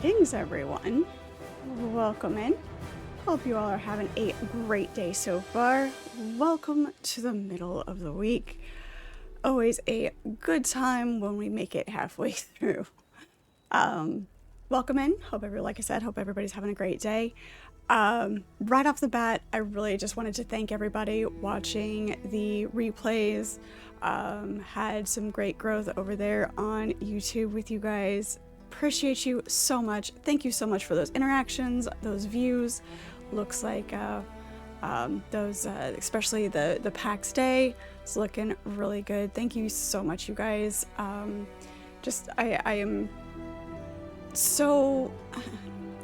Greetings, everyone. Welcome in. Hope you all are having a great day so far. Welcome to the middle of the week. Always a good time when we make it halfway through. Welcome in. Like I said, hope everybody's having a great day. Right off the bat, I really just wanted to thank everybody watching the replays. Had some great growth over there on YouTube with you guys. Appreciate you so much. Thank you so much for those interactions, those views. Looks like those, especially the PAX day, is looking really good. Thank you so much, you guys. I am so,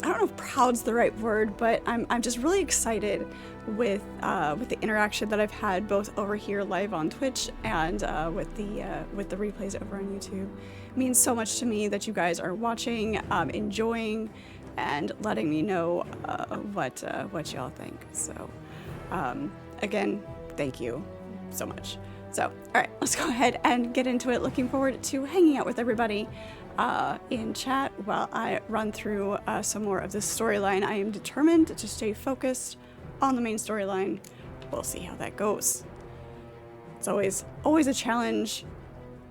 I don't know if proud's the right word, but I'm just really excited with the interaction that I've had both over here live on Twitch and with the replays over on YouTube. It means so much to me that you guys are watching, enjoying, and letting me know what y'all think. So again, thank you so much. So all right, let's go ahead and get into it. Looking forward to hanging out with everybody in chat while I run through some more of this storyline. I am determined to stay focused on the main storyline. We'll see how that goes. It's always a challenge.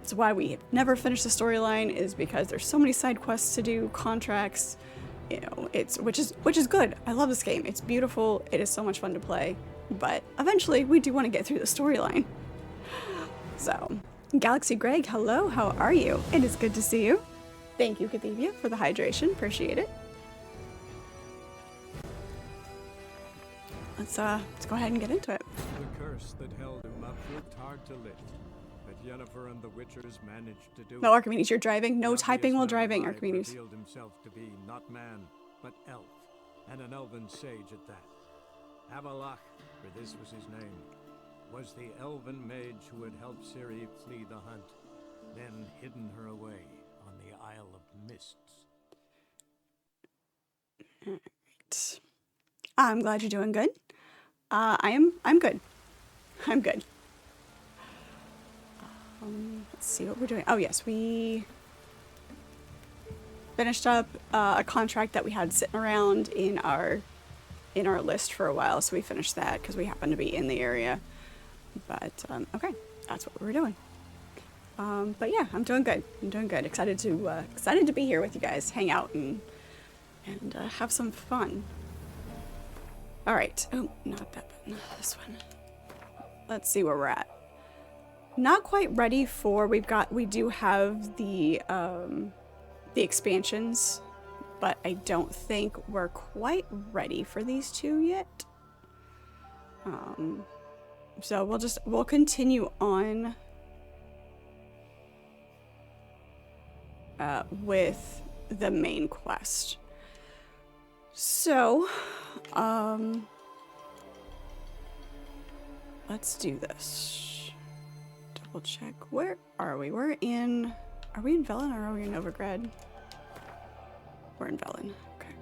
It's why we never finish the storyline, is because there's so many side quests to do, contracts, you know, which is good. I love this game. It's beautiful. It is so much fun to play. But eventually we do want to get through the storyline. So, Galaxy Greg, hello, how are you? It is good to see you. Thank you, Cathevia, for the hydration. Appreciate it. Let's go ahead and get into it. The curse that held him up proved hard to lift, but Yennefer and the Witchers managed to do No, it. Archimedes, you're driving. No typing while driving, Archimedes. Revealed himself to be not man, but elf, and an elven sage at that. Avalach, for this was his name, was the elven mage who had helped Ciri flee the hunt, then hidden her away on the Isle of Mists. Alright. I'm glad you're doing good. I'm good. I'm good. Let's see what we're doing. Oh yes, we finished up a contract that we had sitting around in our list for a while, so we finished that because we happened to be in the area. But okay, that's what we were doing. But yeah, I'm doing good. I'm doing good. Excited to be here with you guys, hang out and have some fun. All right. Oh, not that button. This one. Let's see where we're at. Not quite ready for. We do have the expansions, but I don't think we're quite ready for these two yet. So we'll continue on with the main quest. So, let's do this. Double check. Where are we? Are we in Velen or are we in Novigrad? We're in Velen. Okay.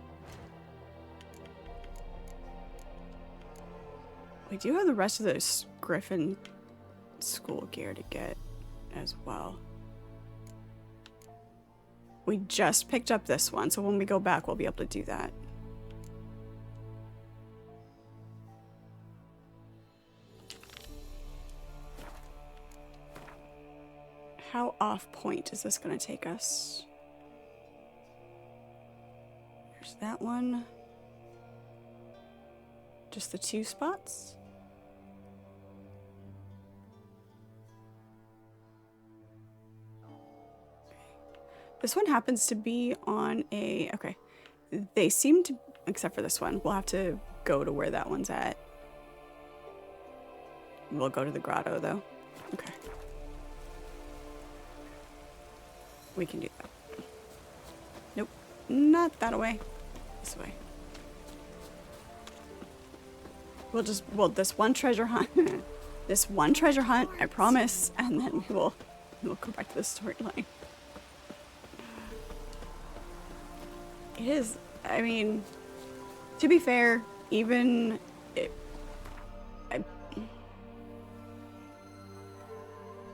We do have the rest of this Griffin school gear to get as well. We just picked up this one, so when we go back, we'll be able to do that. How off point is this going to take us? There's that one. Just the two spots? This one happens to be on a... Okay. They seem to... Except for this one. We'll have to go to where that one's at. We'll go to the grotto, though. Okay. We can do that. Nope. Not that way. This way. Well, this one treasure hunt. This one treasure hunt, I promise. And then we'll go back to the storyline. It is, I mean, to be fair, even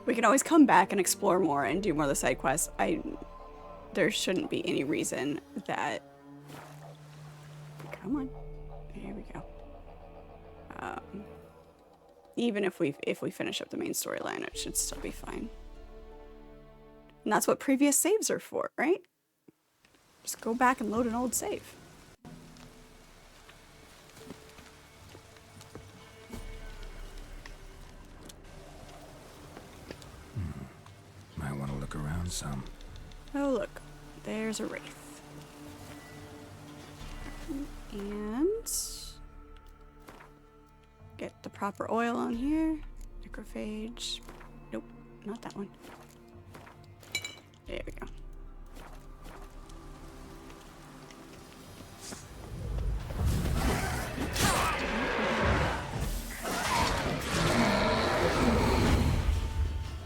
we can always come back and explore more and do more of the side quests. there shouldn't be any reason that... Come on. Here we go. Even if we finish up the main storyline, it should still be fine. And that's what previous saves are for, right? Just go back and load an old save. Might want to look around some. Oh, look. There's a wraith. And... get the proper oil on here. Necrophage. Nope, not that one. There we go.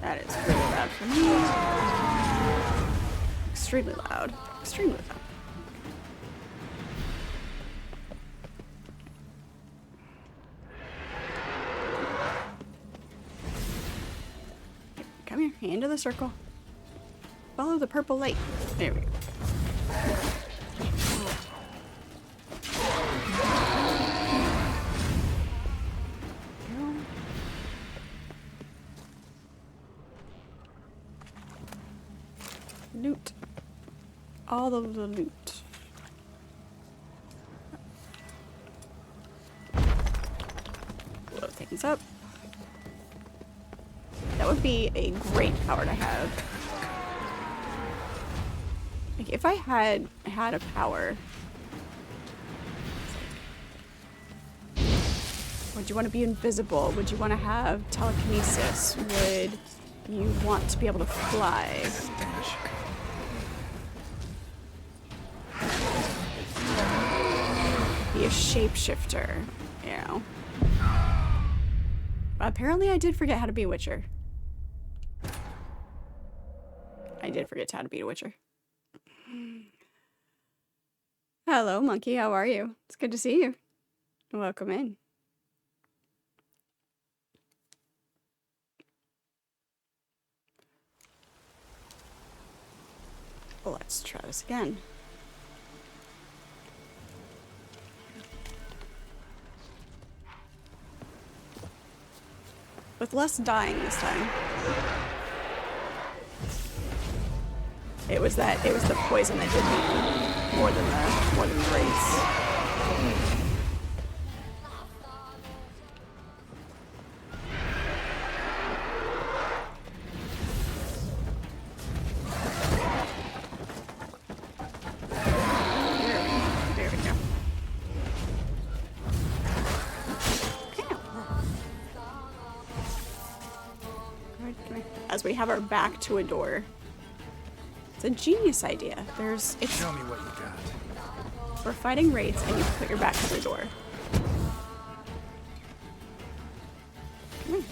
That is really loud for me. Extremely loud. Extremely loud. Come here, hand to the circle. Follow the purple light. There we go. Loot. All of the loot. Blow things up. That would be a great power to have. Like, if I had a power... Would you want to be invisible? Would you want to have telekinesis? Would you want to be able to fly? Be a shapeshifter, you know. Apparently I did forget how to be a witcher. I did forget how to be a witcher. Hello, monkey. How are you? It's good to see you. Welcome in. Let's try this again. With less dying this time. It was the poison that did me more than the race. There we go. As we have our back to a door. It's a genius idea. Show me what you got. We're fighting wraiths and you put your back to the door. Come on.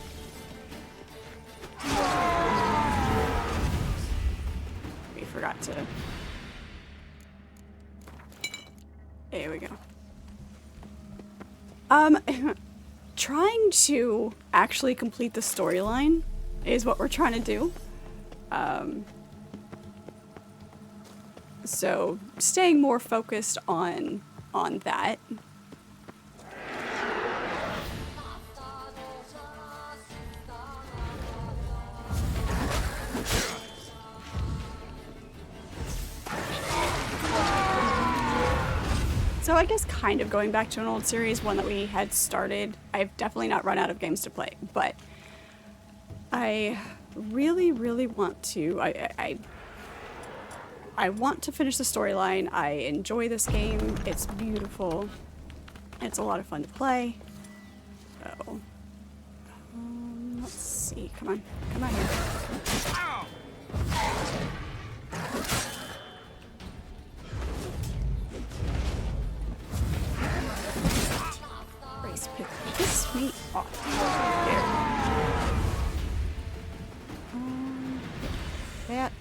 We forgot to... There we go. Trying to actually complete the storyline is what we're trying to do. So staying more focused on that. So I guess kind of going back to an old series, one that we had started. I've definitely not run out of games to play, but I really, really want to. I want to finish the storyline. I enjoy this game. It's beautiful. It's a lot of fun to play. So, let's see. Come on. Come on here. Race piss me off. There. That.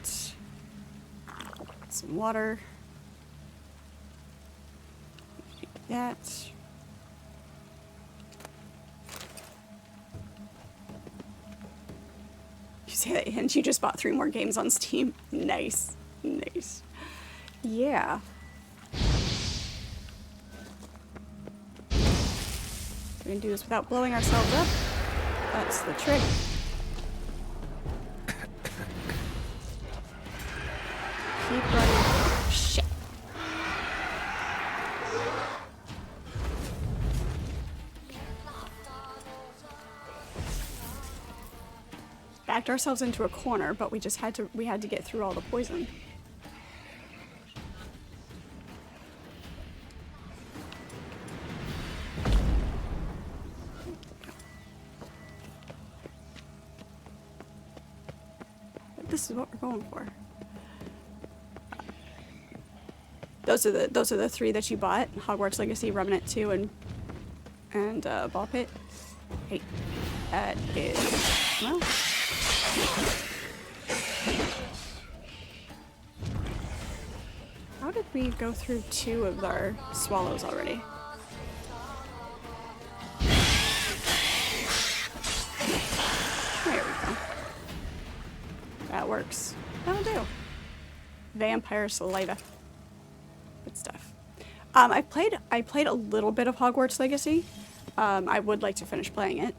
Some water. That. You say that and you just bought 3 more games on Steam. Nice. Nice. Yeah. We can do this without blowing ourselves up. That's the trick. Keep running. Shit. Backed ourselves into a corner, but we just had to get through all the poison. But this is what we're going for. Those are the three that you bought: Hogwarts Legacy, Remnant 2, and Ball Pit. Hey, that is well. How did we go through 2 of our swallows already? There we go. That works. That'll do. Vampire saliva. Good stuff. I played a little bit of Hogwarts Legacy. I would like to finish playing it.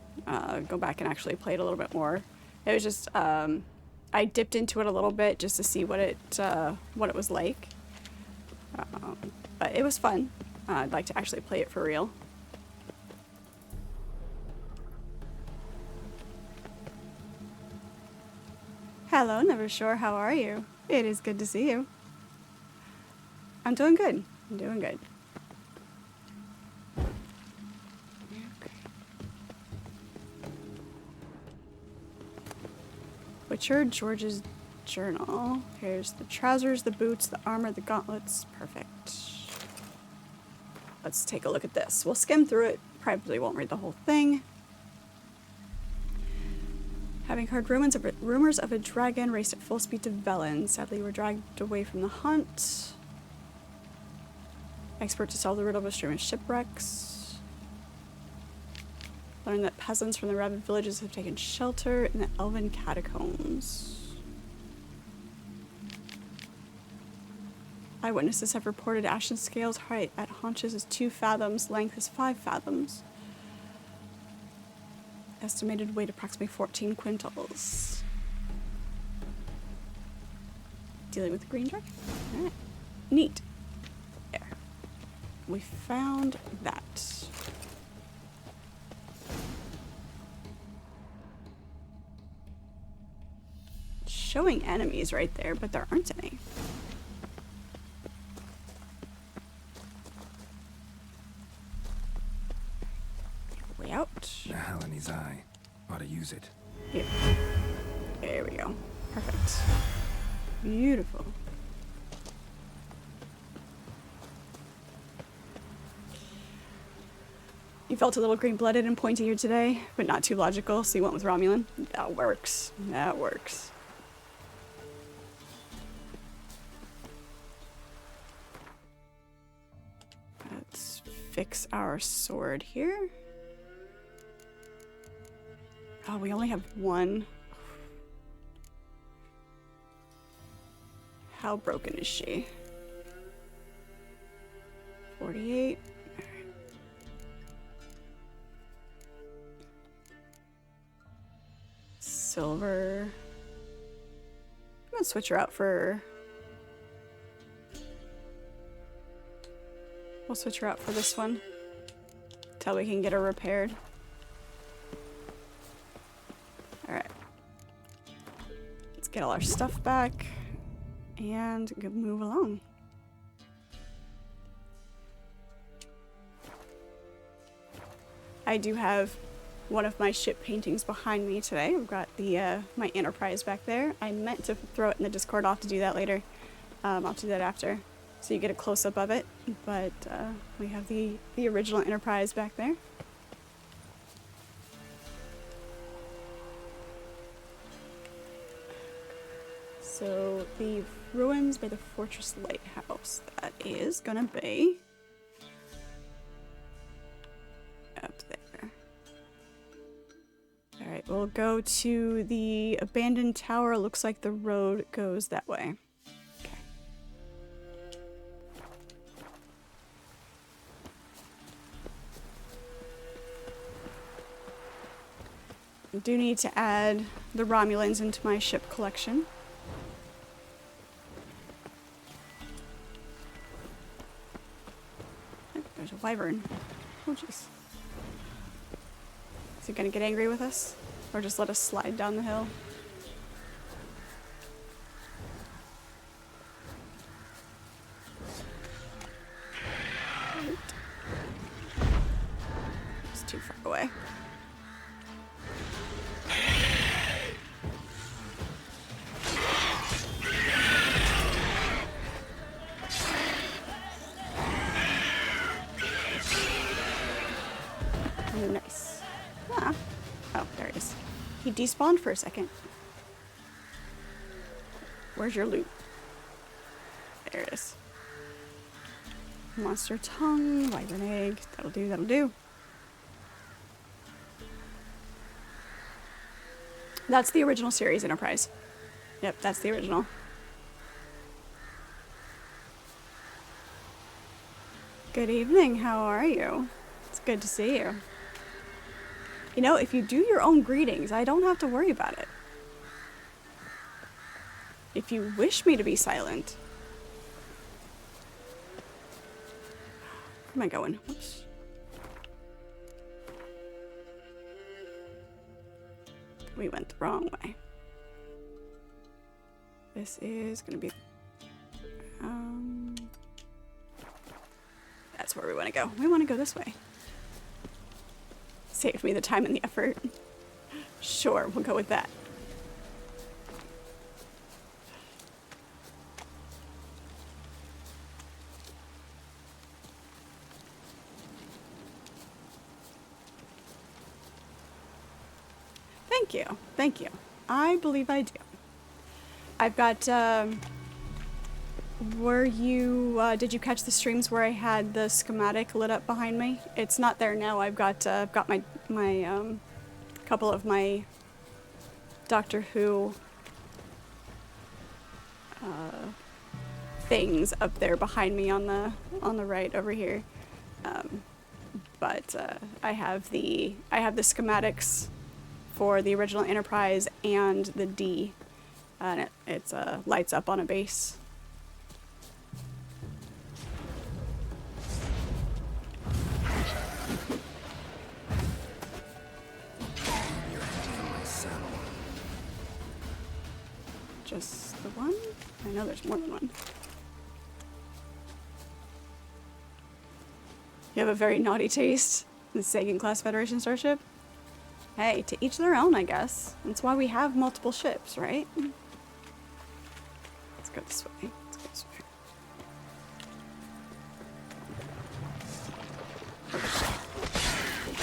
Go back and actually play it a little bit more. It was just I dipped into it a little bit just to see what it was like. But it was fun. I'd like to actually play it for real. Hello, Never Sure. How are you? It is good to see you. I'm doing good. I'm doing good. Butcher George's journal. Here's the trousers, the boots, the armor, the gauntlets. Perfect. Let's take a look at this. We'll skim through it. Probably won't read the whole thing. Having heard rumors of a dragon raced at full speed to Velen. Sadly, were dragged away from the hunt. Expert to solve the riddle of a stream of shipwrecks. Learned that peasants from the rabid villages have taken shelter in the elven catacombs. Eyewitnesses have reported Ashen Scale's height at haunches is 2 fathoms, length is 5 fathoms. Estimated weight approximately 14 quintals. Dealing with the green dragon? Alright. Neat. There. We found that. Showing enemies right there, but there aren't any. Way out. The Helene's eye. Ought to use it. Here. There we go. Perfect. Beautiful. You felt a little green-blooded and pointy here today, but not too logical, so you went with Romulan. That works. That works. Let's fix our sword here. Oh, we only have one. How broken is she? 48. Silver. I'm gonna switch her out for... We'll switch her out for this one. Till we can get her repaired. Alright. Let's get all our stuff back. And move along. I do have one of my ship paintings behind me today. I've got the my Enterprise back there. I meant to throw it in the Discord. I'll have to do that later. I'll do that after, so you get a close-up of it. But we have the original Enterprise back there. So the ruins by the Fortress Lighthouse. That is gonna be up there. Alright, we'll go to the abandoned tower. Looks like the road goes that way. Okay. I do need to add the Romulans into my ship collection. Oh, there's a wyvern. Oh, jeez. Is he gonna get angry with us? Or just let us slide down the hill? It's too far away. Oh, nice. Ah. Oh, there it is. He despawned for a second. Where's your loot? There it is. Monster tongue, wyvern egg. That'll do, that'll do. That's the original series, Enterprise. Yep, that's the original. Good evening, how are you? It's good to see you. You know, if you do your own greetings, I don't have to worry about it. If you wish me to be silent. Where am I going? Oops. We went the wrong way. This is gonna be... that's where we want to go. We want to go this way. Saved me the time and the effort. Sure, we'll go with that. Thank you. Thank you. I believe I do. I've got, were you, did you catch the streams where I had the schematic lit up behind me? It's not there now. I've got my couple of my Doctor Who things up there behind me on the right over here. But I have the schematics for the original Enterprise and the D, and it lights up on a base. Just the one? I know there's more than one. You have a very naughty taste in the Sagan-class Federation starship? Hey, to each their own, I guess. That's why we have multiple ships, right? Let's go this way. Let's go this way.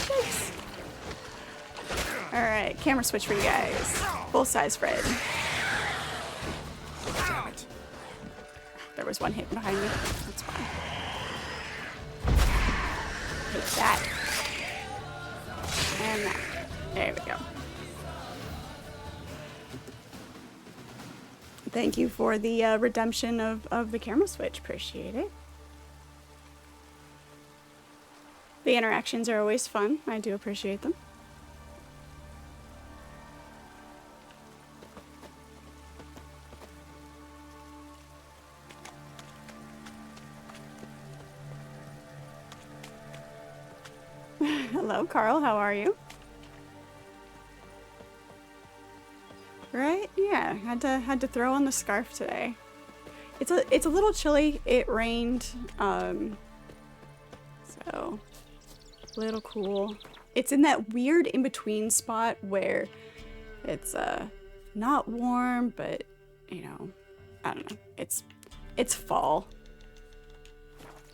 Yikes. Alright, camera switch for you guys. Full size Fred. There was one hit behind me. That's fine. Take that. And that. There we go. Thank you for the redemption of the camera switch. Appreciate it. The interactions are always fun. I do appreciate them. Hello, Carl. How are you? Right? Yeah, had to throw on the scarf today. It's a little chilly. It rained, so a little cool. It's in that weird in-between spot where it's not warm, but you know, I don't know. It's fall.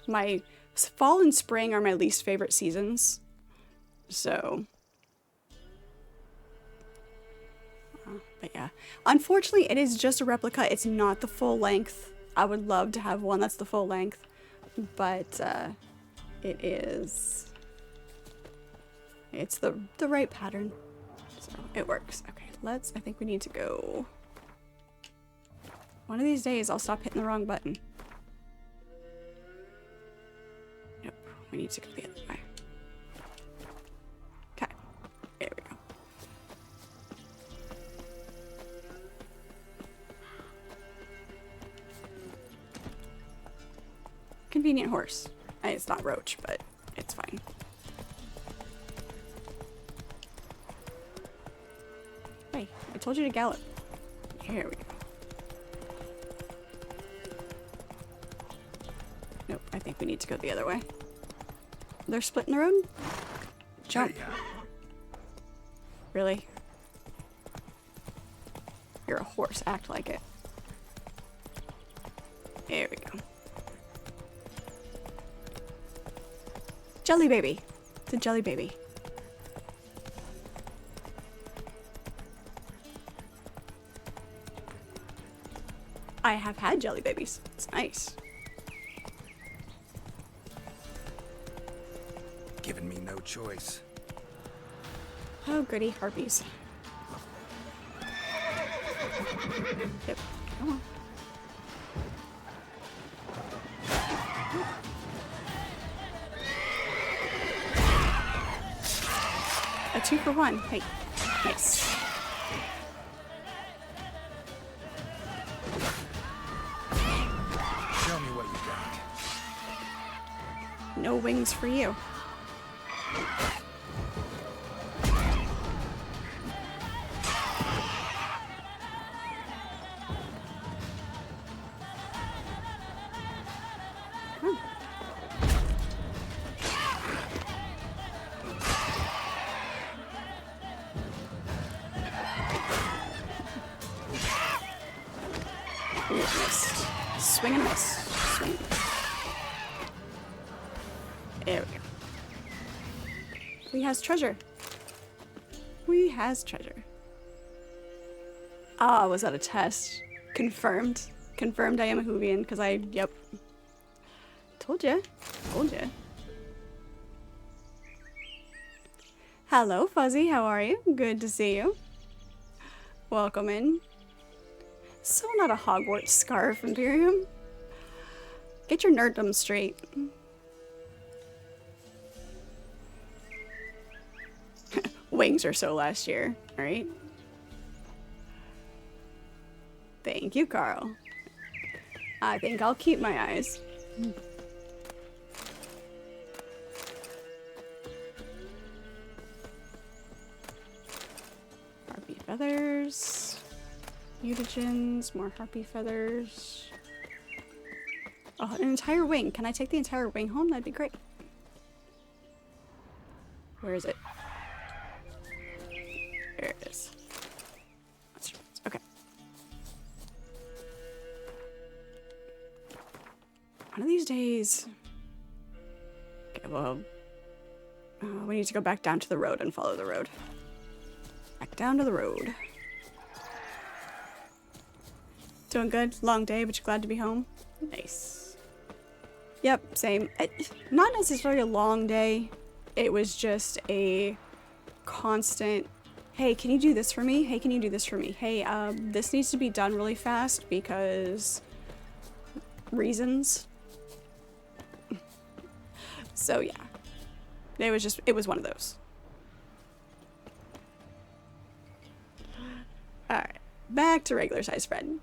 My fall and spring are my least favorite seasons, so. But yeah, unfortunately it is just a replica. It's not the full length. I would love to have one that's the full length, but it's the right pattern, so it works. Okay, I think we need to go. One of these days I'll stop hitting the wrong button. Nope, we need to go the other way. Okay, there we go. Convenient horse. It's not roach, but it's fine. Hey, I told you to gallop. Here we go. Nope, I think we need to go the other way. They're splitting the road? Jump. Really? You're a horse, act like it. There we go. Jelly baby. It's a jelly baby. I have had jelly babies. It's nice. Giving me no choice. Oh, gritty harpies. Yep. Come on. A 2-for-1. Hey, nice. Show me what you got. No wings for you. Missed. Swing and miss. Swing and miss. There we go. We has treasure. We has treasure. Ah, was that a test? Confirmed. Confirmed I am a Hoovian, because yep. Told ya. Told ya. Hello, Fuzzy. How are you? Good to see you. Welcome in. So not a Hogwarts scarf, Imperium. Get your nerddom straight. Wings or so last year, alright? Thank you, Carl. I think I'll keep my eyes. Harpy feathers. Mutagens, more harpy feathers. Oh, an entire wing. Can I take the entire wing home? That'd be great. Where is it? There it is. Okay. One of these days... Okay, well... we need to go back down to the road and follow the road. Back down to the road. Doing good. Long day, but you're glad to be home. Nice. Yep, same. Not necessarily a long day. It was just a constant, hey, can you do this for me? Hey, can you do this for me? Hey, this needs to be done really fast because reasons. So yeah. It was one of those. Alright. Back to regular size Fred.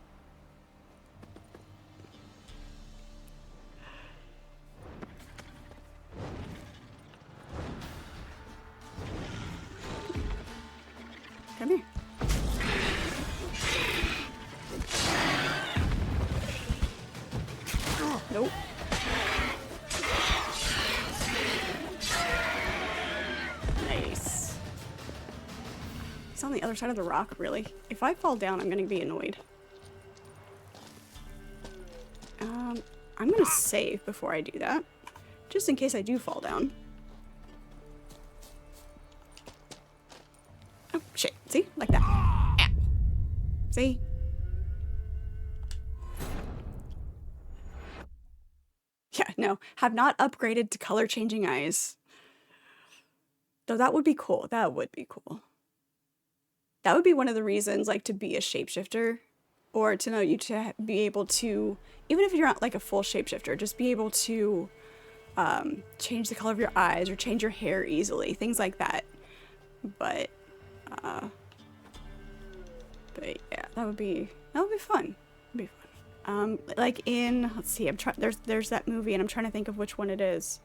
Come here. Nope. Nice. He's on the other side of the rock, really. If I fall down, I'm gonna be annoyed. I'm gonna save before I do that. Just in case I do fall down. Oh, shit. See? Like that. Ow. See? Yeah, no. Have not upgraded to color changing eyes. Though that would be cool. That would be cool. That would be one of the reasons, like, to be a shapeshifter. Or to know you to be able to, even if you're not like a full shapeshifter, just be able to change the color of your eyes or change your hair easily. Things like that. But yeah, that would be fun. That'd be fun. Like in, let's see, there's that movie, and I'm trying to think of which one it is.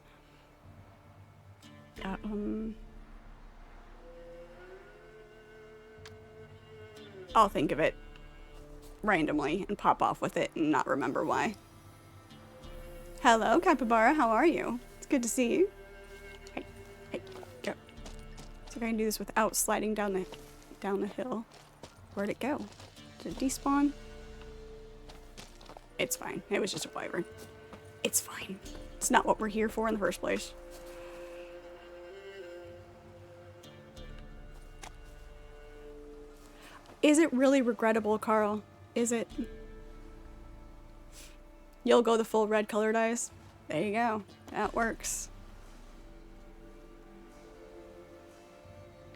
I'll think of it randomly and pop off with it and not remember why. Hello, Capybara. How are you? It's good to see you. Hey, hey, go. So I can do this without sliding down the hill. Where'd it go? Did it despawn? It's fine. It was just a wyvern. It's fine. It's not what we're here for in the first place. Is it really regrettable, Carl? Is it? You'll go the full red colored eyes. There you go. That works.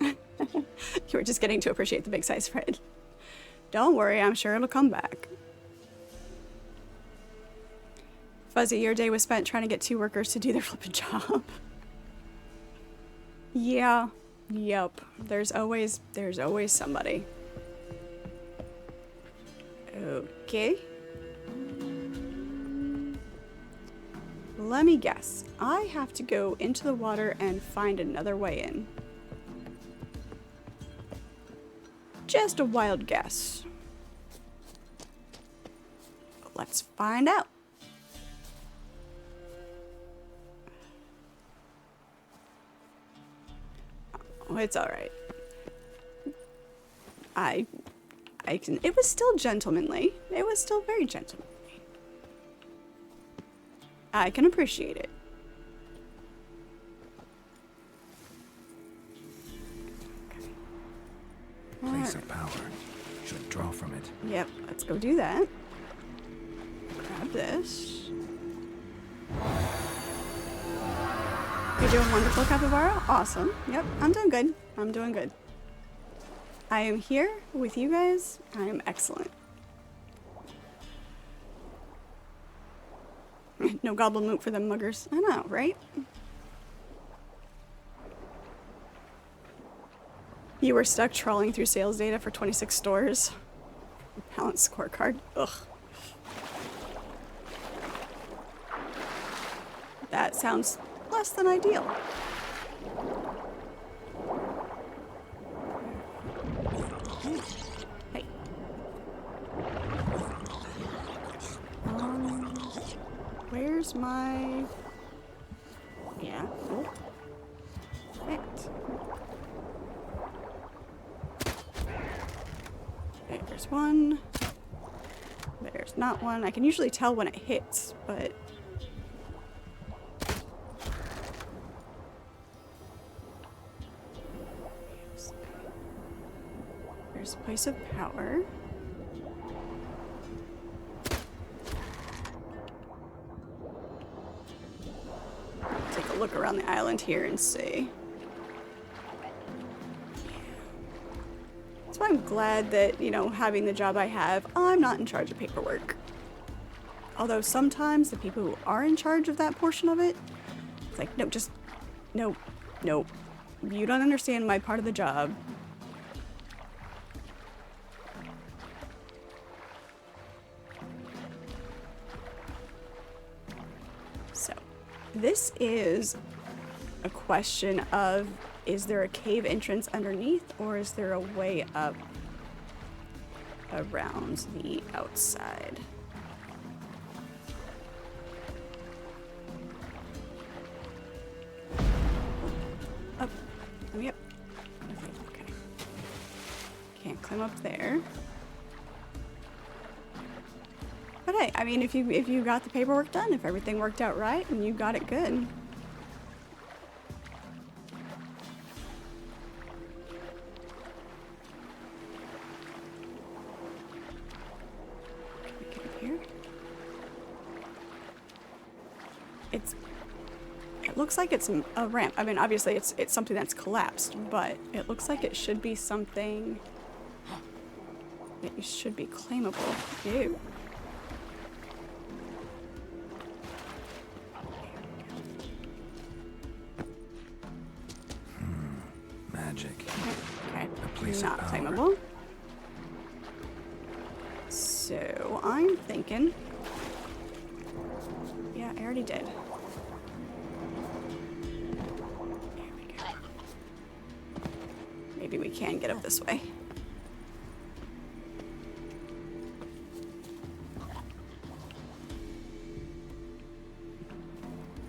You were just getting to appreciate the big size red. Don't worry, I'm sure it'll come back. Fuzzy, your day was spent trying to get 2 workers to do their flipping job. Yeah. Yep. There's always somebody. Okay. Let me guess. I have to go into the water and find another way in. Just a wild guess. Let's find out. Oh, it's alright. It was still gentlemanly. It was still very gentlemanly. I can appreciate it. Place of power. Should draw from it. Yep, let's go do that. Grab this. You're doing wonderful, Capybara. Awesome. Yep, I'm doing good. I'm doing good. I am here with you guys. I am excellent. No goblin loot for them muggers. I know, right? You were stuck trawling through sales data for 26 stores. Balance scorecard. Ugh. That sounds less than ideal. Hey. Where's my... Yeah. Oh. Perfect. There's one. There's not one. I can usually tell when it hits, but... There's a place of power. Take a look around the island here and see. So I'm glad that, you know, having the job I have, I'm not in charge of paperwork. Although sometimes the people who are in charge of that portion of it, it's like, no, just, no, no. You don't understand my part of the job. So, this is a question of, is there a cave entrance underneath, or is there a way up around the outside? Up. Yep. Okay. Can't climb up there. But hey, I mean, if you got the paperwork done, if everything worked out right, and you got it good. It looks like it's a ramp. I mean, obviously it's something that's collapsed, but it looks like it should be something that should be claimable. Ew. Magic. Okay. A place Not of power. claimable. So I'm thinking thinking. Yeah, I already did. There we go. Maybe we can get up this way.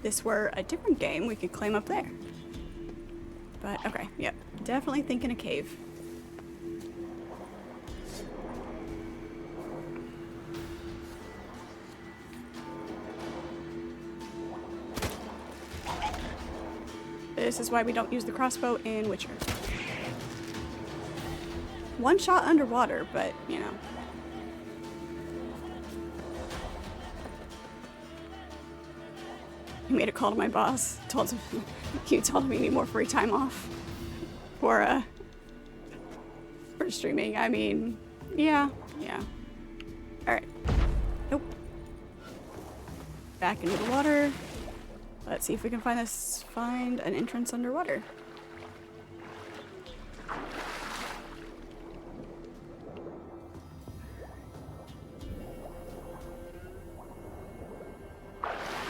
This were a different game, we could climb up there. But, okay, yep. Definitely thinking a cave. This is why we don't use the crossbow in Witcher. One shot underwater, but, you know. I made a call to my boss. Told him he told me I need more free time off for streaming. I mean, yeah. All right. Nope. Back into the water. Let's see if we can find an entrance underwater.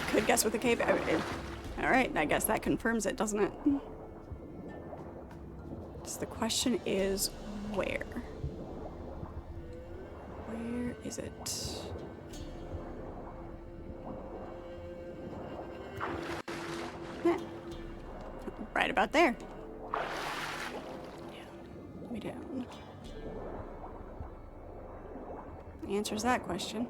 Could guess with the cave. All right, I guess that confirms it, doesn't it? So the question is, where? Where is it? Yeah. Right about there. Yeah. Way down. Answers that question.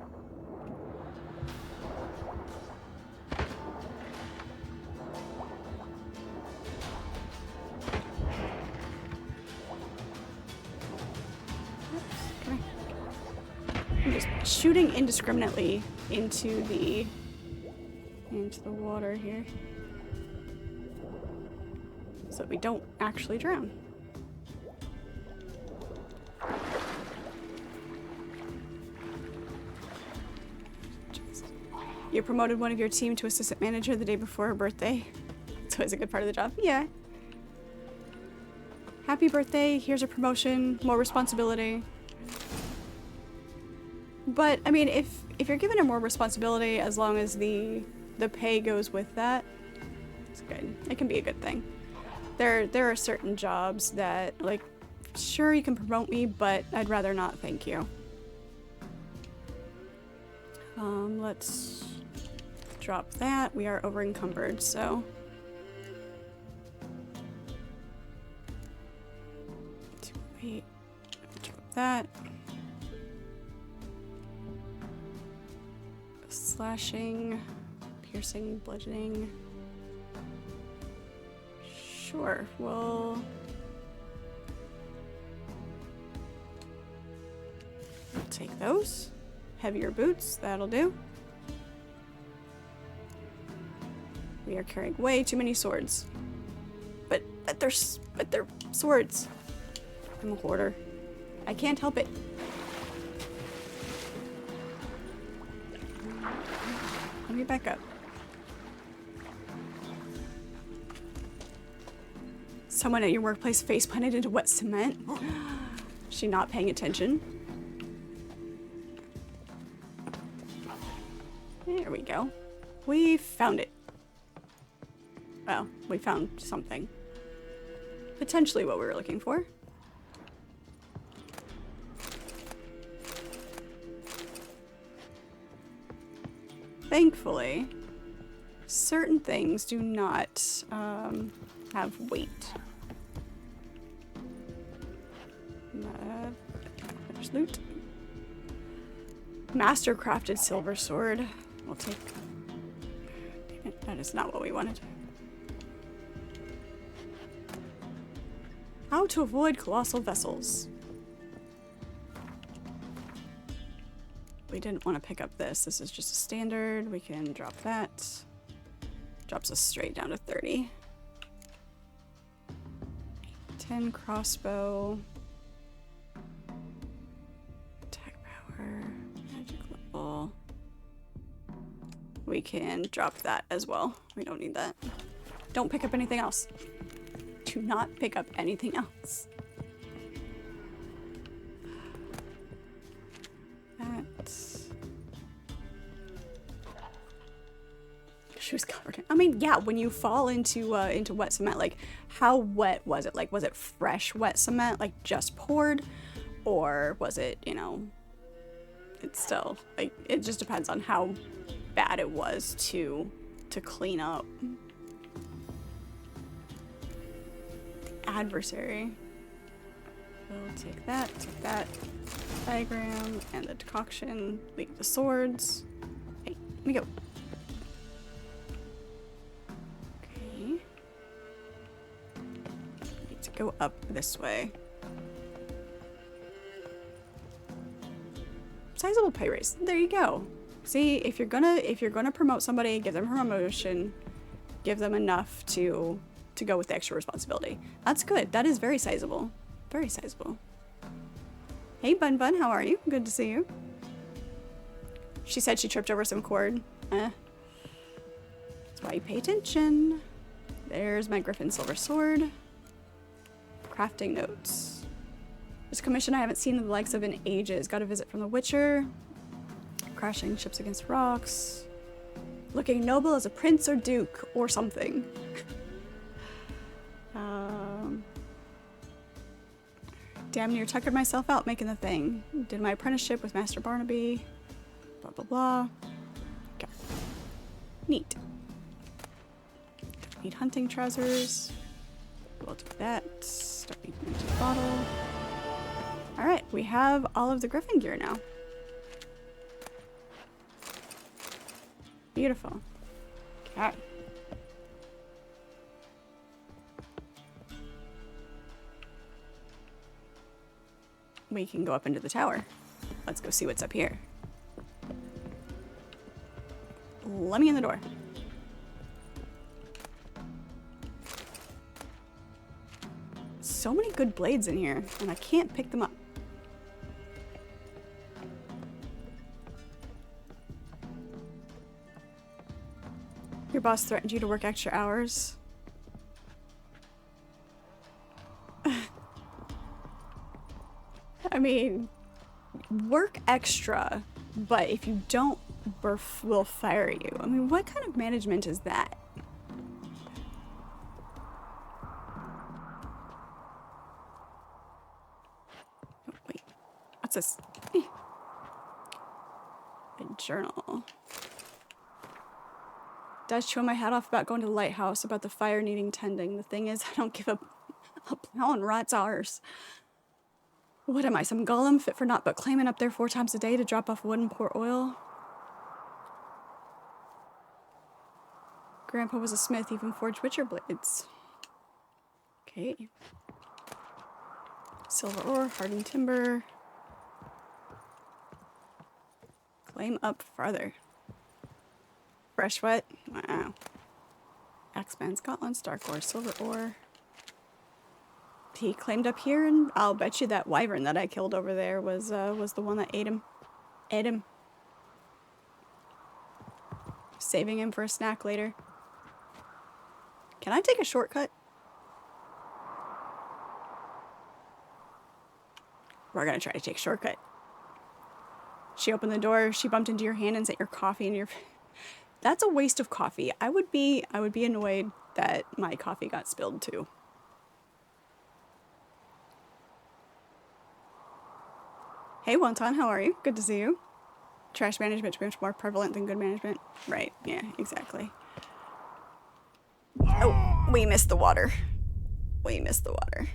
I'm just shooting indiscriminately into the water here, so that we don't actually drown. You promoted one of your team to assistant manager the day before her birthday. It's always a good part of the job. Yeah. Happy birthday. Here's a promotion. More responsibility. But, I mean, if you're given her more responsibility, as long as the pay goes with that, it's good. It can be a good thing. There are certain jobs that, like, sure, you can promote me, but I'd rather not, thank you. Let's drop that. We are over encumbered, so. Wait, drop that. Slashing, piercing, bludgeoning. Sure, we'll take those. Heavier boots, that'll do. We are carrying way too many swords. But they're swords. I'm a hoarder. I can't help it. Let me back up. Someone at your workplace face planted into wet cement? Is she not paying attention? There we go. We found it. Well, we found something. Potentially what we were looking for. Thankfully, certain things do not have weight. There's loot. Master-crafted silver sword. We'll take... That is not what we wanted. How to avoid colossal vessels. We didn't want to pick up this. This is just a standard. We can drop that. Drops us straight down to 30. 10 crossbow. Attack power. Magic level. We can drop that as well. We don't need that. Don't pick up anything else. Do not pick up anything else. That. She was covered in, I mean, yeah, when you fall into wet cement, like, how wet was it? Like, was it fresh wet cement, like, just poured? Or was it, you know, it's still, like, it just depends on how bad it was to clean up. The adversary. We'll take that, diagram, and the decoction, leave the swords. Hey, let me go. Okay. Need to go up this way. Sizable pay raise. There you go. See, if you're gonna promote somebody, give them a promotion, give them enough to go with the extra responsibility. That's good. That is very sizable. Very sizable. Hey, Bun Bun, how are you? Good to see you. She said she tripped over some cord. That's why you pay attention. There's my Griffin Silver Sword. Crafting notes. This commission I haven't seen the likes of in ages. Got a visit from the Witcher. Crashing ships against rocks. Looking noble as a prince or duke or something. Damn near tuckered myself out making the thing. Did my apprenticeship with Master Barnaby. Blah, blah, blah. Okay. Neat. Don't need hunting trousers. We'll do that. Don't need an empty bottle. Alright, we have all of the Griffin gear now. Beautiful. Okay. We can go up into the tower. Let's go see what's up here. Let me in the door. So many good blades in here, and I can't pick them up. Your boss threatened you to work extra hours. I mean, work extra, but if you don't, we'll fire you. I mean, what kind of management is that? Oh, wait. What's this? A journal. Does chew my hat off about going to the lighthouse, about the fire needing tending. The thing is, I don't give a plow and rot's ours. What am I, some golem fit for naught but claiming up there 4 times a day to drop off wood and pour oil? Grandpa was a smith, even forged witcher blades. Okay. Silver ore, hardened timber. Claim up farther. Fresh wet. Wow. Axeman, Scotland, Stark ore, silver ore. He claimed up here, and I'll bet you that wyvern that I killed over there was the one that ate him. Ate him. Saving him for a snack later. Can I take a shortcut? We're gonna try to take a shortcut. She opened the door, she bumped into your hand and set your coffee in your... That's a waste of coffee. I would be annoyed that my coffee got spilled too. Hey, Wonton, how are you? Good to see you. Trash management is much more prevalent than good management. Right, yeah, exactly. Oh, we missed the water. We missed the water.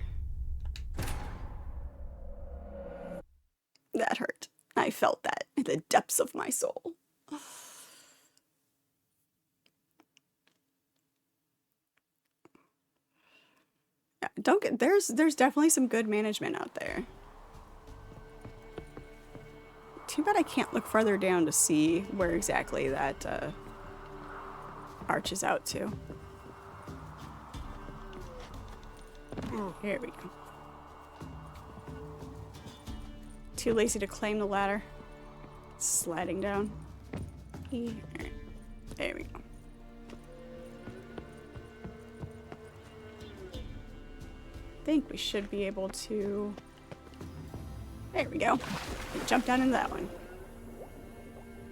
That hurt. I felt that in the depths of my soul. Yeah, there's definitely some good management out there. Too bad I can't look farther down to see where exactly that arches out to. Here we go. Too lazy to claim the ladder. Sliding down. There we go. I think we should be able to... There we go. Jump down into that one.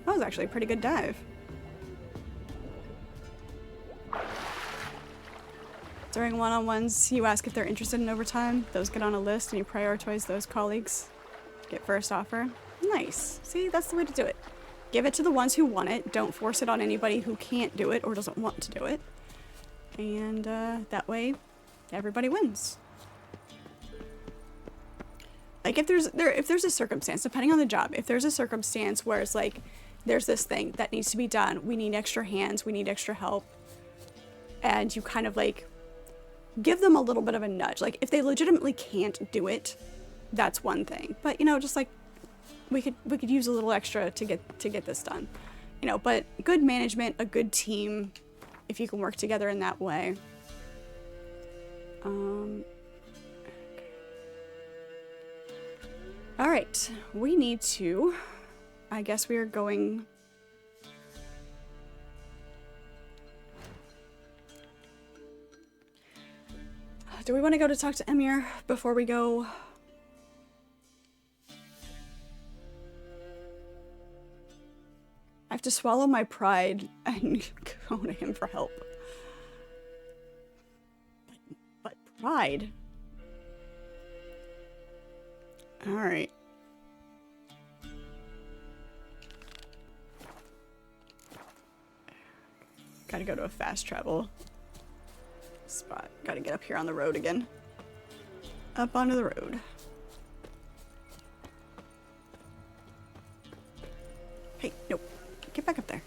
That was actually a pretty good dive. During one-on-ones, you ask if they're interested in overtime. Those get on a list and you prioritize those colleagues. Get first offer. Nice. See, that's the way to do it. Give it to the ones who want it. Don't force it on anybody who can't do it or doesn't want to do it. And that way, everybody wins. Like if there's a circumstance, depending on the job, if there's a circumstance where it's like, there's this thing that needs to be done, we need extra hands, we need extra help, and you kind of like give them a little bit of a nudge. Like if they legitimately can't do it, that's one thing. But you know, just like we could use a little extra to get this done. You know, but good management, a good team, if you can work together in that way. All right, we need to, I guess we are going. Do we want to go to talk to Emir before we go? I have to swallow my pride and go to him for help. But pride? Alright. Gotta go to a fast travel spot. Gotta get up here on the road again. Up onto the road. Hey, nope. Get back up there.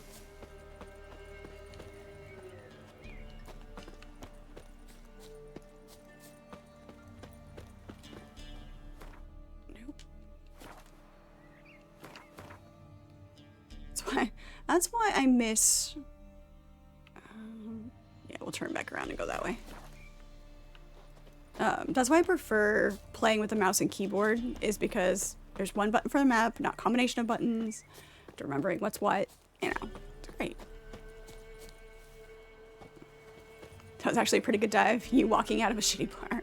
Nope. That's why I miss. Yeah, we'll turn back around and go that way. That's why I prefer playing with the mouse and keyboard, is because there's one button for the map, not a combination of buttons. Remembering what's what, you know, it's great. That was actually a pretty good dive, you walking out of a shitty bar.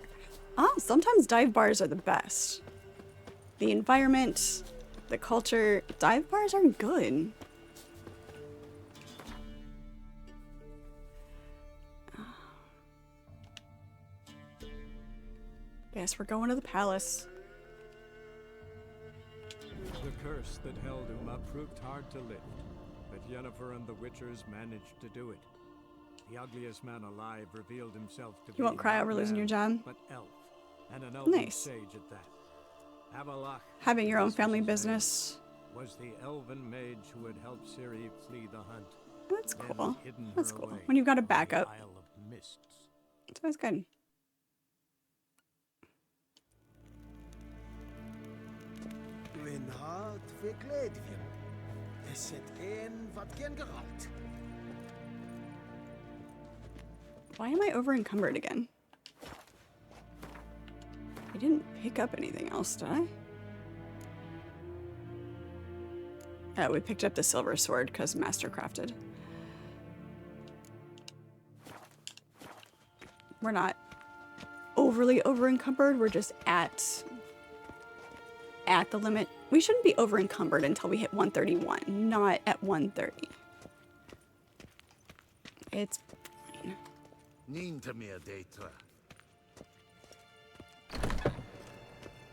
Ah, sometimes dive bars are the best. The environment, the culture, dive bars are good. Guess we're going to the palace. The curse that held Uma proved hard to lift, but Yennefer and the Witchers managed to do it. The ugliest man alive revealed himself to be You won't cry not over losing your man, job? but elf, and an elven Nice. sage at that. Avalach, Having your own this was family his name, was the elven mage who had helped Ciri flee the hunt. That's then cool. hidden That's her cool. away When you've got a on the backup. Isle of Mists. It's always good. Wenn hart verkleed wir. Es zit een wat gern geraakt. Why am I over encumbered again? I didn't pick up anything else, did I? Oh, we picked up the silver sword because mastercrafted. We're not overly over encumbered. We're just at the limit. We shouldn't be over encumbered until we hit 131, not at 130. It's fine. Niet meer data.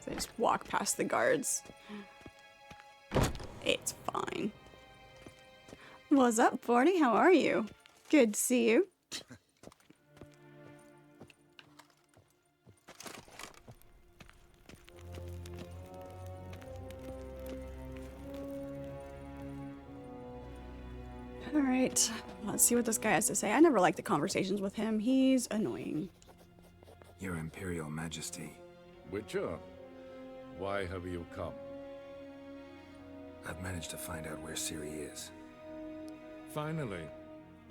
So I just walk past the guards. It's fine. What's up, Forty? How are you? Good to see you. Alright, let's see what this guy has to say. I never liked the conversations with him. He's annoying. Your Imperial Majesty, Witcher, why have you come? I've managed to find out where Ciri is. Finally,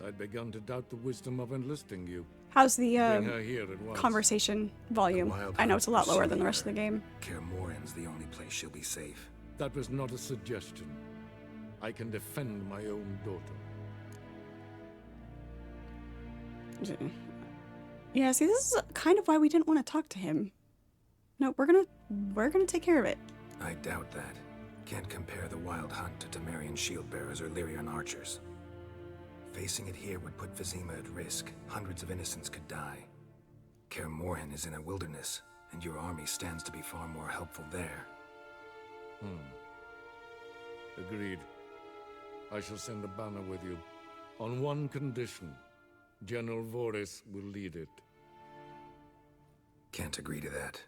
I'd begun to doubt the wisdom of enlisting you. How's the Bring her here at once. conversation volume? Wild I know it's a lot Hunt lower will than the see rest of her. the game. Kaer Morhen's the only place she'll be safe. That was not a suggestion. I can defend my own daughter. Yeah, see, this is kind of why we didn't want to talk to him. No, we're gonna take care of it. I doubt that. Can't compare the Wild Hunt to Temerian shield-bearers or Lyrian archers. Facing it here would put Vizima at risk. Hundreds of innocents could die. Kaer Morhen is in a wilderness, and your army stands to be far more helpful there. Agreed. I shall send a banner with you. On one condition. General Voris will lead it. Can't agree to that.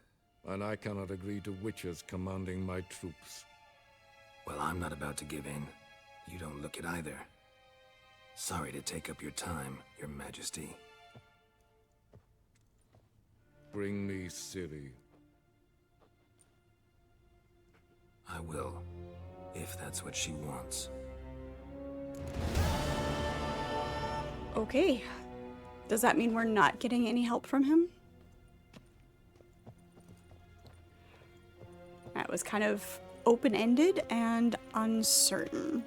And I cannot agree to witches commanding my troops. Well, I'm not about to give in. You don't look it either. Sorry to take up your time, Your Majesty. Bring me Ciri. I will, if that's what she wants. Okay. Does that mean we're not getting any help from him? That was kind of open-ended and uncertain.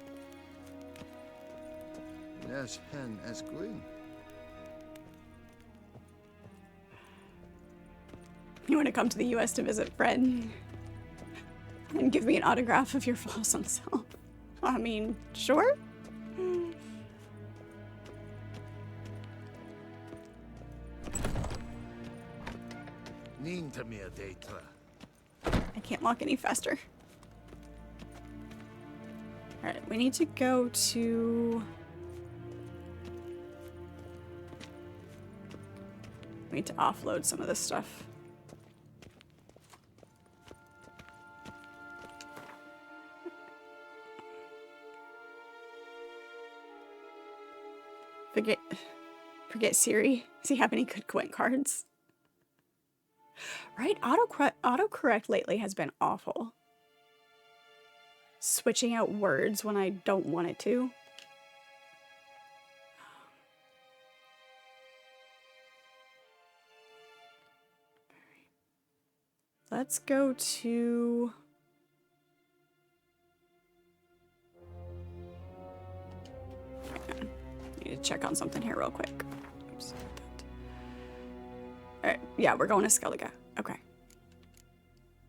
As hen as green. You want to come to the US to visit Fred? And give me an autograph of your awesome self? I mean, sure? Ninta mia deitra. I can't walk any faster. Alright, we need to go to... We need to offload some of this stuff. Forget Siri. Does he have any good Gwent cards? Right? Autocorrect lately has been awful. Switching out words when I don't want it to. Let's go to... I need to check on something here real quick. Oops. Alright, yeah, we're going to Skellige. Okay.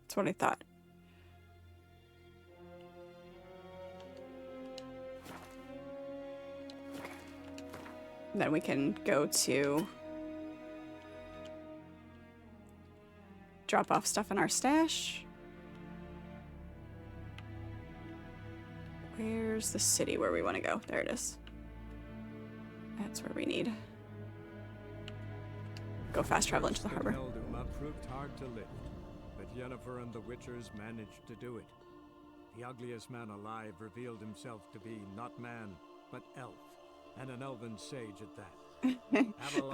That's what I thought. Then we can go to drop off stuff in our stash. Where's the city where we want to go? There it is. That's where we need. Go fast travel into the harbor. Helduma proved hard to lift, but Yennefer and the Witchers managed to do it. The ugliest man alive revealed himself to be not man, but elf, and an elven sage at that.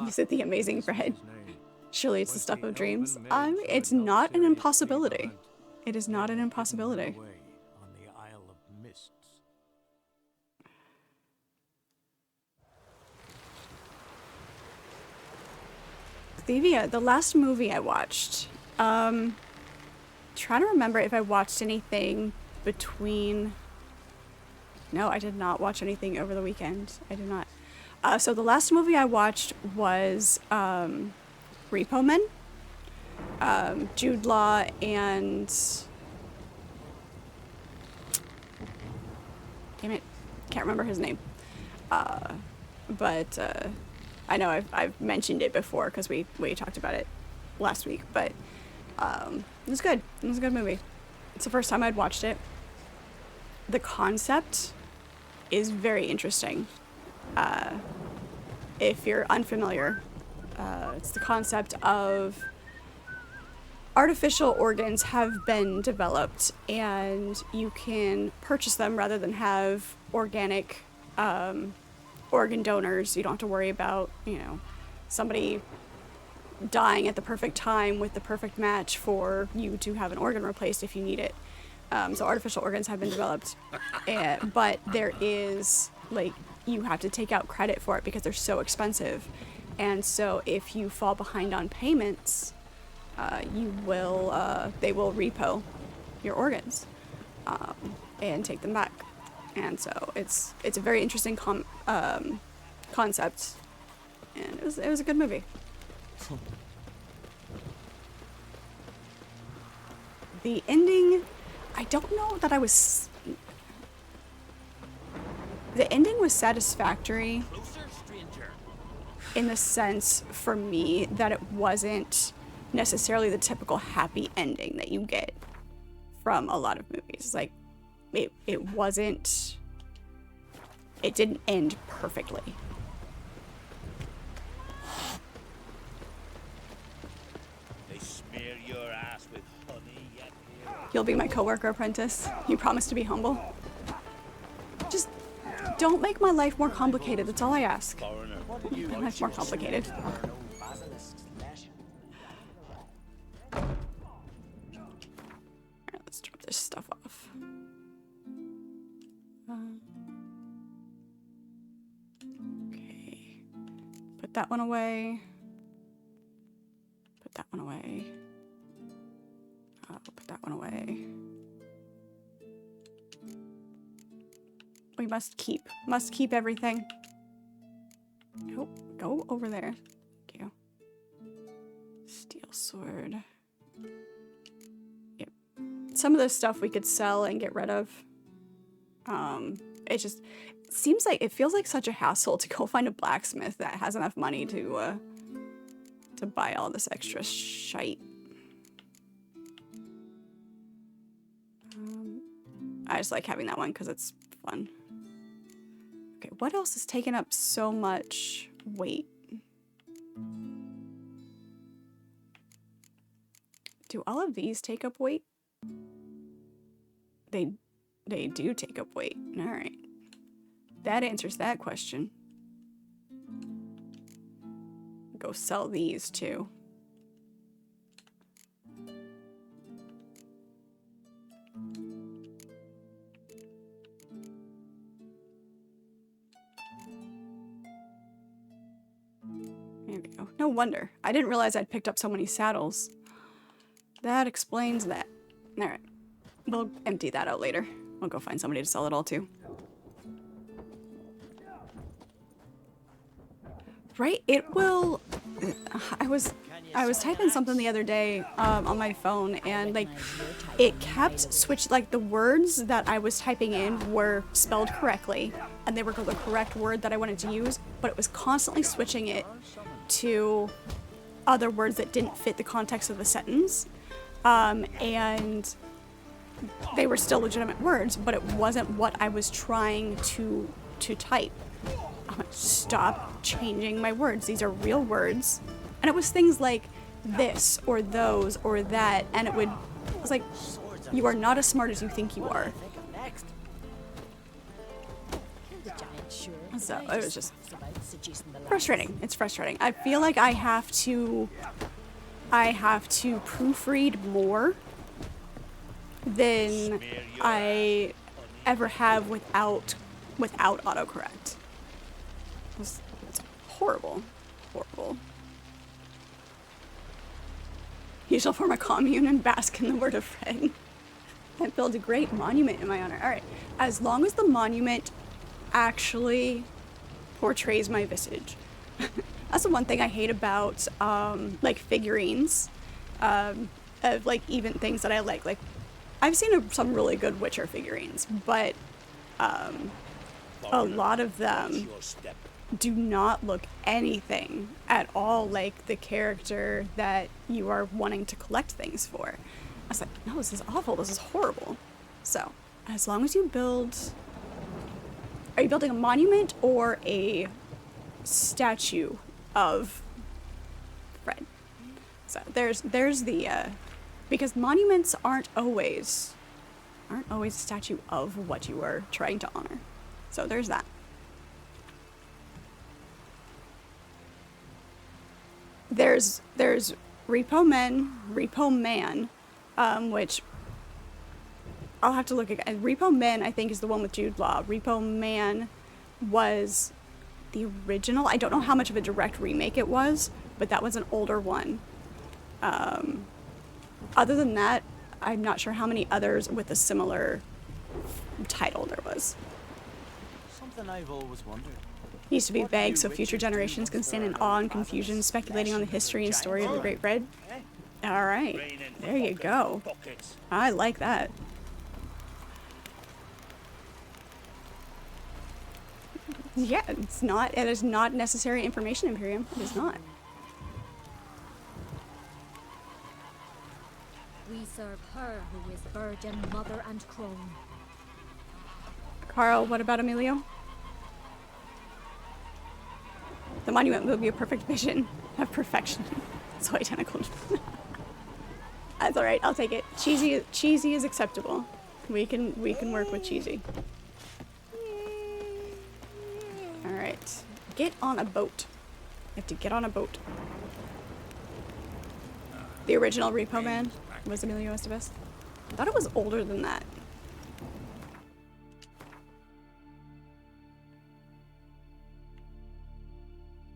Is it the amazing This was Fred? his name. Surely it's the Was stuff the of dreams. elven mage who It's had helped not an Ciri flee the impossibility. hunt It is not an and hidden impossibility. away on the Isle of Mists. Thevia, the last movie I watched, trying to remember if I watched anything between... No, I did not watch anything over the weekend. I did not. So the last movie I watched was Repo Men. Jude Law and... Damn it. Can't remember his name. But I know I've mentioned it before because we talked about it last week. But it was good. It was a good movie. It's the first time I'd watched it. The concept is very interesting. If you're unfamiliar, it's the concept of artificial organs have been developed and you can purchase them rather than have organic organ donors. You don't have to worry about, somebody dying at the perfect time with the perfect match for you to have an organ replaced if you need it. So artificial organs have been developed, but there is, you have to take out credit for it because they're so expensive. And so if you fall behind on payments, they will repo your organs and take them back. And so it's a very interesting concept, and it was a good movie. The ending, I don't know that I was... The ending was satisfactory. Closer, stranger. in the sense, for me, that it wasn't necessarily the typical happy ending that you get from a lot of movies. Like, it wasn't... It didn't end perfectly. They smear your ass with honey yet. You'll be my coworker apprentice. You promise to be humble. Just don't make my life more complicated. That's all I ask. Foreigner. Make my life more complicated. Alright, let's drop this stuff off. Okay. Put that one away. Put that one away. Put that one away. We must keep everything. Nope, go over there. Thank you. Steel sword. Yep. Some of this stuff we could sell and get rid of. It just seems like, it feels like such a hassle to go find a blacksmith that has enough money to buy all this extra shite. I just like having that one because it's fun. Okay, what else is taking up so much weight? Do all of these take up weight? They do take up weight. All right. That answers that question. Go sell these too. There we go. No wonder. I didn't realize I'd picked up so many saddles. That explains that. Alright. We'll empty that out later. We'll go find somebody to sell it all to. Right? It will... I was typing something the other day on my phone, and like it kept like the words that I was typing in were spelled correctly and they were the correct word that I wanted to use, but it was constantly switching it to other words that didn't fit the context of the sentence, and they were still legitimate words, but it wasn't what I was trying to type. I'm like, stop changing my words. These are real words. And it was things like this or those or that, and I was like, you are not as smart as you think you are. So it was just frustrating. It's frustrating. I feel like I have to proofread more than I ever have without autocorrect. It's horrible. Horrible. You shall form a commune and bask in the word of Fred. And build a great monument in my honor. Alright. As long as the monument actually portrays my visage. That's the one thing I hate about like figurines. Of like even things that I like. Like I've seen some really good Witcher figurines, but a lot of them do not look anything at all like the character that you are wanting to collect things for. I was like, no, this is awful. This is horrible. So, as long as you build... Are you building a monument or a statue of Fred? So, there's the... because monuments aren't always a statue of what you are trying to honor. So, there's that. There's Repo Man, which I'll have to look again. Repo Man, I think, is the one with Jude Law. Repo Man was the original. I don't know how much of a direct remake it was, but that was an older one. Other than that, I'm not sure how many others with a similar title there was. Something I've always wondered. Needs to be vague so future generations can stand in awe and confusion, speculating on the history and story of the Great Red. Alright, there you go. I like that. Yeah, it's not. It is not necessary information, Imperium. It is not. We serve her who is virgin, mother, and crone. Carl, what about Emilio? The monument will be a perfect vision of perfection. So identical. That's all right. I'll take it. Cheesy is acceptable. We can work with cheesy. All right. Get on a boat. You have to get on a boat. The original Repo Man was Emilio Estevez. I thought it was older than that.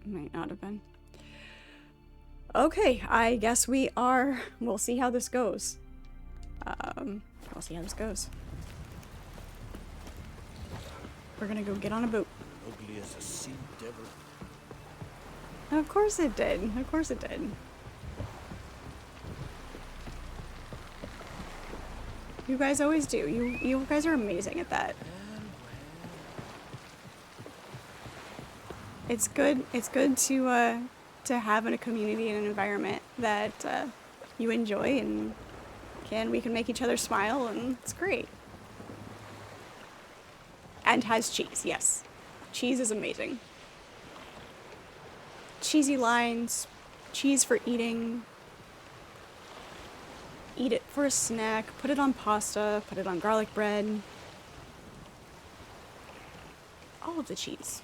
Might not have been. Okay, I guess we'll see how this goes. We'll see how this goes. We're gonna go get on a boat. Ugly as a sea devil. Of course it did. Of course it did. You guys always do. You guys are amazing at that. It's good to have in a community and an environment that you enjoy, and we can make each other smile, and it's great. And has cheese, yes. Cheese is amazing. Cheesy lines, cheese for eating. Eat it for a snack, put it on pasta, put it on garlic bread. All of the cheese.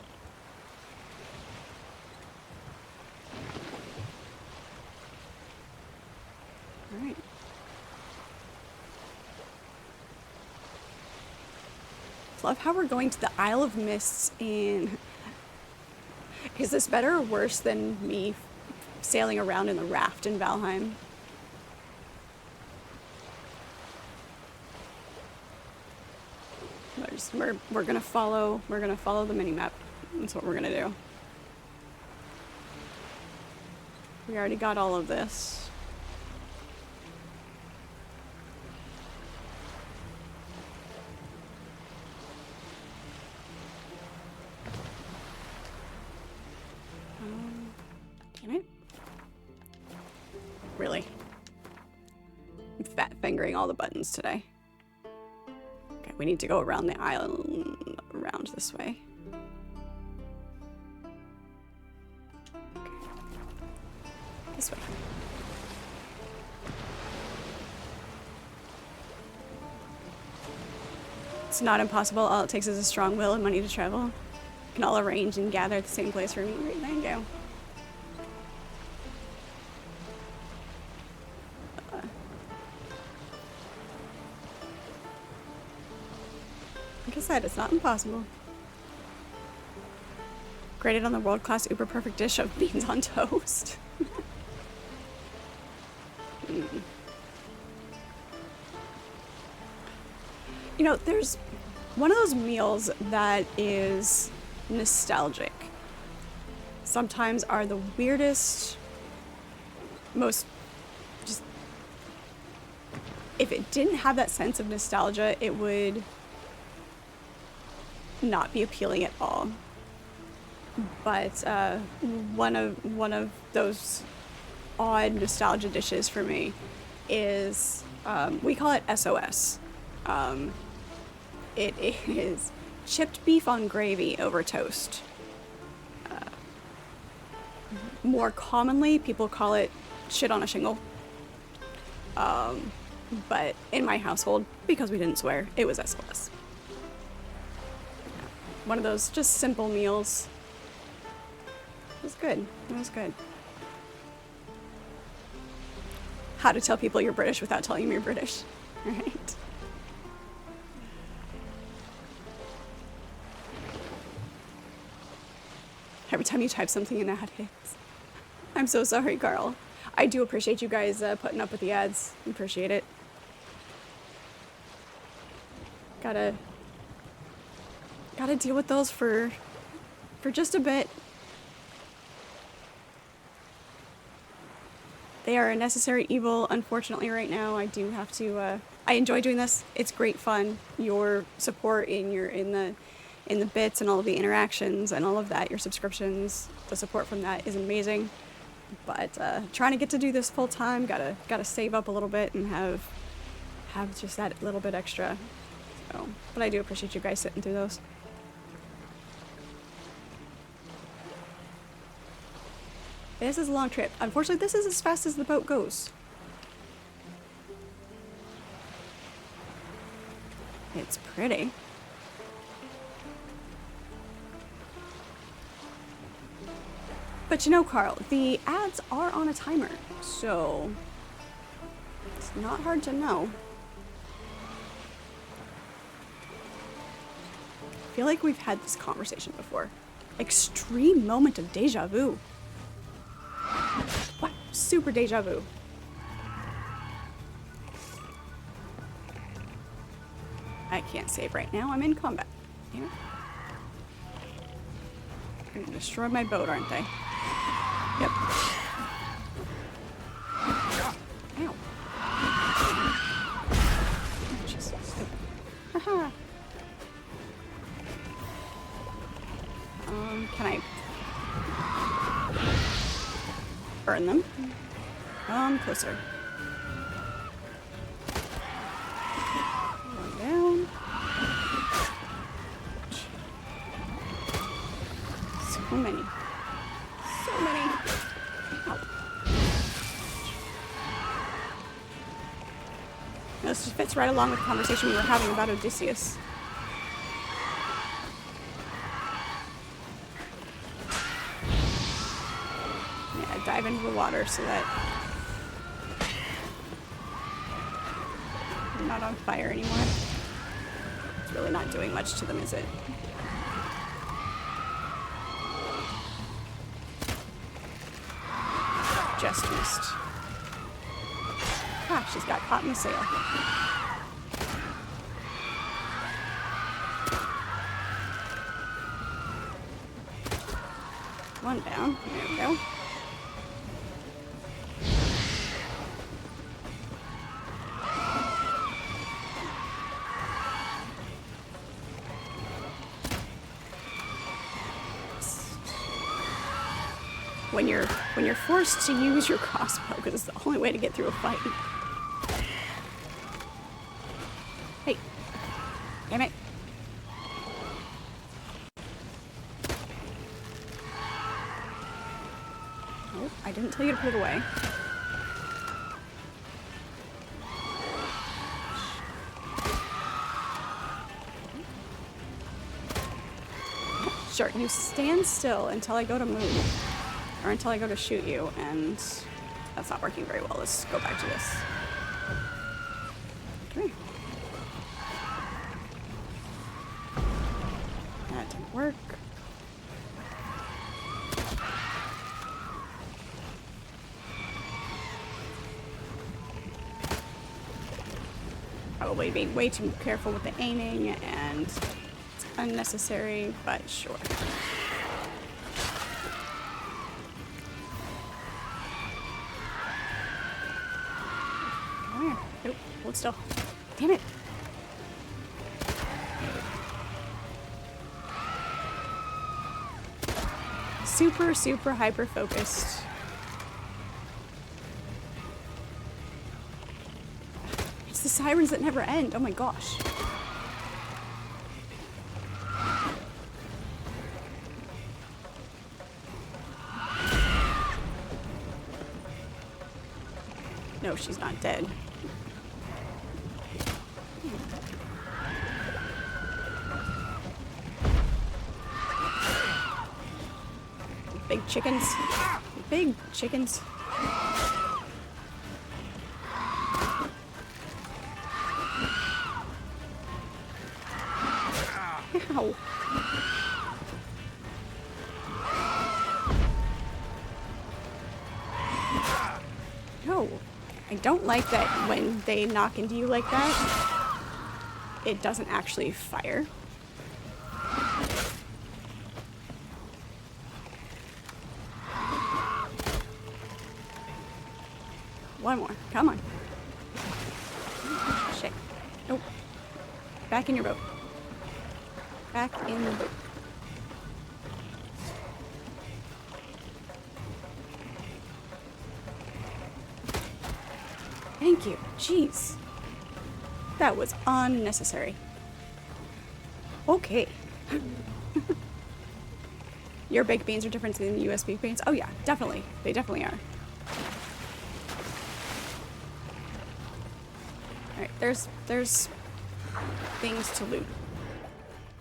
All right. Love how we're going to the Isle of Mists in... Is this better or worse than me sailing around in the raft in Valheim? We're gonna follow the mini-map. That's what we're gonna do. We already got all of this. Damn it. Really? I'm fat fingering all the buttons today. Okay, we need to go around the island, around this way. Okay. This way. It's not impossible. All it takes is a strong will and money to travel. We can all arrange and gather at the same place for a meet and greet. There you go. Like I said, it's not impossible. Graded on the world-class uber perfect dish of beans on toast. You know, there's one of those meals that is nostalgic. Sometimes are the weirdest, most just... If it didn't have that sense of nostalgia, it would not be appealing at all. But one of those odd nostalgia dishes for me is we call it SOS. It is chipped beef on gravy over toast. More commonly, people call it shit on a shingle. But in my household, because we didn't swear, it was SOS. One of those just simple meals. It was good. It was good. How to tell people you're British without telling them you're British. Right? Every time you type something in that hits. I'm so sorry, Carl. I do appreciate you guys putting up with the ads. Appreciate it. Gotta deal with those for just a bit. They are a necessary evil, unfortunately, right now. I do have to, I enjoy doing this. It's great fun. Your support in in the bits and all of the interactions and all of that, your subscriptions, the support from that is amazing. But trying to get to do this full time, gotta save up a little bit and have just that little bit extra. So, but I do appreciate you guys sitting through those. This is a long trip. Unfortunately, this is as fast as the boat goes. It's pretty. But you know, Carl, the ads are on a timer, so it's not hard to know. I feel like we've had this conversation before. Extreme moment of deja vu. What? Super deja vu. I can't save right now. I'm in combat. Damn it. They're gonna destroy my boat, aren't they? Yep. Ow. Jesus. Haha. Can I burn them? Come closer. One down. So many. So many. Ow. This just fits right along with the conversation we were having about Odysseus. Yeah, dive into the water so that I'm not on fire anymore. It's really not doing much to them, is it? Just missed. Ah, she's got caught in the sail. One down. There we go. When you're forced to use your crossbow, because it's the only way to get through a fight. Hey. Damn it. Oh, I didn't tell you to put it away. Sure, you stand still until I go to move. Or until I go to shoot you, and that's not working very well. Let's go back to this. Okay. That didn't work. Probably being way too careful with the aiming, and it's unnecessary, but sure. Nope, hold still. Damn it. Super, super hyper focused. It's the sirens that never end. Oh my gosh. No, she's not dead. Big chickens. Big chickens. Ow. No. I don't like that when they knock into you like that, it doesn't actually fire. One more. Come on. Shit. Nope. Back in your boat. Back in the boat. Thank you. Jeez. That was unnecessary. Okay. Your baked beans are different than US baked beans? Oh yeah, definitely. They definitely are. Alright, there's things to loot.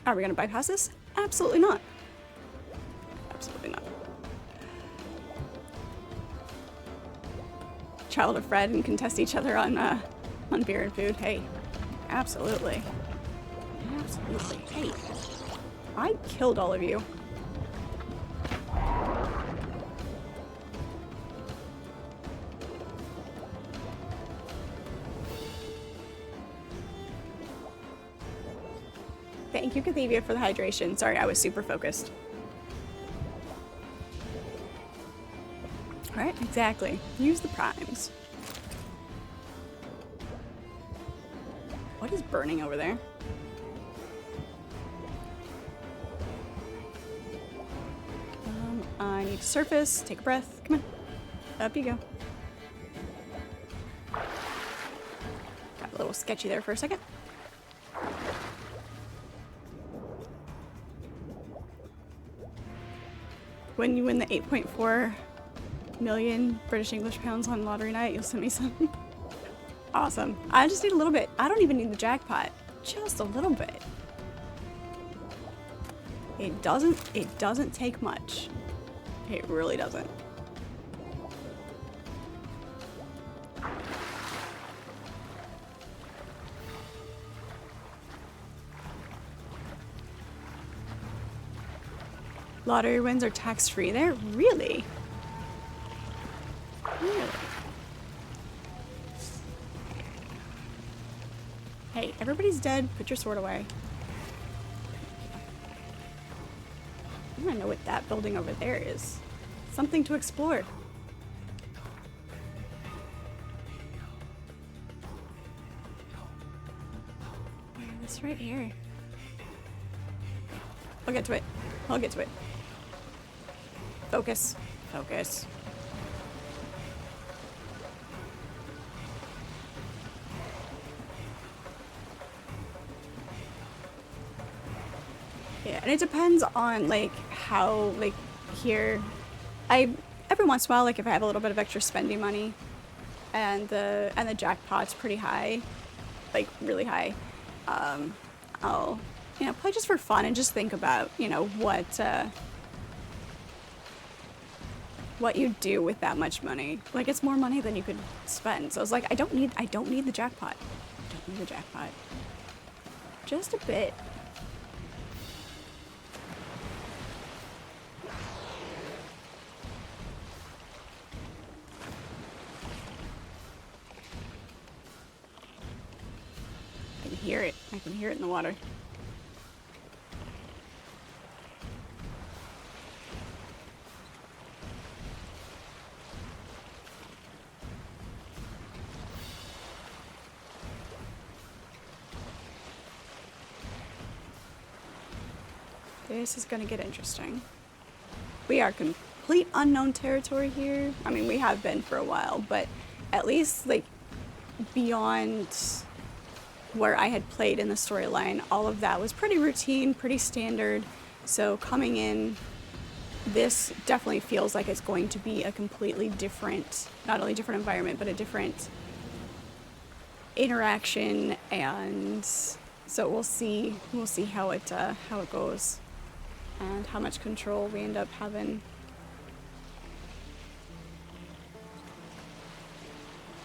Are we gonna bypass this? Absolutely not. Absolutely not. Child of Fred and contest each other on beer and food. Hey, absolutely. Absolutely. Hey, I killed all of you. Thank you, Cathevia, for the hydration. Sorry, I was super focused. Alright, exactly. Use the primes. What is burning over there? I need to surface. Take a breath. Come on. Up you go. Got a little sketchy there for a second. When you win the 8.4 million British English pounds on lottery night, you'll send me some. Awesome. I just need a little bit. I don't even need the jackpot. Just a little bit. It doesn't take much. It really doesn't. Lottery wins are tax-free there? Really? Really? Hey, everybody's dead. Put your sword away. I want to know what that building over there is. Something to explore. This right here. I'll get to it. I'll get to it. Focus. Focus. Yeah, and it depends on like how like here every once in a while, like if I have a little bit of extra spending money and the jackpot's pretty high, like really high, I'll play just for fun and just think about what you do with that much money. Like it's more money than you could spend. So I was like, I don't need the jackpot. I don't need the jackpot. Just a bit. I can hear it. I can hear it in the water. This is gonna get interesting. We are complete unknown territory here. I mean, we have been for a while, but at least like beyond where I had played in the storyline, all of that was pretty routine, pretty standard. So coming in, this definitely feels like it's going to be a completely different, not only different environment, but a different interaction. And so we'll see how it goes. And how much control we end up having.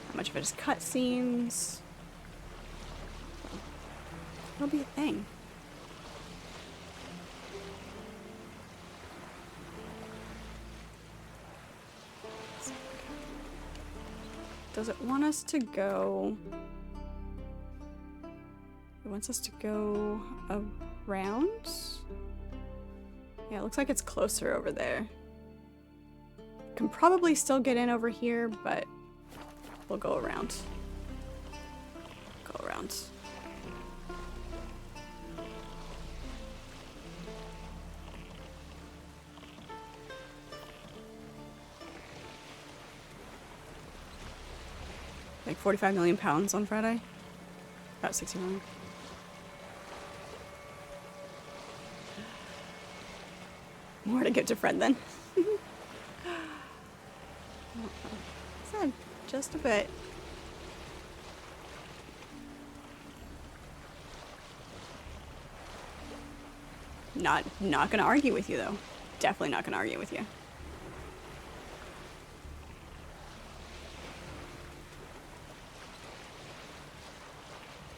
How much of it is cutscenes. It'll be a thing. Does it want us to go? It wants us to go around? Yeah, it looks like it's closer over there. Can probably still get in over here, but we'll go around. Go around. Like 45 million pounds on Friday. About 60 million. More to give to Fred then. Said just a bit. Not gonna argue with you though. Definitely not gonna argue with you.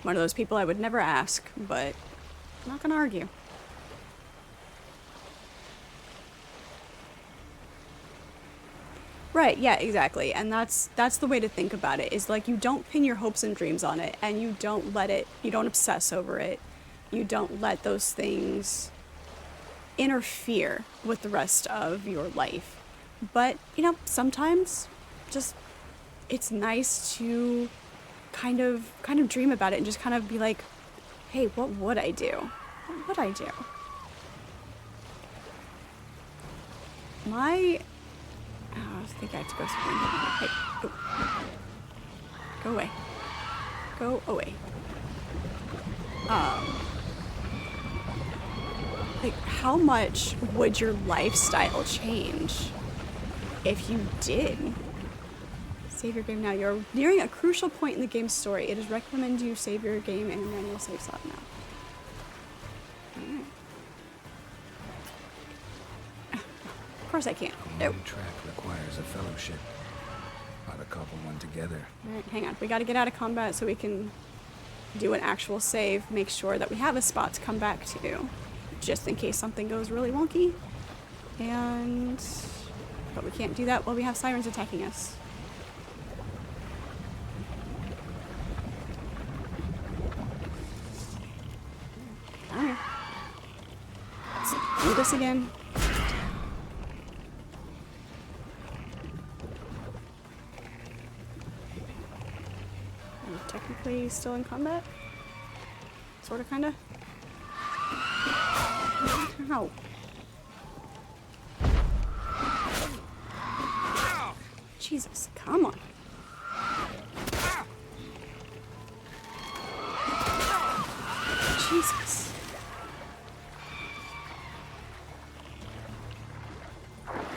One of those people I would never ask, but I'm not gonna argue. Right, yeah, exactly. And that's the way to think about it, is like you don't pin your hopes and dreams on it, and you don't obsess over it. You don't let those things interfere with the rest of your life. But, you know, sometimes just it's nice to kind of dream about it and just kind of be like, hey, what would I do? What would I do? I think I have to go somewhere. Hey, go away. Go away. Like, how much would your lifestyle change if you did? Save your game now. You're nearing a crucial point in the game's story. It is recommended you save your game in a manual save slot now. Alright. Of course I can't. A long track requires a fellowship. Ought to couple one together. Alright, hang on. We gotta get out of combat so we can do an actual save. Make sure that we have a spot to come back to, just in case something goes really wonky. But we can't do that while we have sirens attacking us. Alright. Let's do this again. I'm technically still in combat? Sorta, kinda? Ow. Jesus, come on. Jesus.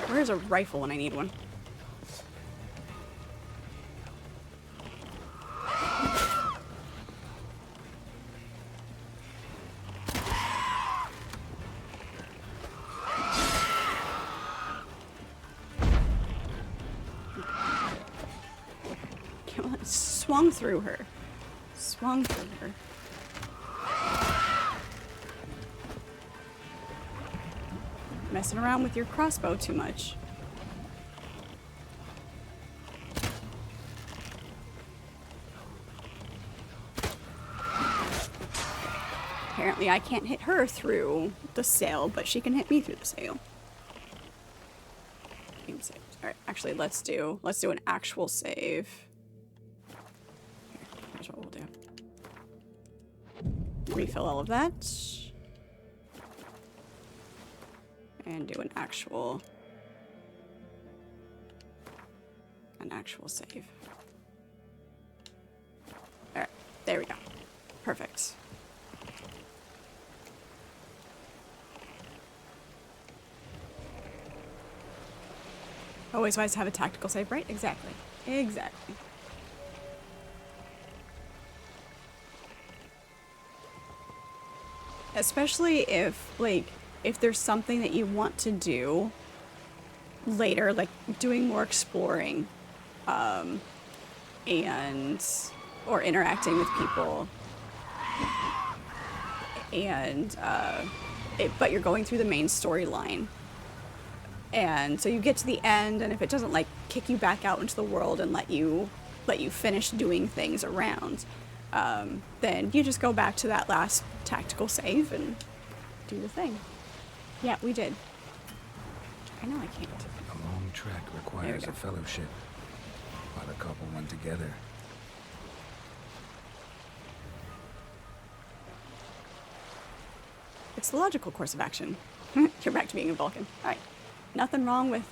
Where's a rifle when I need one? Swung through her. Swung through her. Messing around with your crossbow too much. Apparently I can't hit her through the sail, but she can hit me through the sail. Game saved. Alright, actually let's do an actual save. Here's what we'll do. Refill all of that. And do an actual save. Alright, there we go. Perfect. Always wise to have a tactical save, right? Exactly. Exactly. Especially if there's something that you want to do later, like doing more exploring, or interacting with people, but you're going through the main storyline. And so you get to the end, and if it doesn't like kick you back out into the world and let you finish doing things around, then you just go back to that last tactical save and do the thing. Yeah, we did. I know I can't. A long track requires a fellowship. Ought to couple one together. It's the logical course of action. You're back to being a Vulcan. All right. Nothing wrong with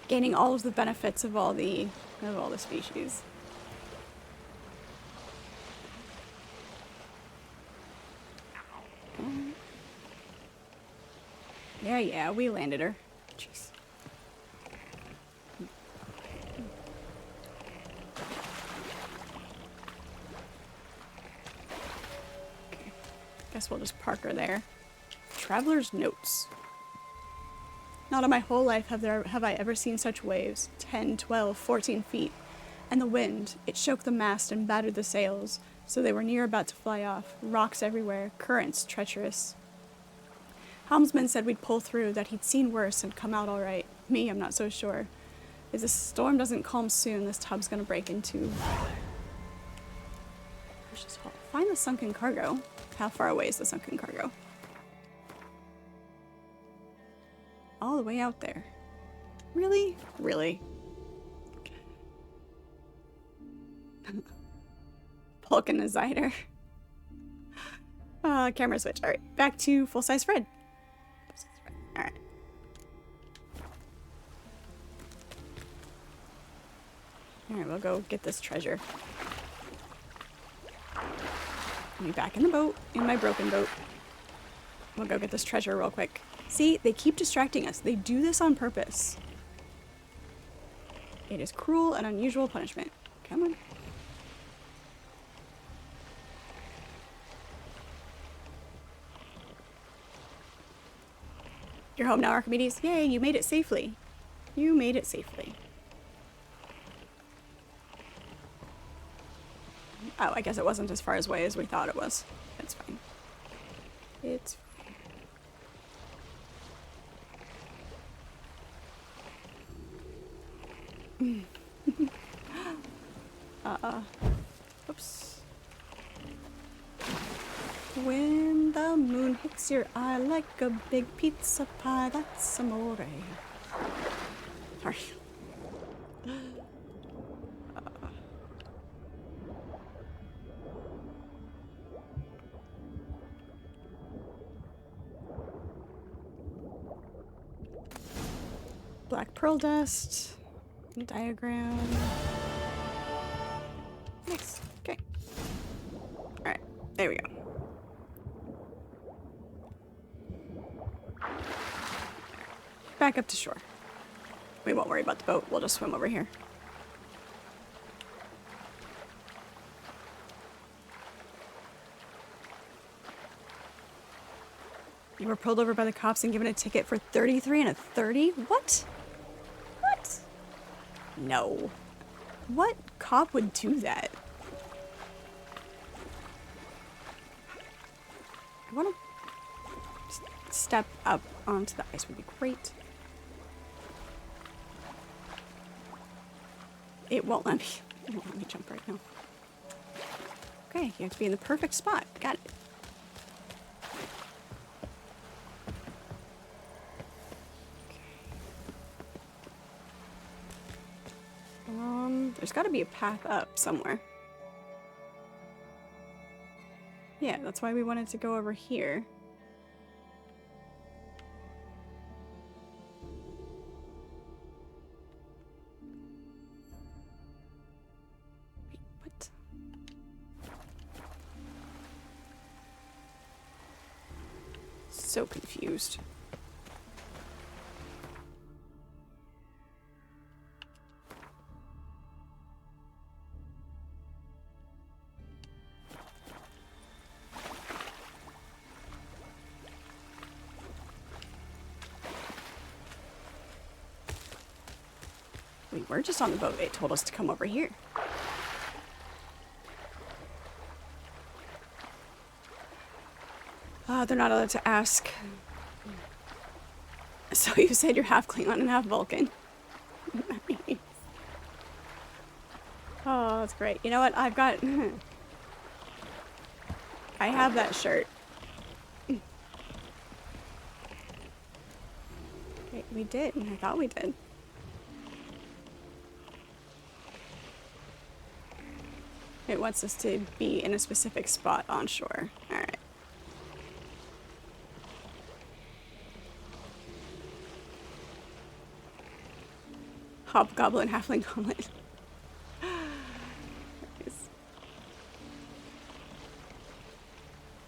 Gaining all of the benefits of all the species. Yeah, we landed her. Jeez. Okay. Guess we'll just park her there. Traveler's notes. Not in my whole life have I ever seen such waves. 10, 12, 14 feet. And the wind, it shook the mast and battered the sails, so they were near about to fly off. Rocks everywhere, currents treacherous. Helmsman said we'd pull through, that he'd seen worse and come out all right. Me, I'm not so sure. If the storm doesn't calm soon, this tub's gonna break into... Find the sunken cargo. How far away is the sunken cargo? All the way out there. Really? Really? Vulcanizer. Camera switch. Alright, back to full-size Fred. Alright. Alright, we'll go get this treasure. I'll be back in the boat, in my broken boat. We'll go get this treasure real quick. See, they keep distracting us. They do this on purpose. It is cruel and unusual punishment. Come on. You're home now, Archimedes. Yay, you made it safely. You made it safely. Oh, I guess it wasn't as far away as we thought it was. It's fine. It's fine. Oops. When the moon hits your eye like a big pizza pie, that's amore. Sorry. Black pearl dust. Diagram. Nice. Okay. Alright. There we go. Back up to shore. We won't worry about the boat. We'll just swim over here. You were pulled over by the cops and given a ticket for 33 and a 30? What? What? No. What cop would do that? I want to step up onto the ice would be great. It won't let me jump right now. Okay, you have to be in the perfect spot. Got it. There's got to be a path up somewhere. Yeah, that's why we wanted to go over here. Wait, what? So confused. We were just on the boat. It told us to come over here. They're not allowed to ask. So you said you're half Klingon and half Vulcan. Nice. Oh, that's great. You know what? I've got... I have that shirt. Okay, we did. I thought we did. It wants us to be in a specific spot on shore. Alright. Hobgoblin, halfling goblet.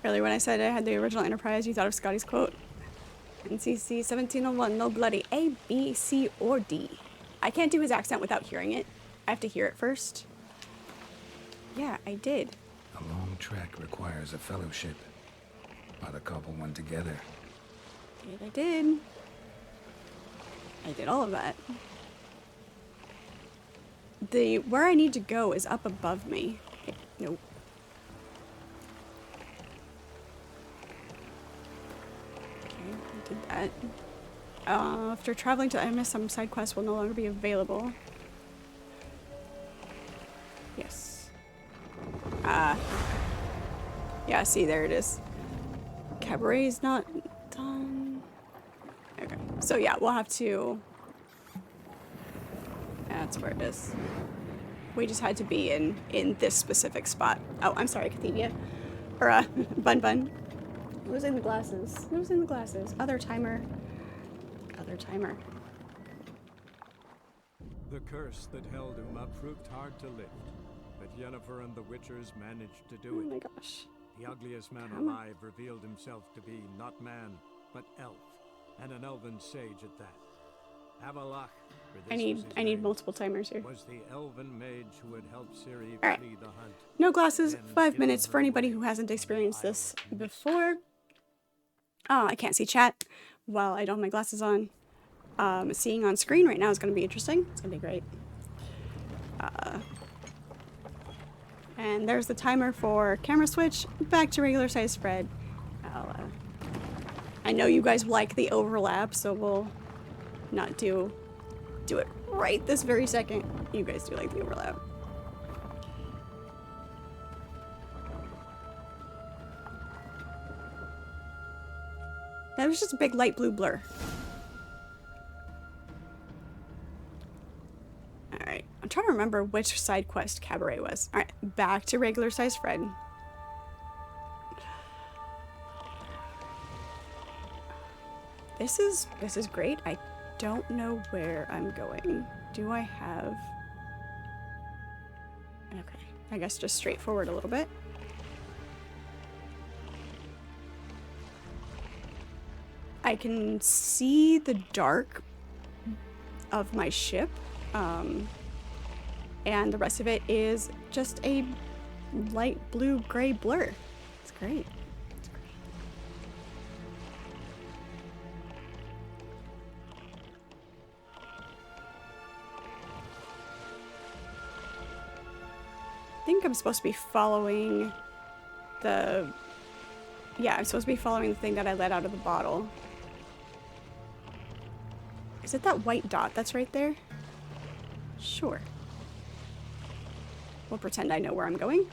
Earlier when I said I had the original Enterprise, you thought of Scotty's quote. NCC 1701, no bloody A, B, C, or D. I can't do his accent without hearing it. I have to hear it first. Yeah, I did. A long trek requires a fellowship. Ought to cobble one together. I did. I did all of that. Where I need to go is up above me. Okay, nope. Okay, I did that. After traveling to MS, some side quests will no longer be available. Yes. Yeah, see, there it is. Cabaret is not done. Okay, so yeah, we'll have to... That's where it is. We just had to be in this specific spot. Oh, I'm sorry, Cathevia. Or, Bun Bun. Losing the glasses. Losing the glasses. Other timer. Other timer. The curse that held Uma proved hard to lift, but Yennefer and the Witchers managed to do it. Oh my gosh. The ugliest man alive revealed himself to be not man, but elf, and an elven sage at that. Avalach, I need multiple timers here. was the elven mage who had helped Ciri All right. flee the hunt. No glasses, 5 minutes for anybody who hasn't experienced this before. Oh, I can't see chat while I don't have my glasses on. Seeing on screen right now is going to be interesting. It's going to be great. And there's the timer for camera switch. Back to regular size spread. I know you guys like the overlap, so we'll not do it right this very second. You guys do like the overlap. That was just a big light blue blur. Alright, I'm trying to remember which side quest Cabaret was. Alright, back to regular size Fred. This is great. I don't know where I'm going. Do I have... Okay, I guess just straight forward a little bit. I can see the dark of my ship, and the rest of it is just a light blue-gray blur. It's great. It's great. I think I'm supposed to be following the... Yeah, I'm supposed to be following the thing that I let out of the bottle. Is it that white dot that's right there? Sure. We'll pretend I know where I'm going.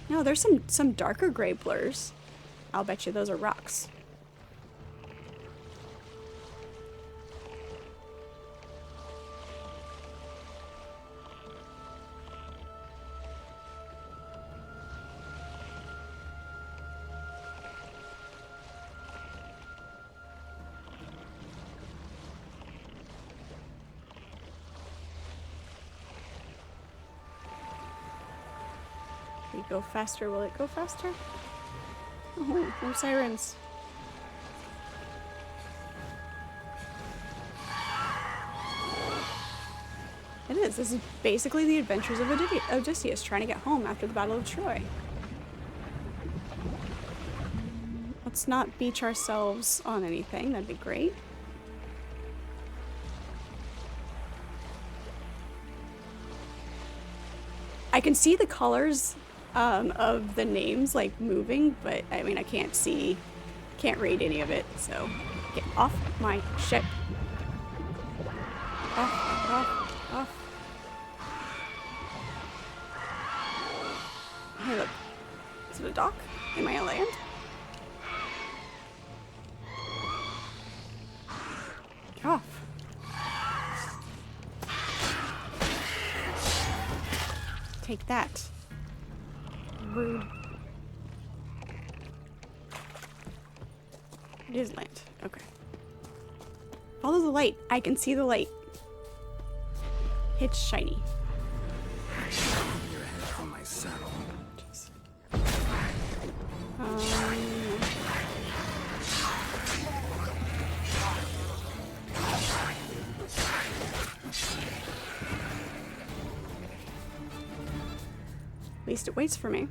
No, there's some darker gray blurs. I'll bet you those are rocks. We go faster, will it go faster? Oh, no sirens. It is. This is basically the adventures of Odysseus trying to get home after the Battle of Troy. Let's not beach ourselves on anything. That'd be great. I can see the colors of the names like moving, but I mean I can't read any of it, so get off my ship. Off. Hey look, is it a dock? Am I on land? Get off. Take that. Rude. It is land. Okay. Follow the light. I can see the light. It's shiny. Your head from my saddle. Jeez. At least it waits for me.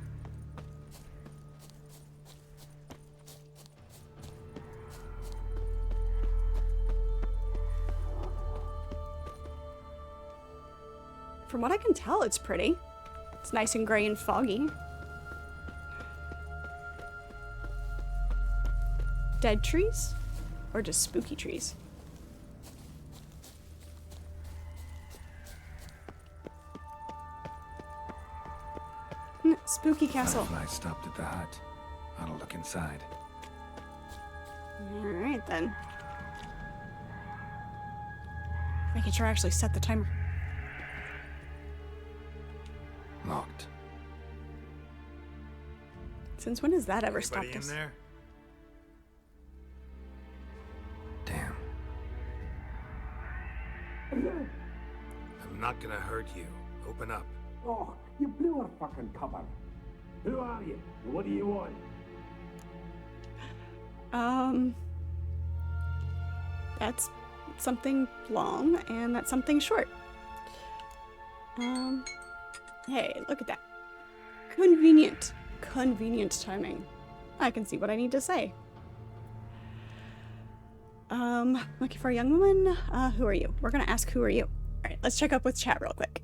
From what I can tell, it's pretty. It's nice and gray and foggy. Dead trees? Or just spooky trees? Spooky castle. Firefly stopped at the hut. I'll look inside. Alright then. Making sure I actually set the timer. Locked. Since when has that ever Anybody stopped in us? there? Damn. I'm not gonna hurt you. Open up. Oh, you blew our fucking cover. Who are you? And what do you want? That's something long, and that's something short. Hey, look at that. Convenient. Convenient timing. I can see what I need to say. Looking for a young woman? Who are you? We're gonna ask who are you. Alright, let's check up with chat real quick.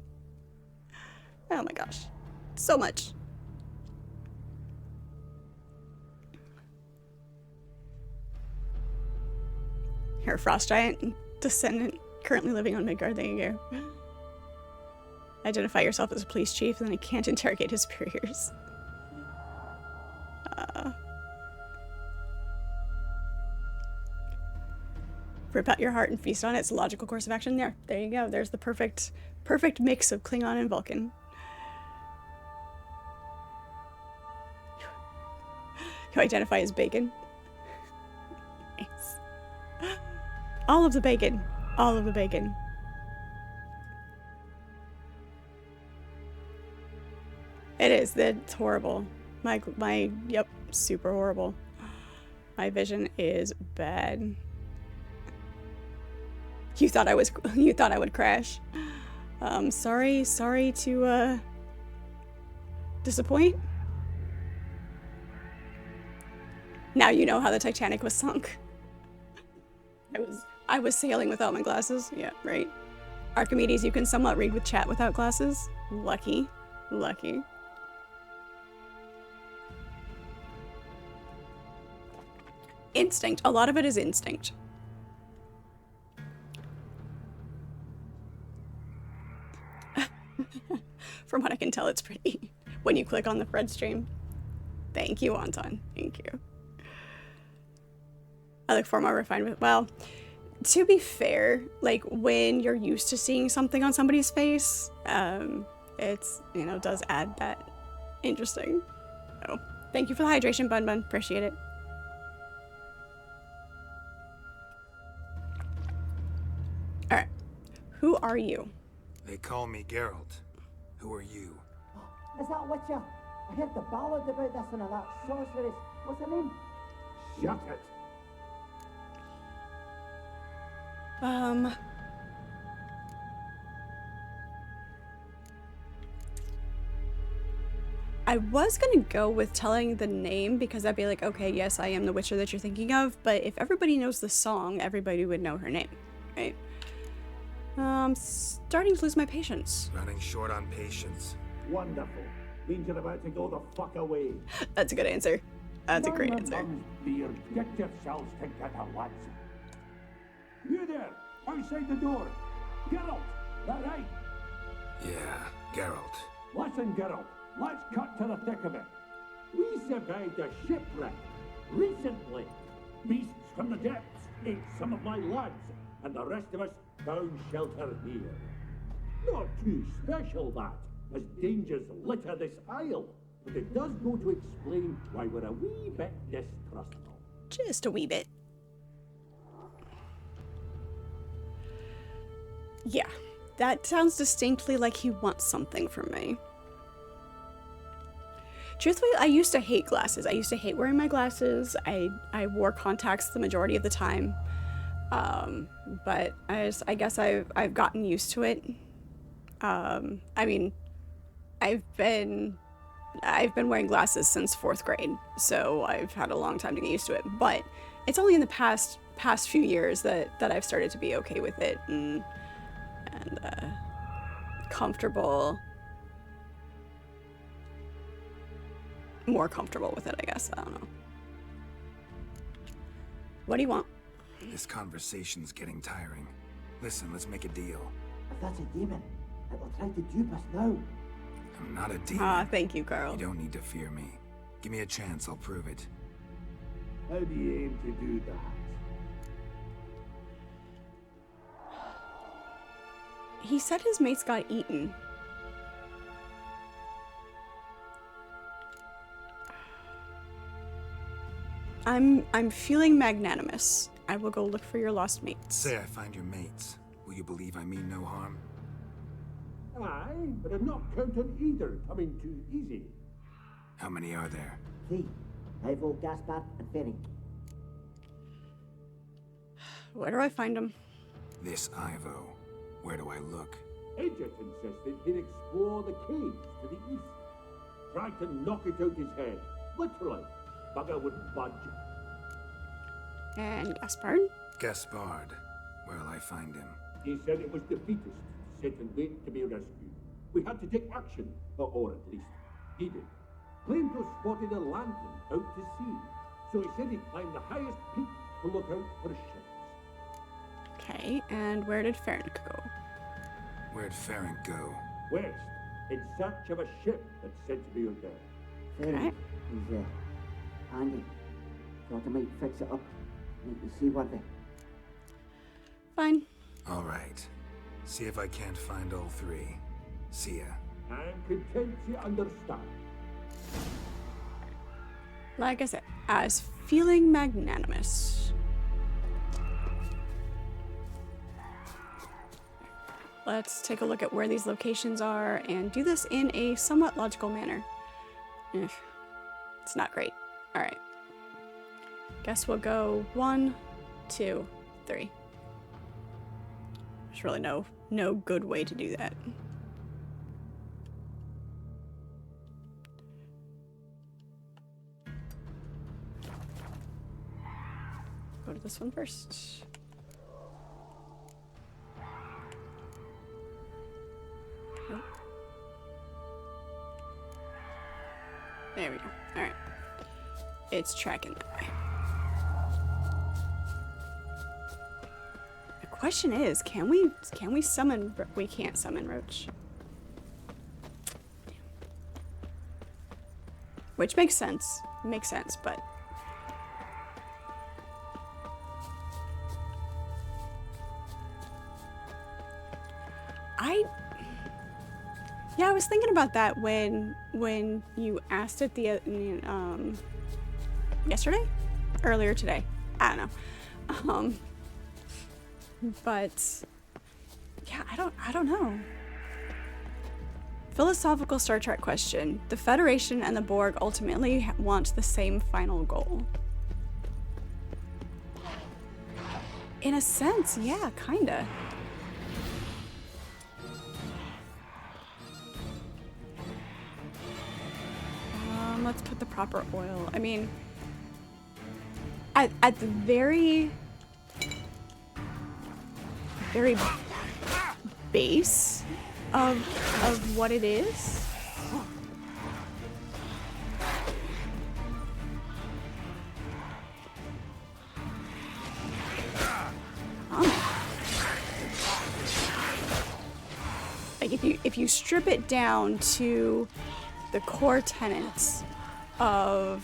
Oh my gosh. So much. You're a frost giant descendant currently living on Midgard. There you go. Identify yourself as a police chief, and then he can't interrogate his superiors. Rip out your heart and feast on it. It's a logical course of action. There you go. There's the perfect mix of Klingon and Vulcan. You identify as bacon. Nice. All of the bacon. All of the bacon. It is. It's horrible. Yep, super horrible. My vision is bad. You thought I would crash. Sorry to disappoint. Now you know how the Titanic was sunk. I was sailing without my glasses. Yeah, right. Archimedes, you can somewhat read with chat without glasses. Lucky. Lucky. Instinct. A lot of it is instinct. From what I can tell, it's pretty. When you click on the Fred stream. Thank you, Anton. Thank you. I look for more refinement. Well, to be fair, like when you're used to seeing something on somebody's face, it's, does add that interesting. So, thank you for the hydration, Bun Bun. Appreciate it. Alright. Who are you? They call me Geralt. Who are you? Is that Witcher? I heard the ballad about this and that sorceress. What's her name? Shut it. I was gonna go with telling the name because I'd be like, okay, yes, I am the Witcher that you're thinking of, but if everybody knows the song, everybody would know her name, right? Starting to lose my patience. Running short on patience. Wonderful. Means you're about to go the fuck away. That's a good answer. That's a great Run answer. your mum's beard. Get yourselves together, lads. You there, outside the door. Geralt, that right? Yeah, Geralt. Listen, Geralt. Let's cut to the thick of it. We survived a shipwreck recently. Beasts from the depths ate some of my lads, and the rest of us found shelter here. Not too special, that, as dangers litter this isle, but it does go to explain why we're a wee bit distrustful. Just a wee bit. Yeah, that sounds distinctly like he wants something from me. Truthfully, I used to hate glasses. I used to hate wearing my glasses. I wore contacts the majority of the time. But I guess I've gotten used to it. I mean, I've been wearing glasses since 4th grade, so I've had a long time to get used to it. But it's only in the past few years that I've started to be okay with it and comfortable, more comfortable with it, I guess. I don't know. What do you want? This conversation's getting tiring. Listen, let's make a deal. If that's a demon, it will try to dupe us now. I'm not a demon. Ah, thank you, Carl. You don't need to fear me. Give me a chance, I'll prove it. How do you aim to do that? He said his mates got eaten. I'm feeling magnanimous. I will go look for your lost mates. Say I find your mates. Will you believe I mean no harm? Aye, but I'm not counting on either coming too easy. How many are there? 3. Ivo, Gaspar, and Ferenc. Where do I find him? This Ivo. Where do I look? Agent insisted he'd explore the caves to the east. Tried to knock it out his head. Literally. Bugger wouldn't budge. And Gaspard? Gaspard. Where'll I find him? He said it was defeatist, sit and wait to be rescued. We had to take action, or at least he did. Claimed to have spotted a lantern out to sea, so he said he'd climb the highest peak to look out for ships. Okay, and where did Ferenc go? Where'd Ferenc go? West, in search of a ship that's said to be out there. Ferenc, he's handy. Thought I might fix it up, make you seaworthy. Fine. All right. See if I can't find all 3. See ya. I'm content you understand. Like I said, I was feeling magnanimous. Let's take a look at where these locations are and do this in a somewhat logical manner. It's not great. All right. Guess we'll go 1, 2, 3. There's really no good way to do that. Go to this one first. Nope. There we go. All right. It's tracking that way. The question is, can we summon? We can't summon Roach. Which makes sense. Makes sense, but yeah, I was thinking about that when you asked it the yesterday, earlier today. I don't know. But yeah, I don't know. Philosophical Star Trek question. The Federation and the Borg ultimately want the same final goal. In a sense, yeah, kinda. Let's put the proper oil. I mean, at the very base of what it is. Like if you strip it down to the core tenets of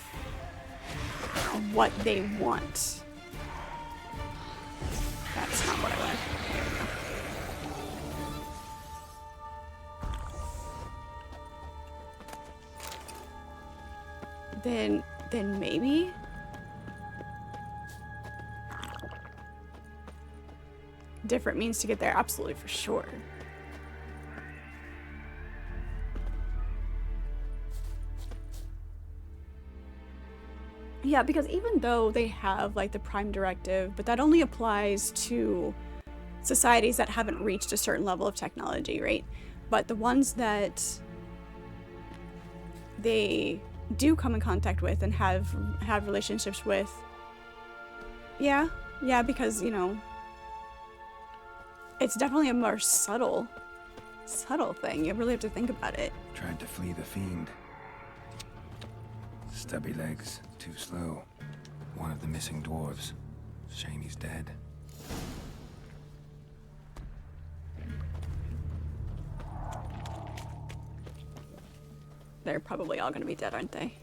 what they want. That's not what I want. Then maybe. different means to get there, absolutely, for sure. Yeah, because even though they have like the Prime Directive, but that only applies to societies that haven't reached a certain level of technology, right? But the ones that they do come in contact with and have relationships with, yeah, because, you know, it's definitely a more subtle thing. You really have to think about it. Tried to flee the fiend. Stubby legs, too slow. One of the missing dwarves. Shame he's dead. They're probably all gonna be dead, aren't they?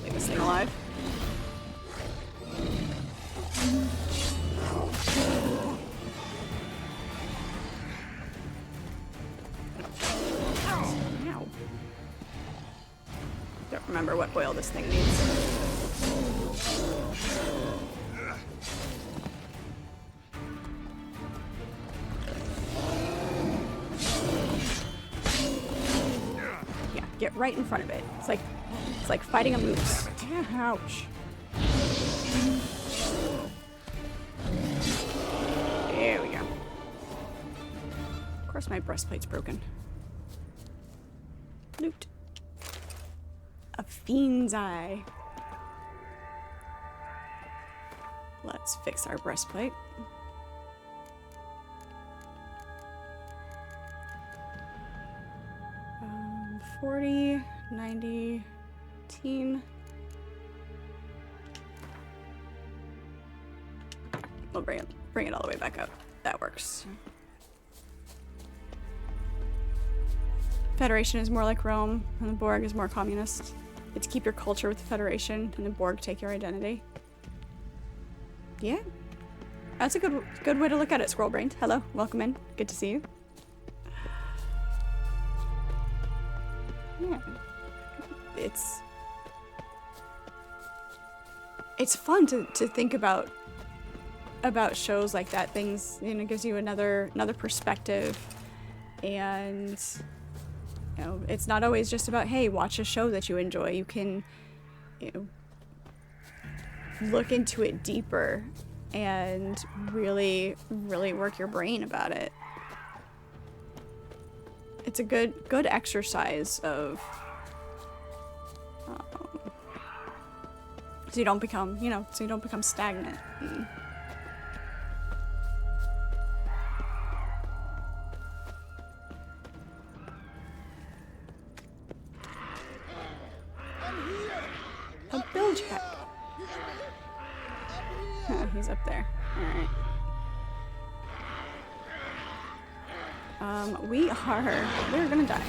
Leave this thing alive. Ow. Don't remember what oil this thing needs. Yeah, get right in front of it. It's like fighting a moose. Ouch. There we go. Of course my breastplate's broken. Loot. A fiend's eye. Let's fix our breastplate. 40, 90, 10. We'll bring it all the way back up. That works. Federation is more like Rome, and the Borg is more communist. It's keep your culture with the Federation, and the Borg take your identity. Yeah. That's a good way to look at it, Scrollbrained. Hello, welcome in. Good to see you. Yeah. It's fun to think about shows like that. Things, you know, gives you another perspective, and you know, it's not always just about, hey, watch a show that you enjoy. You can, you know, look into it deeper and really work your brain about it. It's a good exercise of so you don't become, you know, stagnant. A bilge hack. Oh, he's up there. Alright. We're gonna die.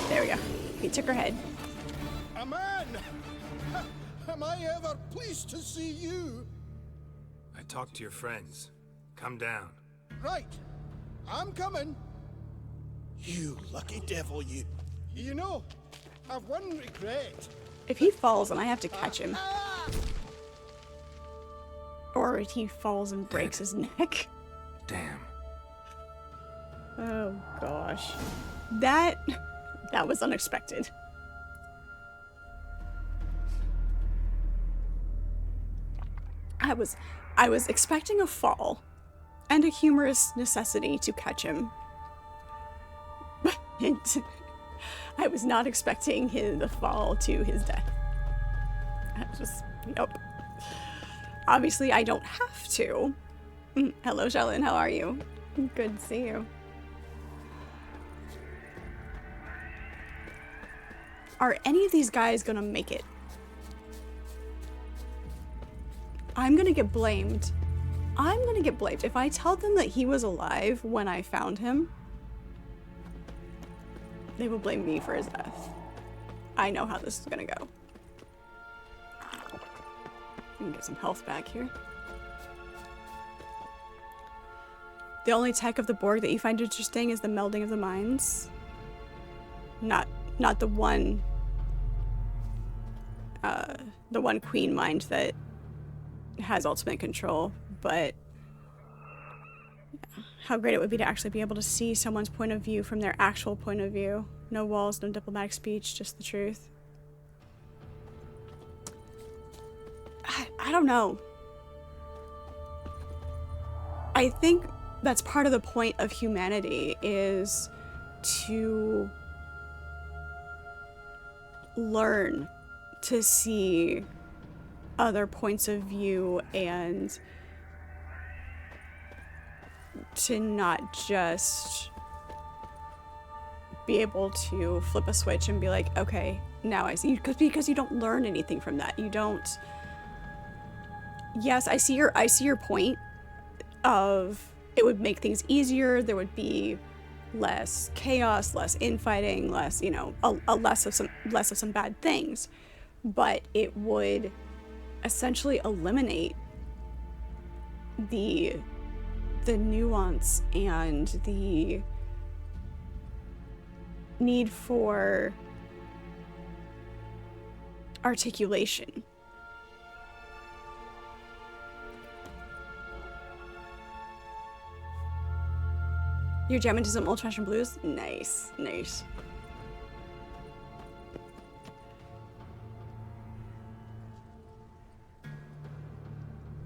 There we go. He took her head. A man! Am I ever pleased to see you? I talked to your friends. Come down. Right. I'm coming. You lucky devil, you. You know, I've one regret. If he falls and I have to catch him. Or if he falls and breaks his neck. Damn. Oh gosh. That was unexpected. I was expecting a fall and a humorous necessity to catch him. But I was not expecting the fall to his death. I was just, nope. Obviously, I don't have to. Hello, Charlene, how are you? Good to see you. Are any of these guys gonna make it? I'm gonna get blamed. I'm gonna get blamed. If I tell them that he was alive when I found him, they will blame me for his death. I know how this is gonna go. We can get some health back here. The only tech of the Borg that you find interesting is the melding of the minds. Not the one queen mind that has ultimate control, but how great it would be to actually be able to see someone's point of view from their actual point of view. No walls, no diplomatic speech, just the truth. I don't know. I think that's part of the point of humanity, is to learn to see other points of view and to not just be able to flip a switch and be like, okay, now I see, because you don't learn anything from that. You don't. Yes, I see your point of it would make things easier. There would be less chaos, less infighting, less, you know, less of some bad things, but it would essentially eliminate the nuance and the need for articulation. Your jam into some old-fashioned blues? Nice, nice.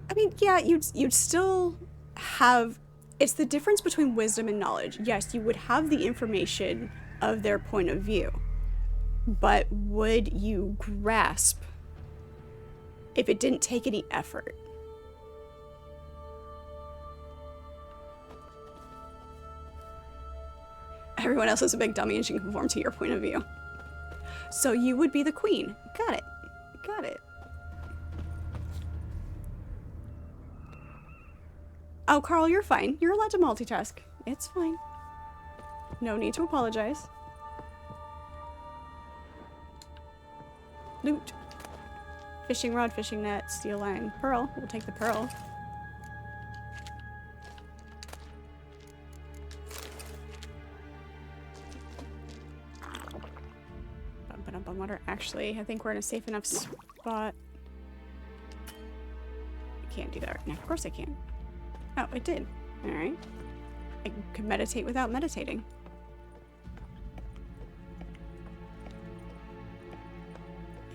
I mean, yeah, you'd still have... It's the difference between wisdom and knowledge. Yes, you would have the information of their point of view, but would you grasp if it didn't take any effort? Everyone else is a big dummy and she can conform to your point of view. So you would be the queen. Got it. Got it. Oh, Carl, you're fine. You're allowed to multitask. It's fine. No need to apologize. Loot. Fishing rod, fishing net, steel line, pearl. We'll take the pearl. Bump on water. Actually, I think we're in a safe enough spot. I can't do that right now. Of course I can. Oh, it did. Alright. I could meditate without meditating.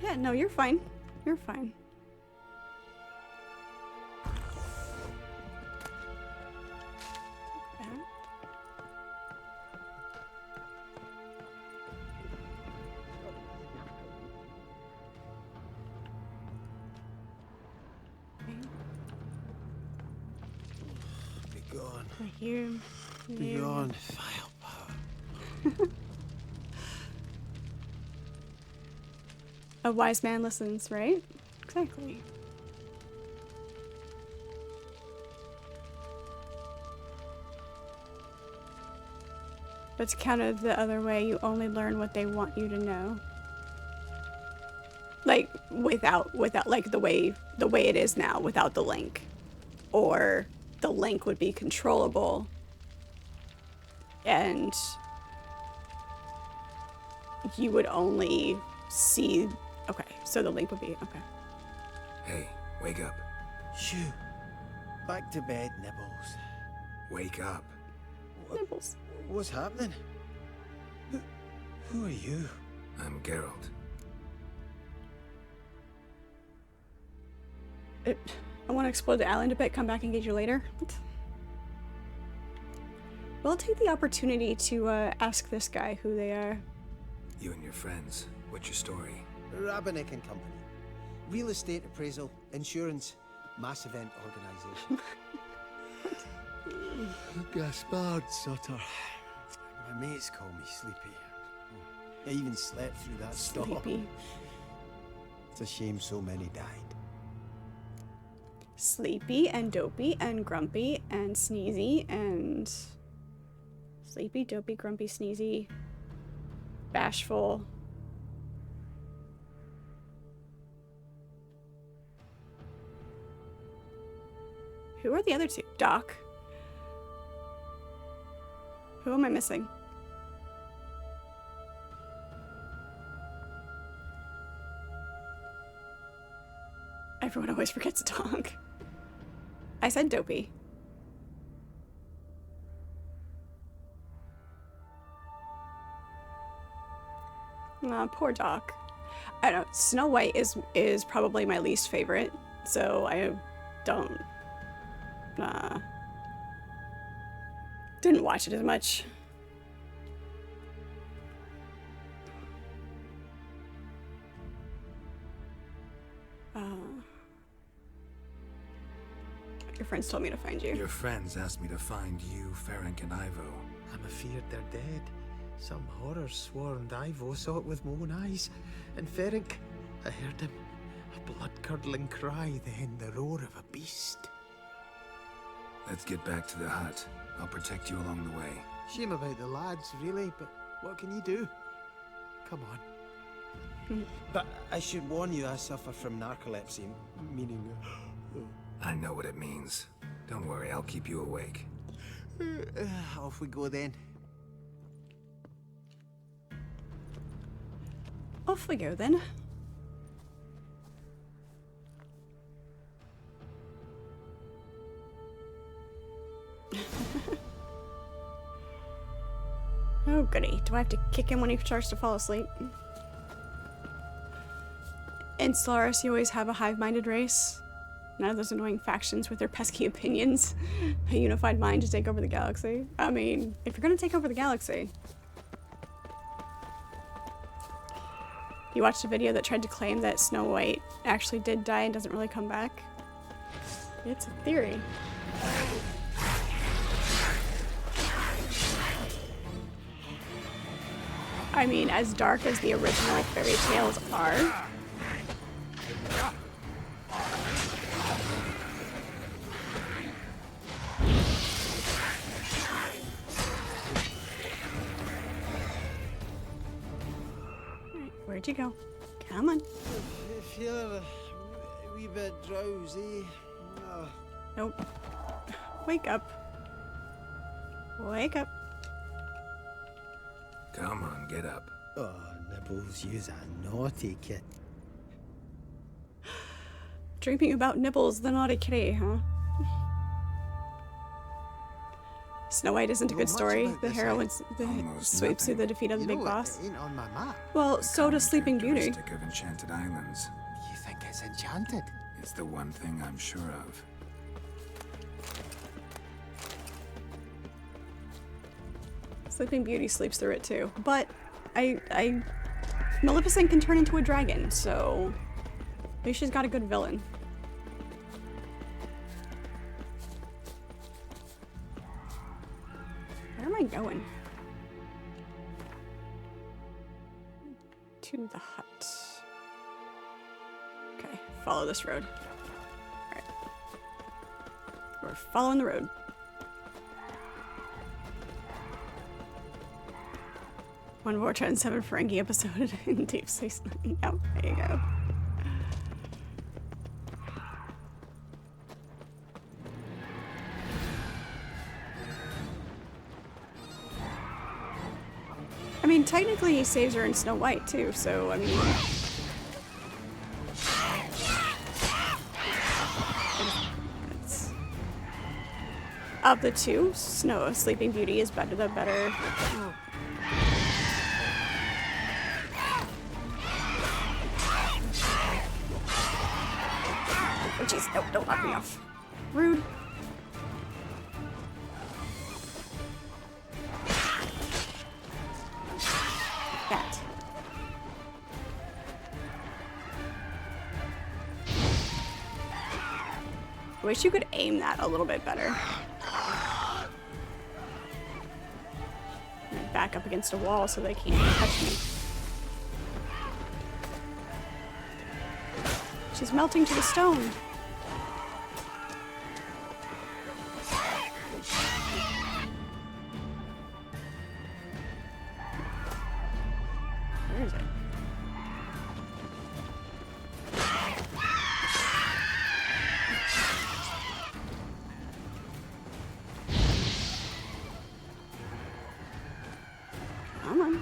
Yeah, no, you're fine. You're fine. Here. Beyond firepower. A wise man listens, right? Exactly. But to counter the other way, you only learn what they want you to know. Like without like the way it is now, without the link. Or the link would be controllable, and you would only see... Okay, so the link would be... Okay. Hey, wake up. Shoo. Back to bed, Nibbles. Wake up. Nibbles. What's happening? Who are you? I'm Geralt. I want to explore the island a bit, come back and engage you later. What? We'll take the opportunity to ask this guy who they are. You and your friends. What's your story? Rabbinick and Company. Real estate appraisal, insurance, mass event organization. Gaspard Sutter. My mates call me Sleepy. I even slept through that storm. Sleepy. It's a shame so many died. Sleepy and dopey and grumpy and sneezy and... Sleepy, dopey, grumpy, sneezy, bashful. Who are the other two? Doc. Who am I missing? Everyone always forgets Doc. I said Dopey. Poor Doc. I don't know. Snow White is probably my least favorite, so I don't didn't watch it as much. Your friends told me to find you. Your friends asked me to find you, Ferenc, and Ivo. I'm afeard they're dead. Some horror swarmed Ivo, saw it with my own eyes. And Ferenc, I heard him. A blood-curdling cry, then the roar of a beast. Let's get back to the hut. I'll protect you along the way. Shame about the lads, really, but what can you do? Come on. But I should warn you, I suffer from narcolepsy, meaning... I know what it means. Don't worry, I'll keep you awake. Off we go then. Off we go then. Oh goody, do I have to kick him when he starts to fall asleep? In Stellaris, you always have a hive-minded race. None of those annoying factions with their pesky opinions. A unified mind to take over the galaxy. I mean, if you're gonna take over the galaxy... You watched a video that tried to claim that Snow White actually did die and doesn't really come back? It's a theory. I mean, as dark as the original fairy tales are... Where'd you go? Come on. I feel a wee bit drowsy. Nope. Wake up. Wake up. Come on, get up. Oh, Nibbles, you's a naughty kid. Dreaming about Nibbles, the naughty kitty, huh? Snow White isn't a good story. The heroine sweeps through the defeat of the big boss. It ain't on my map. Well, so does Sleeping Beauty. Characteristic of Enchanted Islands. You think it's enchanted? It's the one thing I'm sure of. Sleeping Beauty sleeps through it too. But Maleficent can turn into a dragon, so at least she's got a good villain. Where am I going? To the hut. Okay, follow this road. Alright. We're following the road. One Vorcha and 7 Ferengi episode in Deep Space Nine. Yep, there you go. I mean, technically he saves her in Snow White too, so I mean... Of the two, Sleeping Beauty is better. Oh. Oh jeez, no, don't knock me off. Rude. That. I wish you could aim that a little bit better. And back up against a wall so they can't touch me. She's melting to the stone. Where is it? on.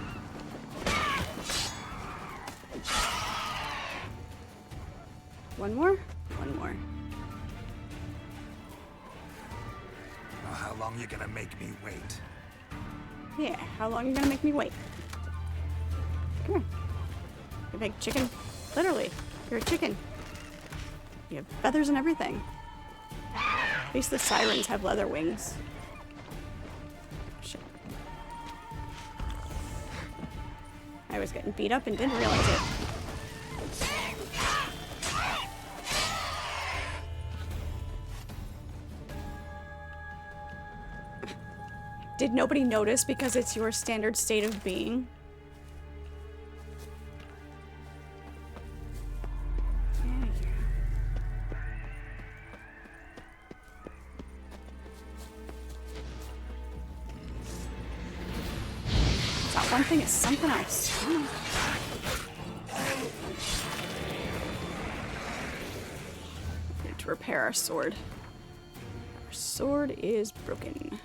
One more? One more. Well, how long you gonna make me wait? Yeah, how long are you gonna make me wait? Come here. You big chicken. Literally, you're a chicken. You have feathers and everything. At least the sirens have leather wings. Shit. I was getting beat up and didn't realize it. Did nobody notice because it's your standard state of being? It's not one thing, it's something else. Need to repair our sword. Our sword is broken.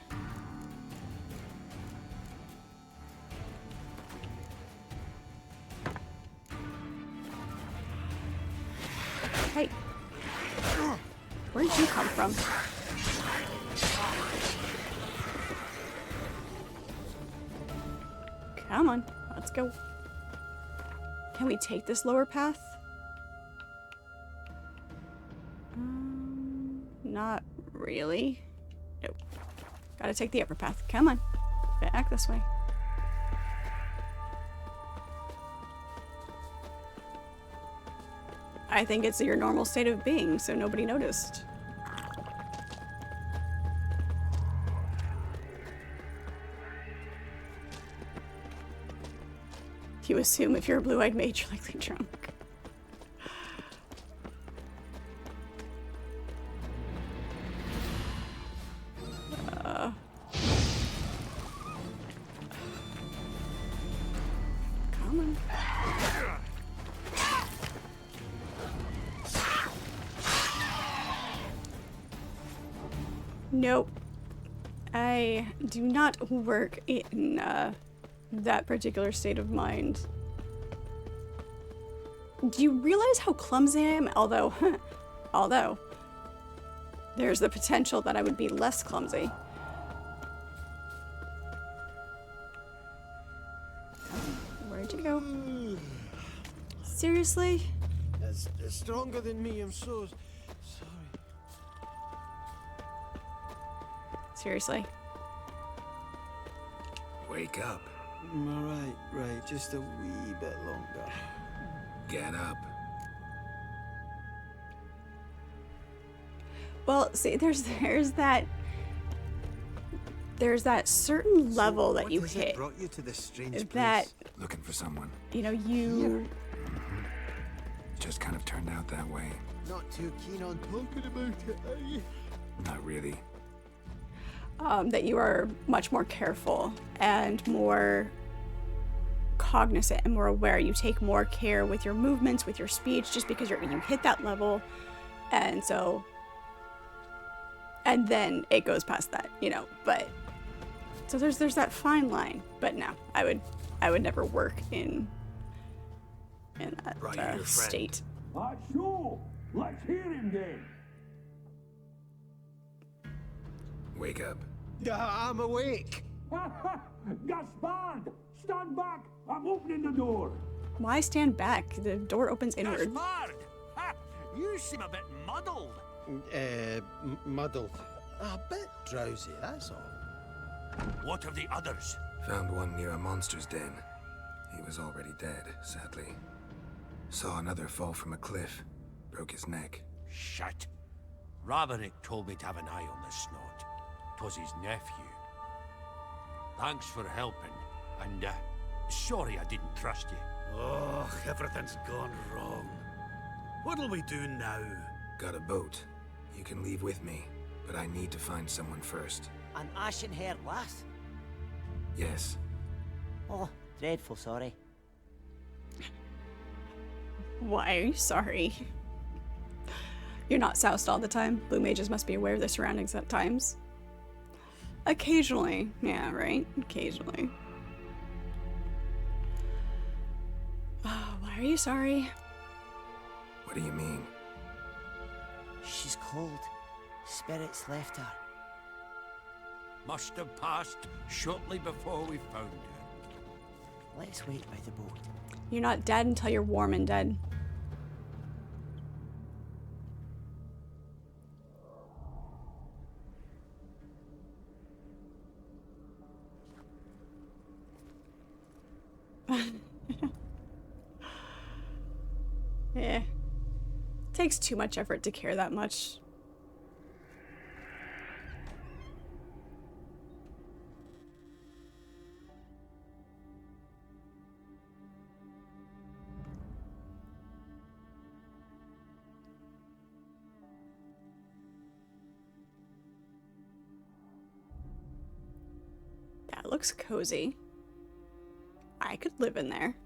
Hey, where did you come from? Come on, let's go. Can we take this lower path? Not really. Nope. Gotta take the upper path. Come on, back this way. I think it's your normal state of being, so nobody noticed. You assume if you're a blue-eyed mage, you're likely drunk. Come on. Nope. I do not work in that particular state of mind. Do you realize how clumsy I am? Although, there's the potential that I would be less clumsy. Where'd you go? Seriously? It's stronger than me, I'm so sorry. Seriously? Wake up. Right, just a wee bit longer. Get up. Well, see, there's that certain level that you hit. Brought you to this strange that place? Looking for someone. You know, you Just kind of turned out that way. Not too keen on talking about it, are you? Not really. that you are much more careful and more cognizant and more aware. You take more care with your movements, with your speech, just because you hit that level, and then it goes past that, you know. But so there's that fine line. But no, I would never work in that state. Sure. Let's hear him then. Wake up. I'm awake. Gaspard! Stand back! I'm opening the door. Why stand back? The door opens inward. Gaspard! Ha! You seem a bit muddled. Muddled. A bit drowsy, that's all. What of the others? Found one near a monster's den. He was already dead, sadly. Saw another fall from a cliff. Broke his neck. Shit. Raverick told me to have an eye on the snot. 'Twas his nephew. Thanks for helping, and sorry I didn't trust you. Oh, everything's gone wrong. What'll we do now? Got a boat. You can leave with me, but I need to find someone first. An ashen-haired lass? Yes. Oh, dreadful sorry. Why are you sorry? You're not soused all the time. Blue mages must be aware of their surroundings at times. Occasionally. Yeah, right? Occasionally. Why are you sorry? What do you mean? She's cold. Spirits left her. Must have passed shortly before we found her. Let's wait by the boat. You're not dead until you're warm and dead. Yeah. Takes too much effort to care that much. That looks cozy. I could live in there.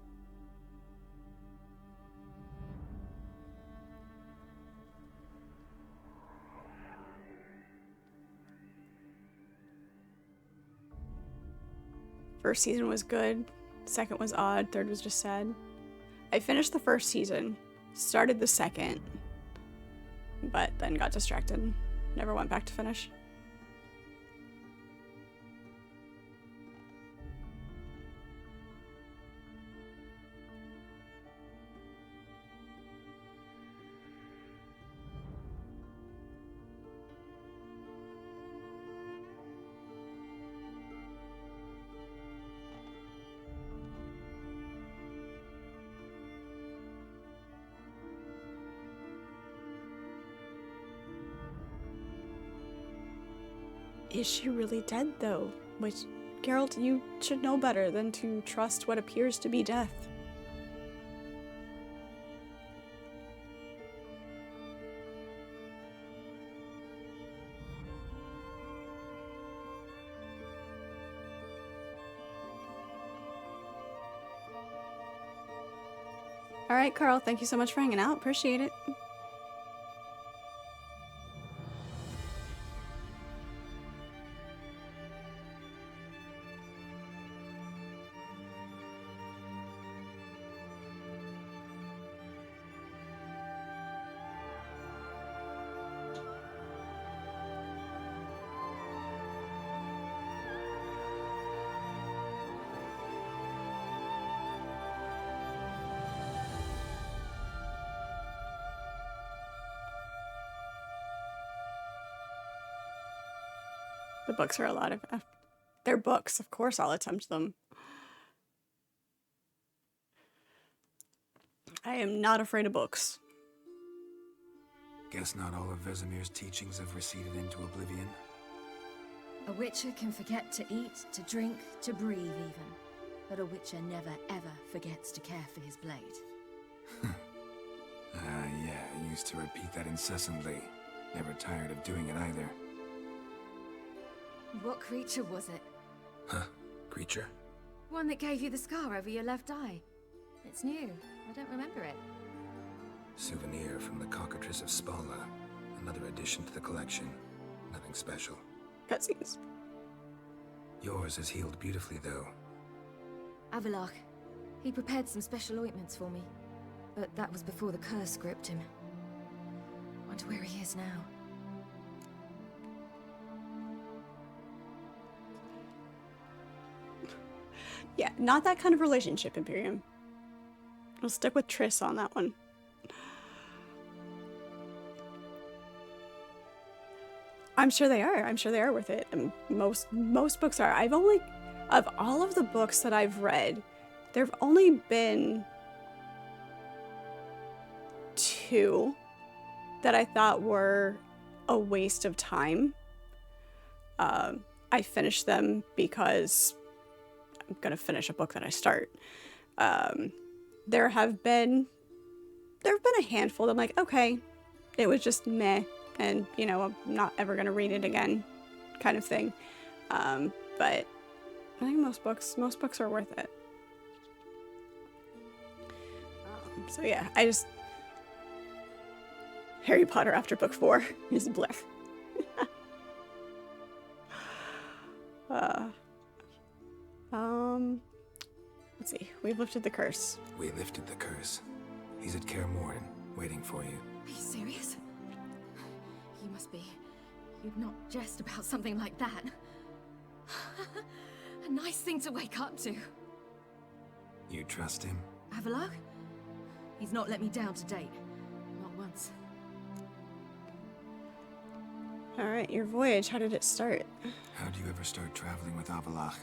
First season was good, second was odd, third was just sad. I finished the first season, started the second, but then got distracted. Never went back to finish. Is she really dead, though? Which, Geralt, you should know better than to trust what appears to be death. Alright, Carl, thank you so much for hanging out. Appreciate it. The books are a lot of... they're books, of course I'll attempt them. I am not afraid of books. Guess not all of Vesemir's teachings have receded into oblivion. A witcher can forget to eat, to drink, to breathe even. But a witcher never ever forgets to care for his blade. Yeah, I used to repeat that incessantly. Never tired of doing it either. What creature was it? Huh? Creature? One that gave you the scar over your left eye. It's new. I don't remember it. Souvenir from the Cockatrice of Spala. Another addition to the collection. Nothing special. Cutscenes. Yours has healed beautifully, though. Avalach. He prepared some special ointments for me. But that was before the curse gripped him. Wonder where he is now. Yeah, not that kind of relationship, Imperium. I'll stick with Triss on that one. I'm sure they are. I'm sure they are worth it. And most books are. I've only... Of all of the books that I've read, there have only been 2 that I thought were a waste of time. I finished them because I'm gonna finish a book that I start. There have been a handful that I'm like, okay, it was just meh, and you know, I'm not ever gonna read it again, kind of thing. But I think most books are worth it. So yeah, Harry Potter after book 4 is blech. Let's Let's see. We've lifted the curse. We lifted the curse. He's at Kaer Morhen, waiting for you. Are you serious? You must be. You'd not jest about something like that. A nice thing to wake up to. You trust him? Avalok? He's not let me down to date. Not once. Alright, your voyage, how did it start? How do you ever start traveling with Avalach?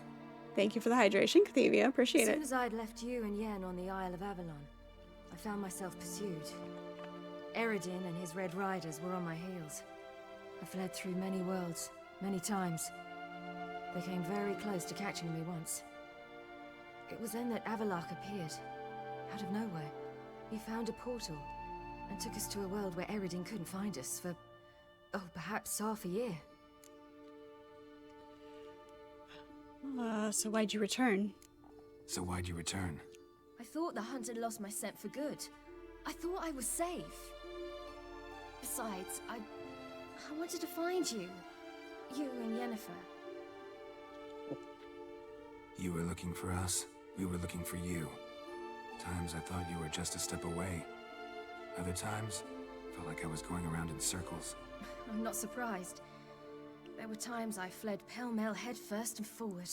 Thank you for the hydration, Cathevia. Appreciate As it. soon as I'd left you and Yen on the Isle of Avalon, I found myself pursued. Eredin and his Red Riders were on my heels. I fled through many worlds, many times. They came very close to catching me once. It was then that Avalok appeared, out of nowhere. He found a portal, and took us to a world where Eredin couldn't find us for, oh, perhaps half a year. So why'd you return? So why'd you return? I thought the hunt had lost my scent for good. I thought I was safe. Besides, I wanted to find you. You and Yennefer. You were looking for us. We were looking for you. Times I thought you were just a step away. Other times, felt like I was going around in circles. I'm not surprised. There were times I fled pell-mell headfirst and forward.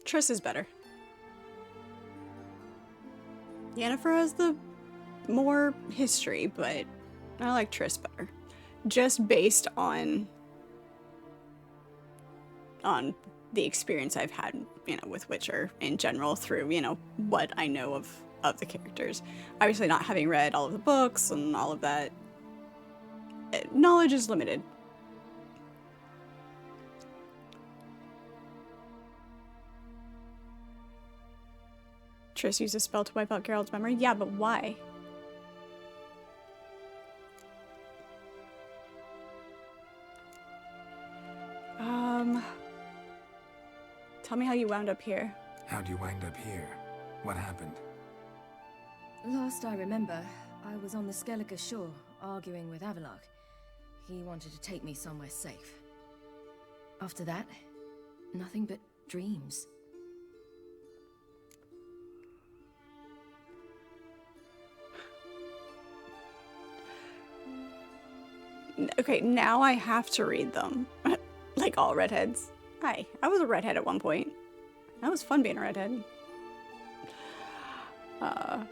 Triss is better. Yennefer has the more history, but I like Triss better. Just based on the experience I've had, you know, with Witcher in general through, you know, what I know of the characters. Obviously not having read all of the books and all of that. Knowledge is limited. Triss used a spell to wipe out Geralt's memory? Yeah, but why? Tell me how you wound up here. How'd you wind up here? What happened? Last I remember, I was on the Skellige shore, arguing with Avalok. He wanted to take me somewhere safe. After that, nothing but dreams. Okay, now I have to read them. Like all redheads. Hi, I was a redhead at one point. That was fun being a redhead. Not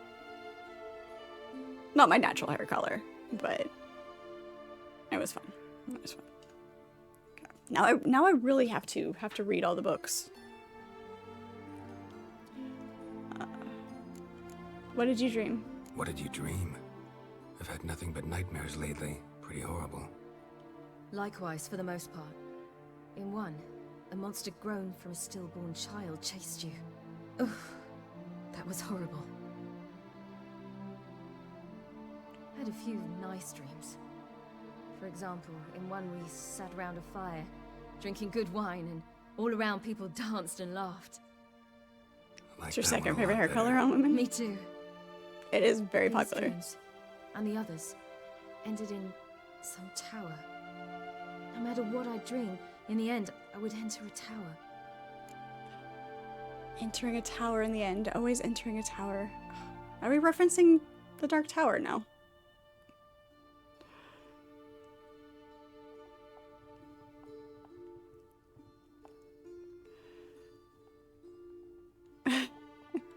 my natural hair color, but it was fun. It was fun. Okay. Now I really have to read all the books. What did you dream? What did you dream? I've had nothing but nightmares lately. Pretty horrible. Likewise, for the most part. In one, a monster grown from a stillborn child chased you. Oof, that was horrible. I had a few nice dreams. For example, in one we sat around a fire, drinking good wine, and all around people danced and laughed. It's your second favorite hair color on women? Me too. It is very These popular. dreams, and the others, ended in some tower. No matter what I dream, in the end, I would enter a tower. Entering a tower in the end. Always entering a tower. Are we referencing the Dark Tower now?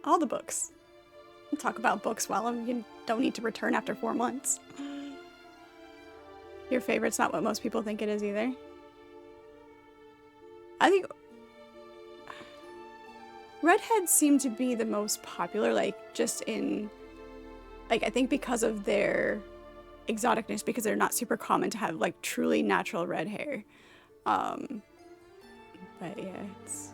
All the books. We'll talk about books while you don't need to return after 4 months. Your favorite's not what most people think it is either. I think redheads seem to be the most popular, like, just in, like, I think because of their exoticness, because they're not super common to have, like, truly natural red hair. But yeah, it's...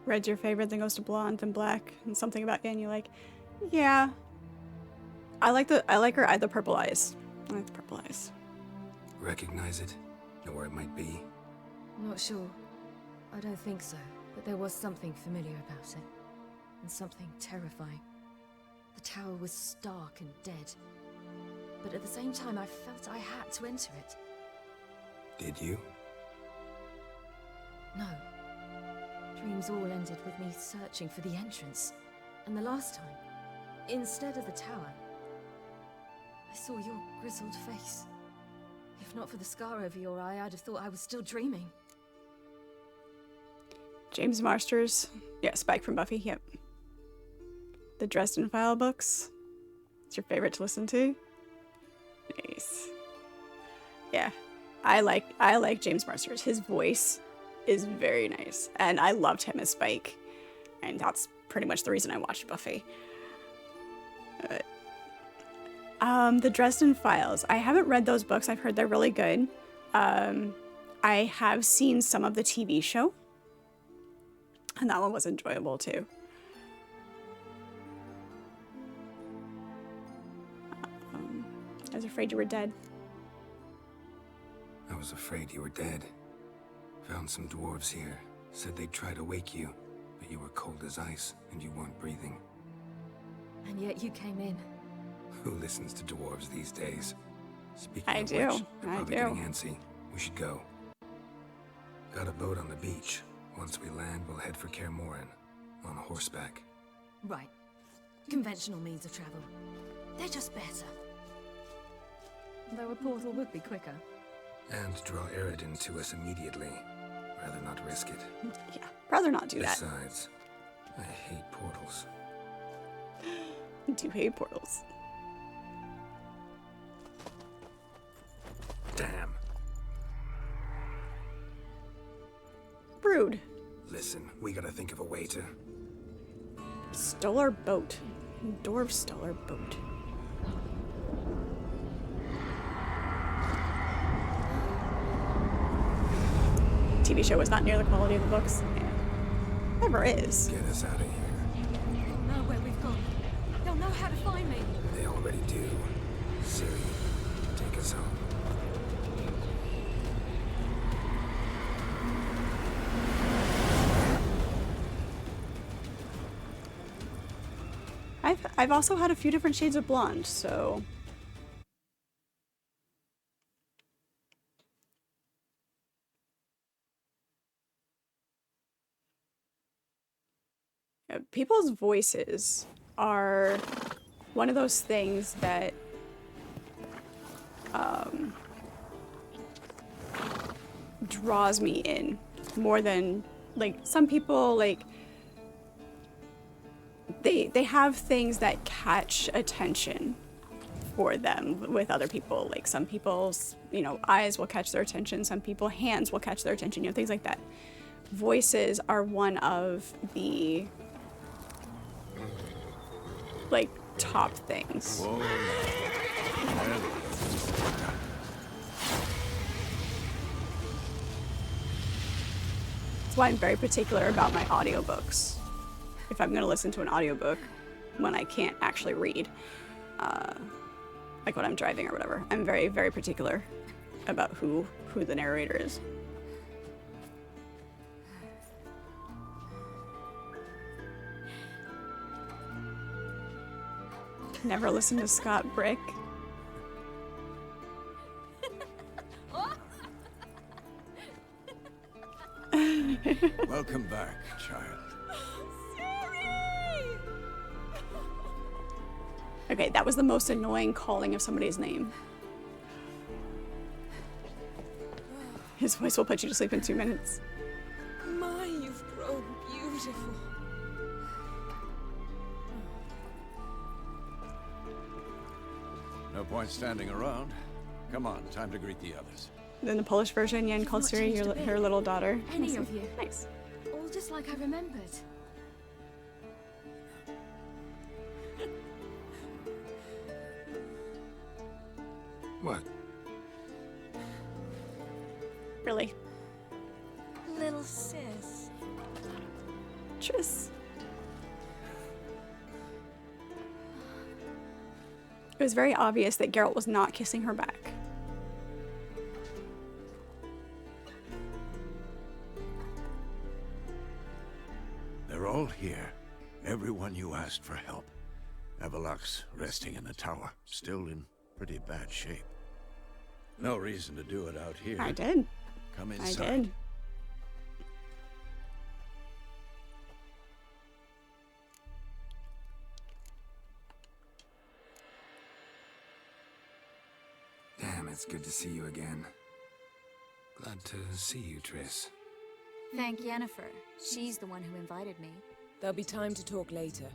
Red's your favorite, then goes to blonde, then black, and something about Yen you like. Yeah. I like her eye, the purple eyes. I like the purple eyes. Recognize it? Know where it might be? Not sure. I don't think so, but there was something familiar about it. And something terrifying. The tower was stark and dead. but at the same time I felt I had to enter it. Did you? No. Dreams all ended with me searching for the entrance. And the last time, instead of the tower, I saw your grizzled face. If not for the scar over your eye, I'd have thought I was still dreaming. James Marsters. Yeah, Spike from Buffy, yep. The Dresden File books. It's your favorite to listen to? Nice. Yeah, I like James Marsters. His voice is very nice, and I loved him as Spike, and that's pretty much the reason I watched Buffy. The Dresden Files. I haven't read those books. I've heard they're really good. I have seen some of the TV show, and that one was enjoyable too. I was afraid you were dead. I was afraid you were dead. Found some dwarves here. Said they'd try to wake you, but you were cold as ice and you weren't breathing. And yet you came in. Who listens to dwarves these days? Speaking I of do. which, they're I probably do. getting antsy. We should go. Got a boat on the beach. Once we land, we'll head for Kaer Morhen. On horseback. Right. Conventional means of travel. They're just better. Though a portal would be quicker. And draw Eredin to us immediately. Rather not risk it. Yeah, rather not do that. Besides, I hate portals. I do hate portals. Damn. Rude. Listen, we gotta think of a way to... Stole our boat. Dwarves stole our boat. TV show was not near the quality of the books. Yeah. Never is. Get us out of here. They'll know where we've gone. They'll know how to find me. They already do. Siri, take us home. I've also had a few different shades of blonde, so people's voices are one of those things that draws me in more than, like, some people, like, they have things that catch attention for them with other people. Like, some people's, eyes will catch their attention, some people hands will catch their attention, things like that. Voices are one of the, like, top things. Whoa. That's why I'm very particular about my audiobooks. If I'm gonna listen to an audiobook when I can't actually read, like when I'm driving or whatever, I'm very, very particular about who the narrator is. Never listen to Scott Brick. Welcome back, child. Okay, that was the most annoying calling of somebody's name. His voice will put you to sleep in 2 minutes. My, you've grown beautiful. No point standing around. Come on, time to greet the others. Then the Polish version, Yen called Siri her little daughter. Any of you. Nice. All just like I remembered. What? Really? Little sis. Tris. It was very obvious that Geralt was not kissing her back. They're all here. Everyone you asked for help. Avalok's resting in the tower, still in Pretty bad shape. No reason to do it out here. I did. Come I inside. did. Damn, it's good to see you again. Glad to see you, Triss. Thank Yennefer. She's the one who invited me. There'll be time to talk later.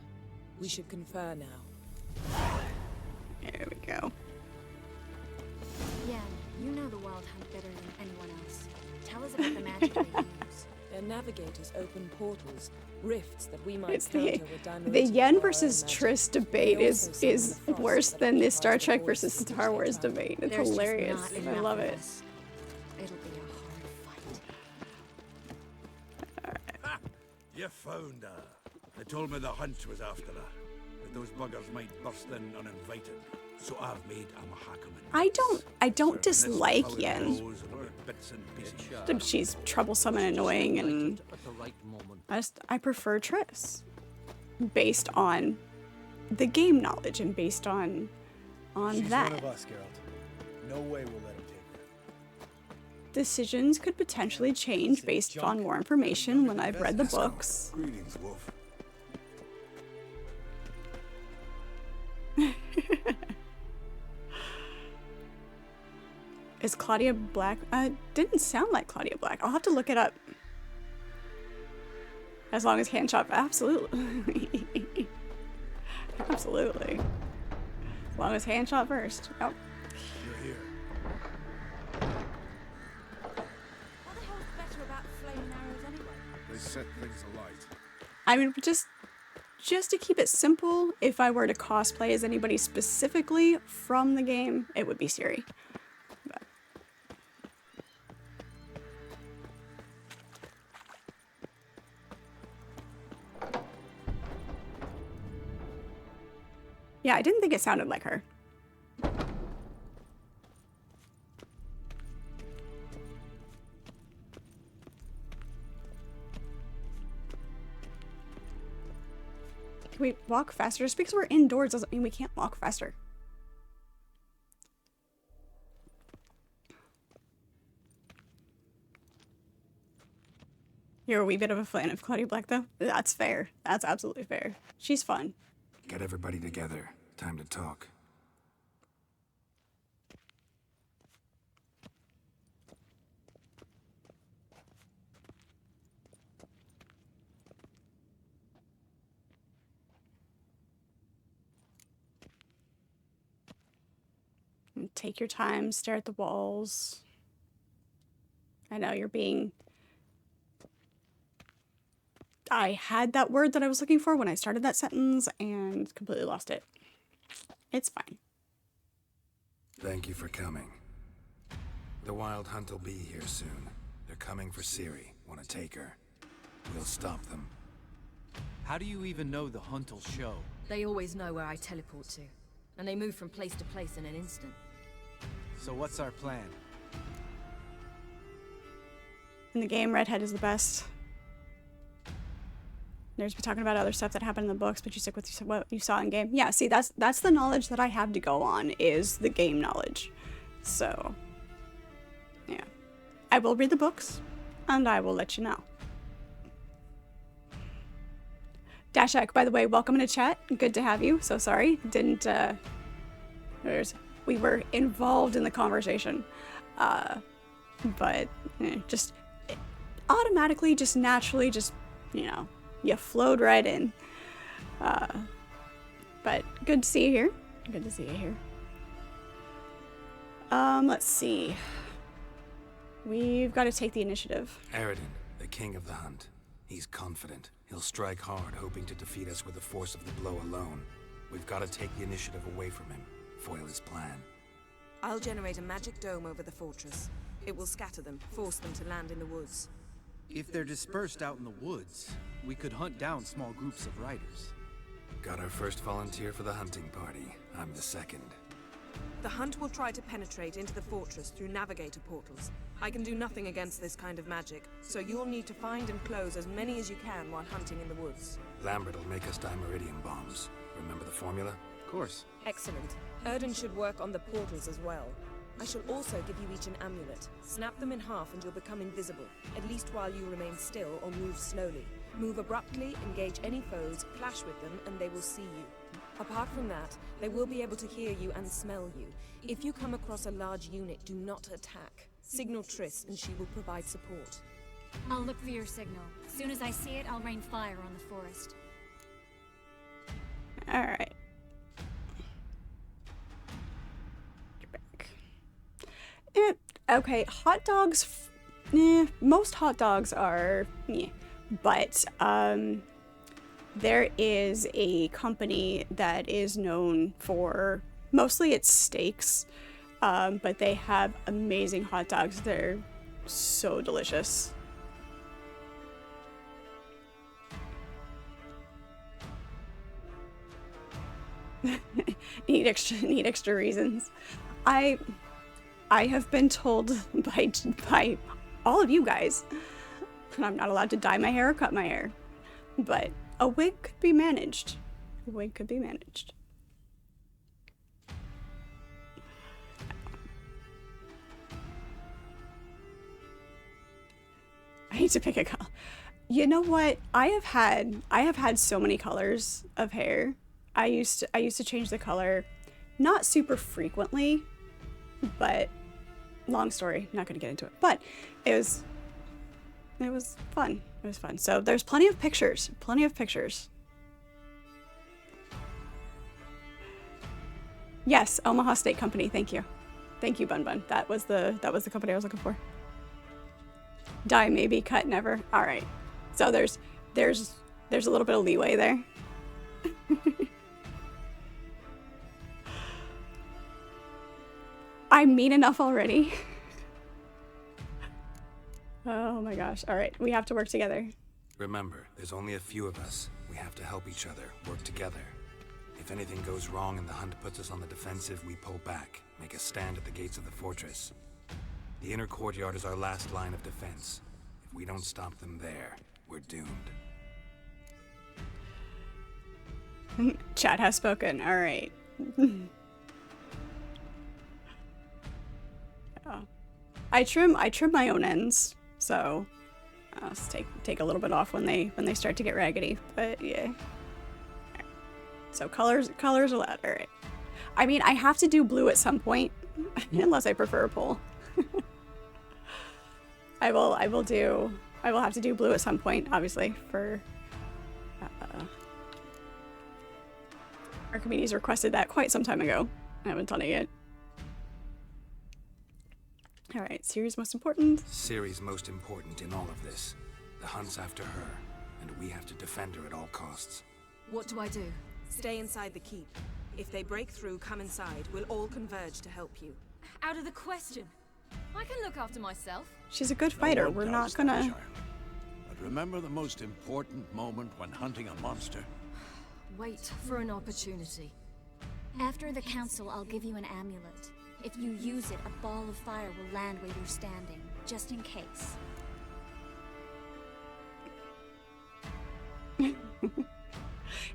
We should confer now. There we go. Yen, you know the Wild Hunt better than anyone else. Tell us about the magic they use. Their navigators open portals, rifts that we might It's counter with the Yen versus Triss debate is worse than the Star Trek versus Star Wars debate. It's There's just hilarious. not I enough love of it. us. It'll be a hard fight. You found her. They told me the hunt was after her. That those buggers might burst in uninvited. So I've made a Mahakaman. I don't dislike Yen. She's troublesome and annoying, and I prefer Triss, based on the game knowledge and based on She's that. one of us, Geralt. No way we'll let him take her. Decisions could potentially change based on more information when I've read the books. Greetings, Wolf. Is Claudia Black? Didn't sound like Claudia Black. I'll have to look it up. As long as hand chop, absolutely. Absolutely. As long as hand chop first. Yep. You're here. What the hell's better about flaming arrows anyway? They set things alight. I mean, just to keep it simple, if I were to cosplay as anybody specifically from the game, it would be Ciri. But. Yeah, I didn't think it sounded like her. Can we walk faster? Just because we're indoors doesn't mean we can't walk faster. You're a wee bit of a fan of Claudia Black, though? That's fair. That's absolutely fair. She's fun. Get everybody together. Time to talk. Take your time, stare at the walls. I know you're being... I had that word that I was looking for when I started that sentence and completely lost it. It's fine. Thank you for coming. The Wild Hunt will be here soon. They're coming for Ciri. Want to take her? We'll stop them. How do you even know the hunt will show? They always know where I teleport to, and they move from place to place in an instant. So what's our plan? In the game, Redhead is the best. There's been talking about other stuff that happened in the books, but you stick with what you saw in game. Yeah, see, that's the knowledge that I have to go on, is the game knowledge. So, yeah. I will read the books, and I will let you know. Dashak, by the way, welcome to chat. Good to have you. So sorry, didn't, we were involved in the conversation. But, just automatically, just naturally, just, you know, you flowed right in. But good to see you here. Good to see you here. Let's see. We've got to take the initiative. Eredin, the king of the hunt. He's confident. He'll strike hard, hoping to defeat us with the force of the blow alone. We've got to take the initiative away from him. Foil his plan. I'll generate a magic dome over the fortress. It will scatter them, force them to land in the woods. If they're dispersed out in the woods, we could hunt down small groups of riders. Got our first volunteer for the hunting party. I'm the second. The hunt will try to penetrate into the fortress through navigator portals. I can do nothing against this kind of magic, so you'll need to find and close as many as you can while hunting in the woods. Lambert will make us dimeridium bombs. Remember the formula? course. Excellent. Erden should work on the portals as well. I shall also give you each an amulet. Snap them in half and you'll become invisible, at least while you remain still or move slowly. Move abruptly, engage any foes, clash with them, and they will see you. Apart from that, they will be able to hear you and smell you. If you come across a large unit, do not attack. Signal Triss and she will provide support. I'll look for your signal. As soon as I see it, I'll rain fire on the forest. Alright. Okay, hot dogs, most hot dogs are, but there is a company that is known for, mostly it's steaks, but they have amazing hot dogs. They're so delicious. need extra reasons. I have been told by all of you guys that I'm not allowed to dye my hair or cut my hair, but a wig could be managed. A wig could be managed. I need to pick a color. You know what? I have had so many colors of hair. I used to change the color, not super frequently, but long story, not gonna get into it. But it was fun. It was fun. So there's plenty of pictures. Plenty of pictures. Yes, Omaha Steak Company. Thank you. Thank you, Bun Bun. That was the company I was looking for. Dye maybe, cut never. All right. So there's a little bit of leeway there. I'm mean enough already. Oh my gosh. All right, we have to work together. Remember, there's only a few of us. We have to help each other, work together. If anything goes wrong and the hunt puts us on the defensive, we pull back, make a stand at the gates of the fortress. The inner courtyard is our last line of defense. If we don't stop them there, we're doomed. Chat has spoken. All right. I trim my own ends, so I'll just take a little bit off when they start to get raggedy. But yeah. Right. So colors allowed. All right. I mean, I have to do blue at some point, unless I prefer purple. I will have to do blue at some point, obviously, for Archimedes requested that quite some time ago. I haven't done it yet. Alright, Ciri's most important. Ciri's most important in all of this. The hunt's after her, and we have to defend her at all costs. What do I do? Stay inside the keep. If they break through, come inside. We'll all converge to help you. Out of the question. I can look after myself. She's a good fighter. We're not gonna... But remember the most important moment when hunting a monster? Wait for an opportunity. After the council, I'll give you an amulet. If you use it, a ball of fire will land where you're standing, just in case.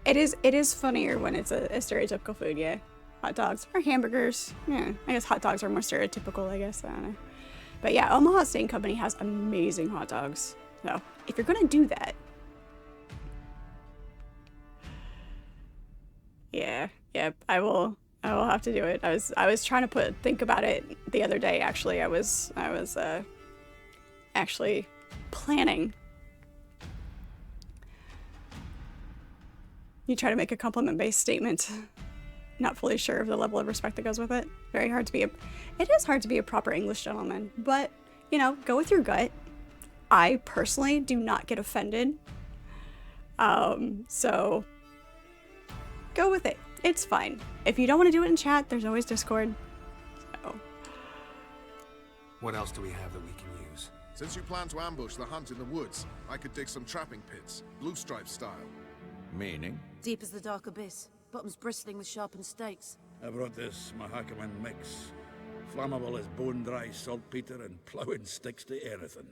It is funnier when it's a stereotypical food, yeah. Hot dogs or hamburgers. Yeah, I guess hot dogs are more stereotypical, I guess. I don't know. But yeah, Omaha Steak Company has amazing hot dogs. So if you're gonna do that, yeah, I will have to do it. I was trying to think about it the other day. Actually, I was actually planning. You try to make a compliment-based statement, not fully sure of the level of respect that goes with it. Very hard to be it is hard to be a proper English gentleman, but you know, go with your gut. I personally do not get offended. So go with it. It's fine. If you don't want to do it in chat, there's always Discord. So. What else do we have that we can use? Since you plan to ambush the hunt in the woods, I could dig some trapping pits, blue stripe style. Meaning? Deep as the dark abyss, bottoms bristling with sharpened stakes. I brought this Mahakaman mix. Flammable as bone-dry saltpeter and ploughing sticks to anything.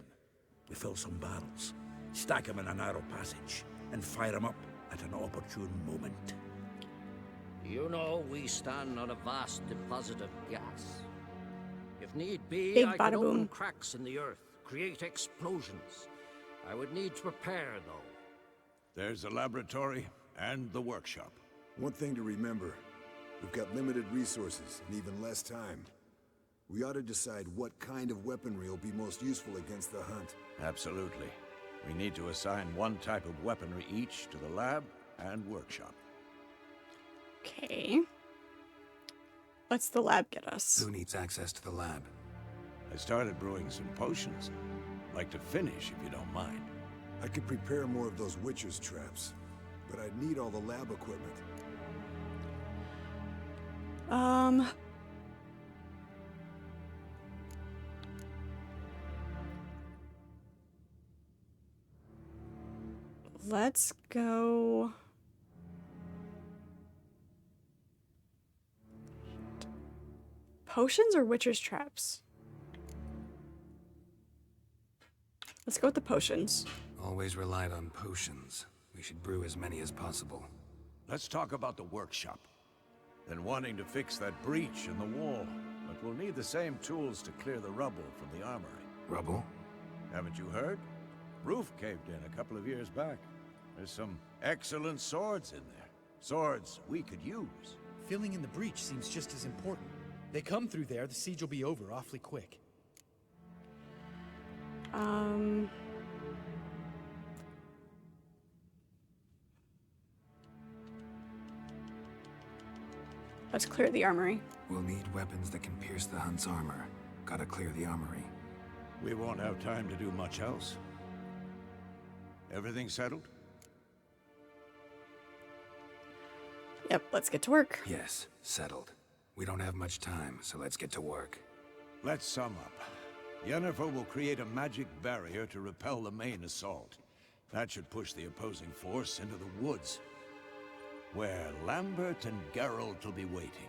We fill some barrels, stack them in a narrow passage, and fire them up at an opportune moment. You know, we stand on a vast deposit of gas. If need be, Big I bada could open boom. cracks in the earth, create explosions. I would need to prepare, though. There's the laboratory and the workshop. One thing to remember, we've got limited resources and even less time. We ought to decide what kind of weaponry will be most useful against the hunt. Absolutely. We need to assign one type of weaponry each to the lab and workshop. Okay. What's the lab get us? Who needs access to the lab? I started brewing some potions. Like to finish, if you don't mind. I could prepare more of those witcher's traps, but I'd need all the lab equipment. Let's go. Potions or witcher's traps? Let's go with the potions. Always relied on potions. We should brew as many as possible. Let's talk about the workshop. Been wanting to fix that breach in the wall, but we'll need the same tools to clear the rubble from the armory. Rubble? Haven't you heard? Roof caved in a couple of years back. There's some excellent swords in there. Swords we could use. Filling in the breach seems just as important. They come through there, the siege will be over awfully quick. Let's clear the armory. We'll need weapons that can pierce the hunt's armor. Gotta clear the armory. We won't have time to do much else. Everything settled? Yep, let's get to work. Yes, settled. We don't have much time, so let's get to work. Let's sum up. Yennefer will create a magic barrier to repel the main assault. That should push the opposing force into the woods, where Lambert and Geralt will be waiting.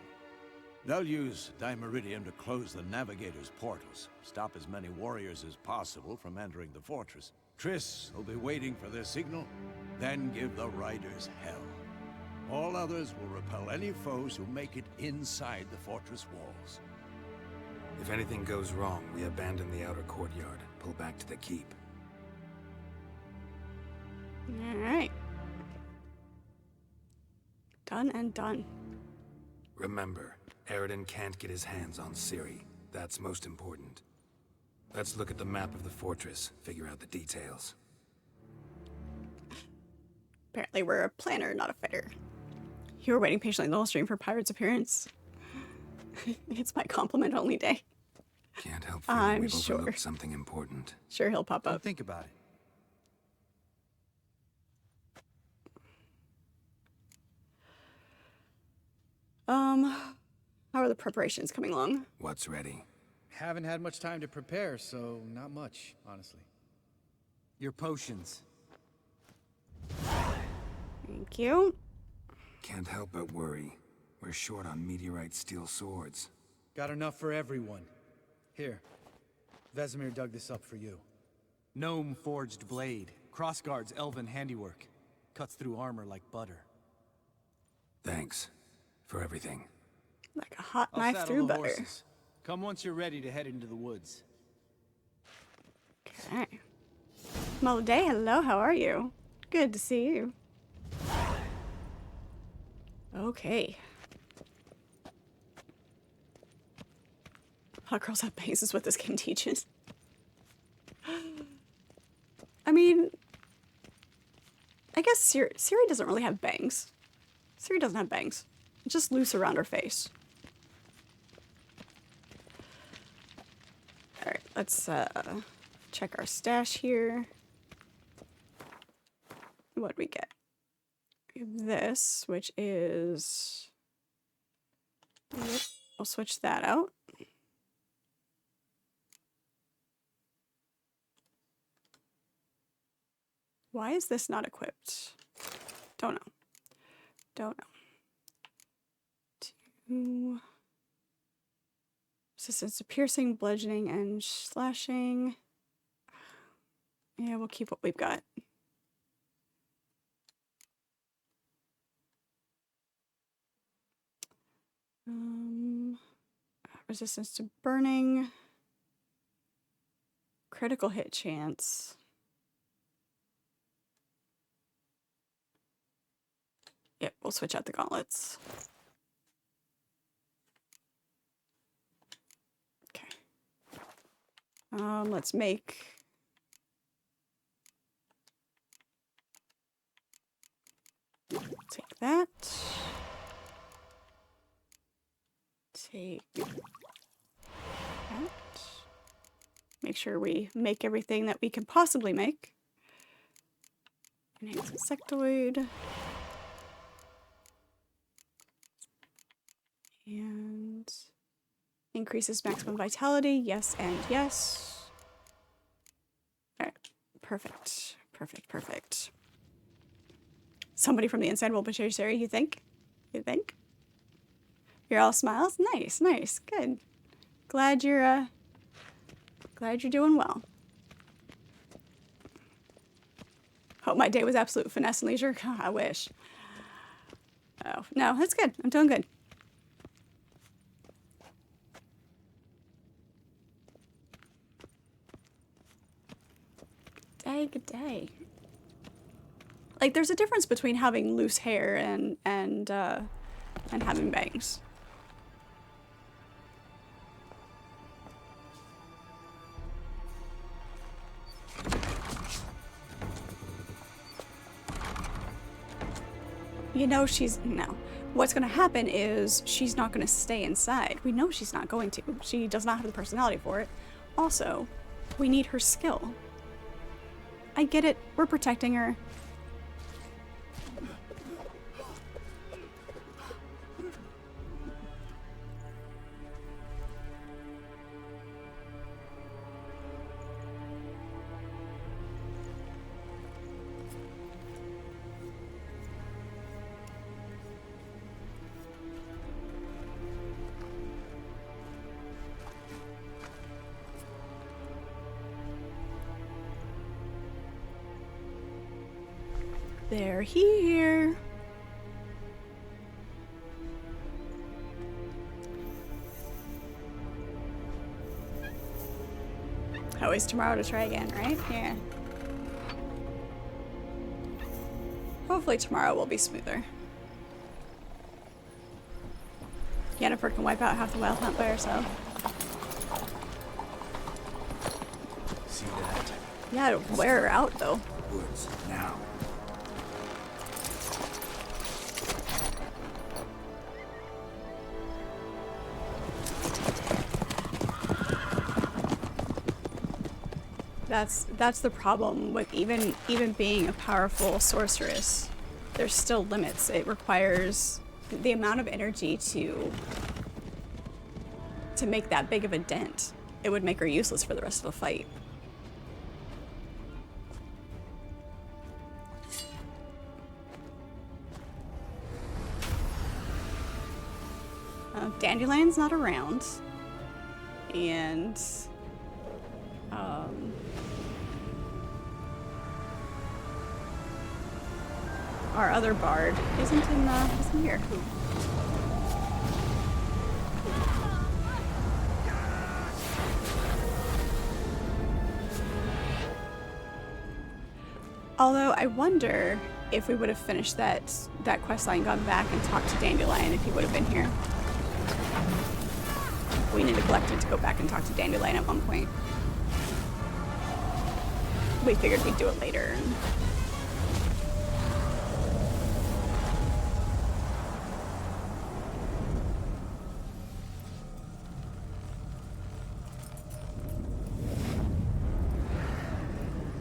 They'll use Dimeridium to close the Navigator's portals, stop as many warriors as possible from entering the fortress. Triss will be waiting for their signal, then give the riders hell. All others will repel any foes who make it inside the fortress walls. If anything goes wrong, we abandon the outer courtyard, pull back to the keep. Alright. Done and done. Remember, Eridan can't get his hands on Ciri. That's most important. Let's look at the map of the fortress, figure out the details. Apparently we're a planner, not a fighter. You were waiting patiently the whole stream for Pirate's appearance. It's my compliment only day. Can't help feeling I'm we've sure. overlooked something important. Sure, he'll pop up. Think about it. How are the preparations coming along? What's ready? Haven't had much time to prepare, so not much, honestly. Your potions. Thank you. Can't help but worry. We're short on meteorite steel swords. Got enough for everyone. Here, Vesemir dug this up for you. Gnome forged blade. Crossguard's elven handiwork. Cuts through armor like butter. Thanks for everything. Like a hot I'll knife saddle through the butter. horses. Come once you're ready to head into the woods. Okay. Day, hello, how are you? Good to see you. Okay. Hot girls have bangs is what this game teaches. I mean, I guess Ciri doesn't really have bangs. Ciri doesn't have bangs. It's just loose around her face. Alright, let's check our stash here. What do we get? We have this, which is... Yep, I'll switch that out. Why is this not equipped? Don't know. Don't know. 2... Resistance to piercing, bludgeoning, and slashing. Yeah, we'll keep what we've got. Resistance to burning. Critical hit chance. Yep, we'll switch out the gauntlets. Okay. Let's make... Take that. Take that. Make sure we make everything that we can possibly make. Enhance insectoid. And increases maximum vitality. Yes and yes. Alright. Perfect. Perfect, perfect. Somebody from the inside will beneficiary, you think? You think? You're all smiles? Nice, nice, good. Glad you're doing well. Hope my day was absolute finesse and leisure. I wish. Oh, no, that's good. I'm doing good. Good day. Like, there's a difference between having loose hair and having bangs. You know no. What's gonna happen is she's not gonna stay inside. We know she's not going to. She does not have the personality for it. Also, we need her skill. I get it. We're protecting her. They're here. Always tomorrow to try again, right? Yeah. Hopefully tomorrow will be smoother. Yennefer can wipe out half the wild hunt by herself. See that? Yeah, wear her out though. Woods, now. That's the problem with even being a powerful sorceress. There's still limits. It requires the amount of energy to make that big of a dent. It would make her useless for the rest of the fight. Dandelion's not around, and our other bard isn't here. Although I wonder if we would have finished that quest line, gone back and talked to Dandelion if he would have been here. We neglected to go back and talk to Dandelion at one point. We figured we'd do it later.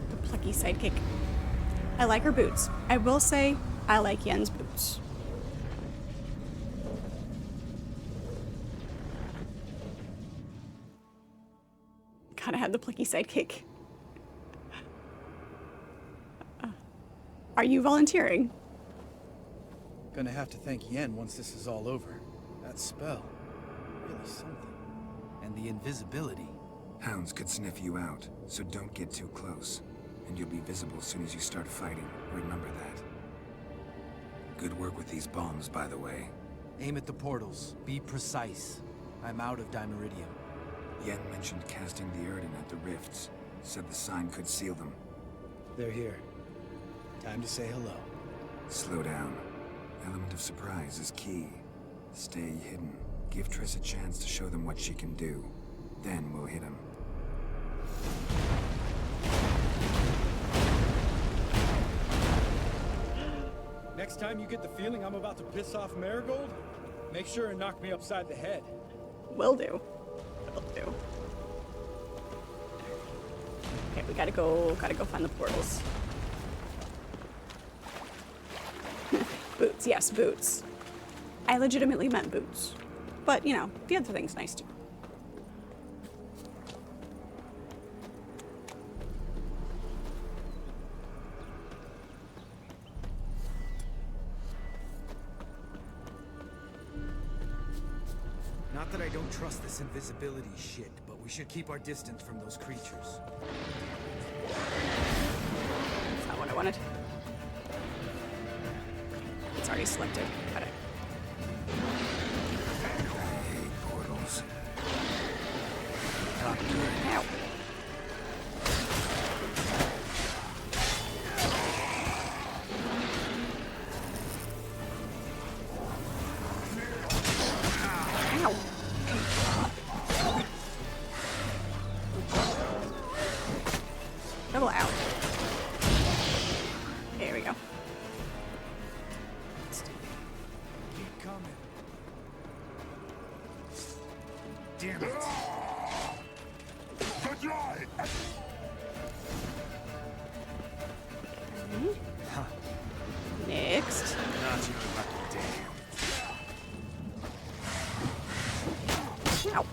The plucky sidekick. I like her boots. I will say, I like Yen's boots. Gotta have the plucky sidekick. Are you volunteering? Gonna have to thank Yen once this is all over. That spell, really something. And the invisibility. Hounds could sniff you out, so don't get too close. And you'll be visible as soon as you start fighting. Remember that. Good work with these bombs, by the way. Aim at the portals. Be precise. I'm out of Dimeridium. Yen mentioned casting the Erden at the rifts. Said the sign could seal them. They're here. Time to say hello. Slow down. Element of surprise is key. Stay hidden. Give Triss a chance to show them what she can do. Then we'll hit him. Next time you get the feeling I'm about to piss off Marigold, make sure and knock me upside the head. Will do. Will do. Okay, we gotta go find the portals. Boots, yes, boots. I legitimately meant boots. But, you know, the other thing's nice too. Not that I don't trust this invisibility shit, but we should keep our distance from those creatures. That's not what I wanted. It's already selected. Got it. I hate portals. Ow. Ow. Double out. There we go. Keep coming. Damn it. Huh. Next. Not your lucky day. Ow.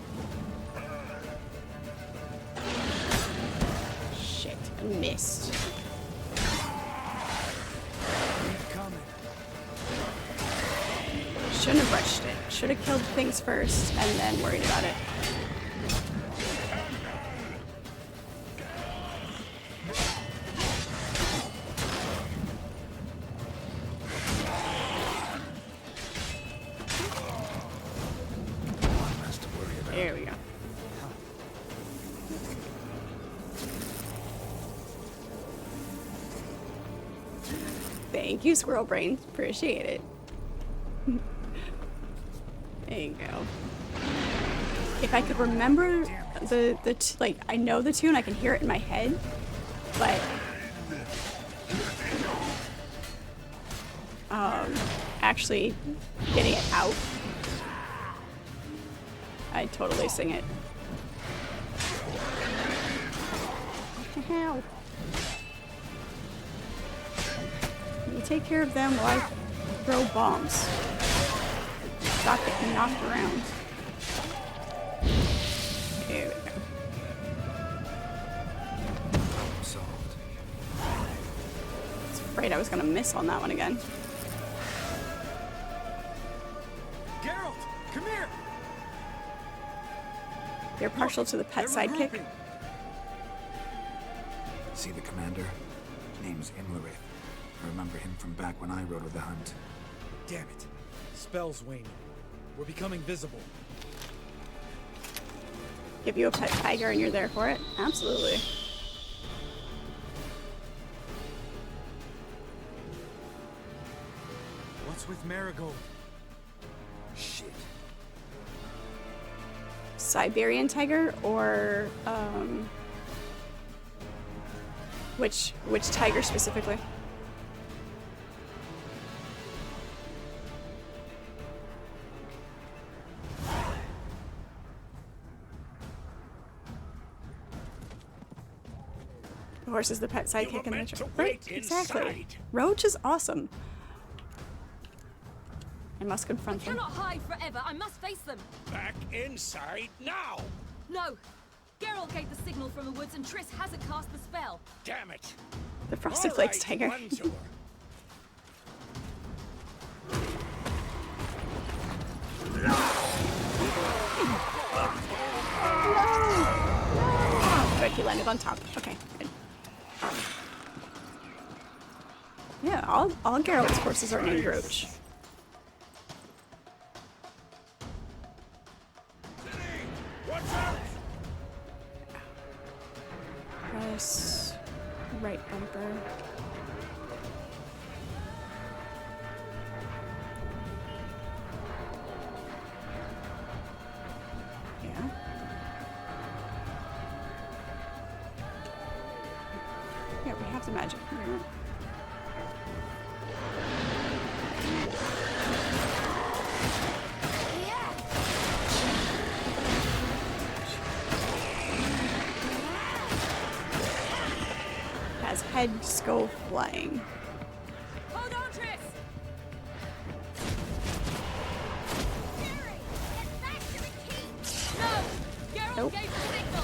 Shit, I missed. Shouldn't have rushed it. Should have killed things first and then worried about it. There we go. Thank you, Squirrel Brains. Appreciate it. There you go. If I could remember like, I know the tune, I can hear it in my head, but actually getting it out, I'd totally sing it. Ow. You take care of them while I throw bombs. Stop getting knocked around. There we go. Solved. I was afraid I was gonna miss on that one again. Geralt, come here. You're partial to the pet sidekick? See the commander? Name's Imlerith. I remember him from back when I rode with the hunt. Damn it. Spell's waning. We're becoming visible. Give you a pet tiger and you're there for it? Absolutely. What's with Marigold? Shit. Siberian tiger or which tiger specifically? The horse is the pet sidekick in the right, exactly. Roach is awesome. I must confront them. I cannot hide forever. I must face them. Back inside now! No. Geralt gave the signal from the woods and Triss hasn't cast the spell. Damn it! The Frosted Flakes tiger. One's over. Good, he landed on top. Okay, good. Yeah, all Geralt's horses are named Roach. this right bumper. Yeah. Yeah, we have the magic. Has heads go flying. Hold on, Triss! No! Geralt Nope. gave the signal!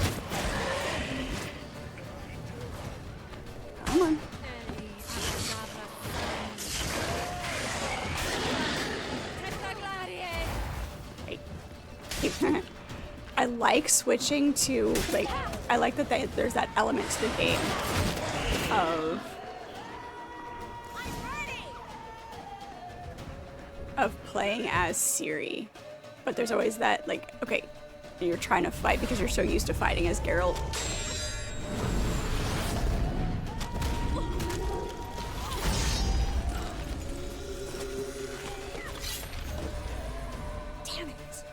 Come on. Hey. I like switching to, like, I like that there's that element to the game of playing as Ciri. But there's always that, like, okay, you're trying to fight because you're so used to fighting as Geralt. Damn it.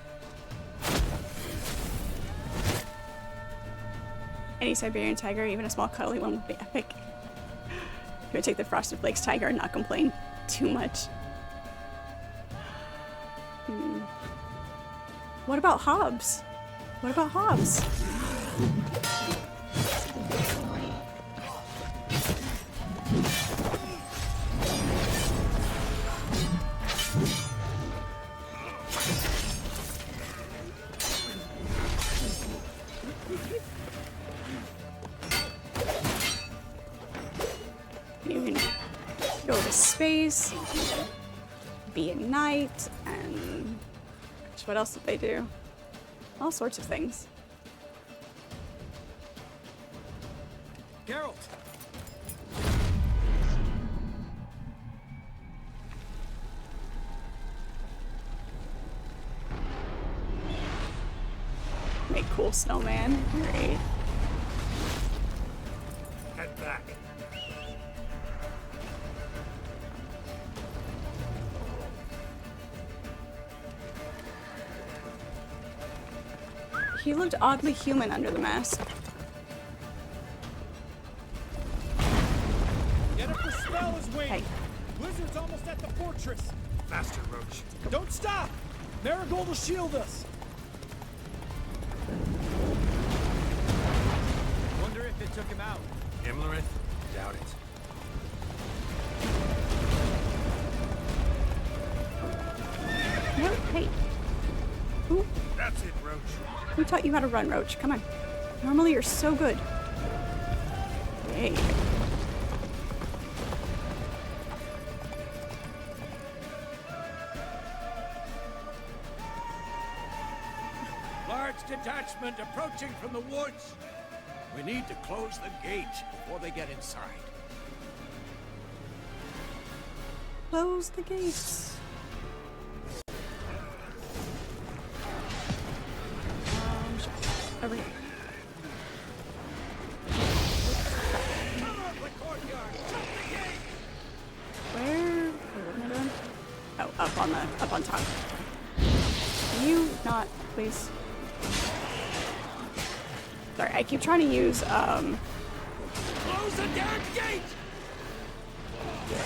Any Siberian tiger, even a small cuddly one, would be epic. You would take the Frosted Flakes tiger and not complain too much. What about Hobbs? What about Hobbs? You can go to space, be a knight, and what else did they do? All sorts of things. Geralt! Make cool snowman. Great. Head back. He looked oddly human under the mask. Yennefer's spell is waiting. Hey. Blizzard's almost at the fortress. Faster, Roach. Don't stop! Marigold will shield us. Wonder if it took him out. Imlerith? Doubt it. No, hey. Who? That's it, Roach. Who taught you how to run, Roach? Come on. Normally you're so good. Hey. Large detachment approaching from the woods. We need to close the gate before they get inside. Close the gates. Over here. Where? What am I doing? Oh, up on top. Can you not, please? Sorry, I keep trying to use Close the damn gate!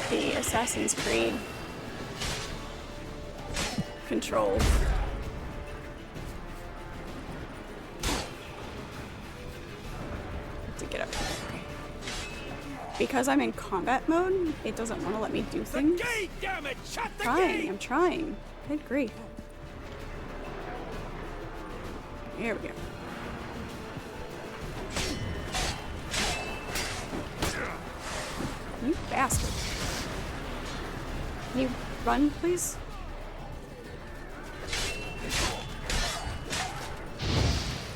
the Assassin's Creed controls. To get up. Because I'm in combat mode, it doesn't want to let me do things. Gate, damn it! Shut the I'm trying. Good grief. Here we go. You bastard. Can you run, please?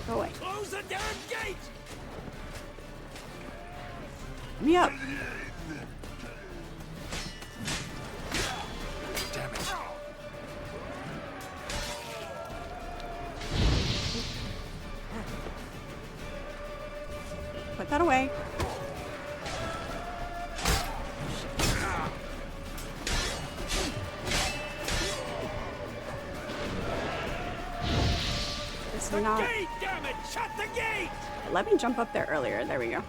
Go away. Close the damn gate! Let me up. Damn it. Put that away. It's not. Gate, damn it! Shut the gate! Let me jump up there earlier. There we go.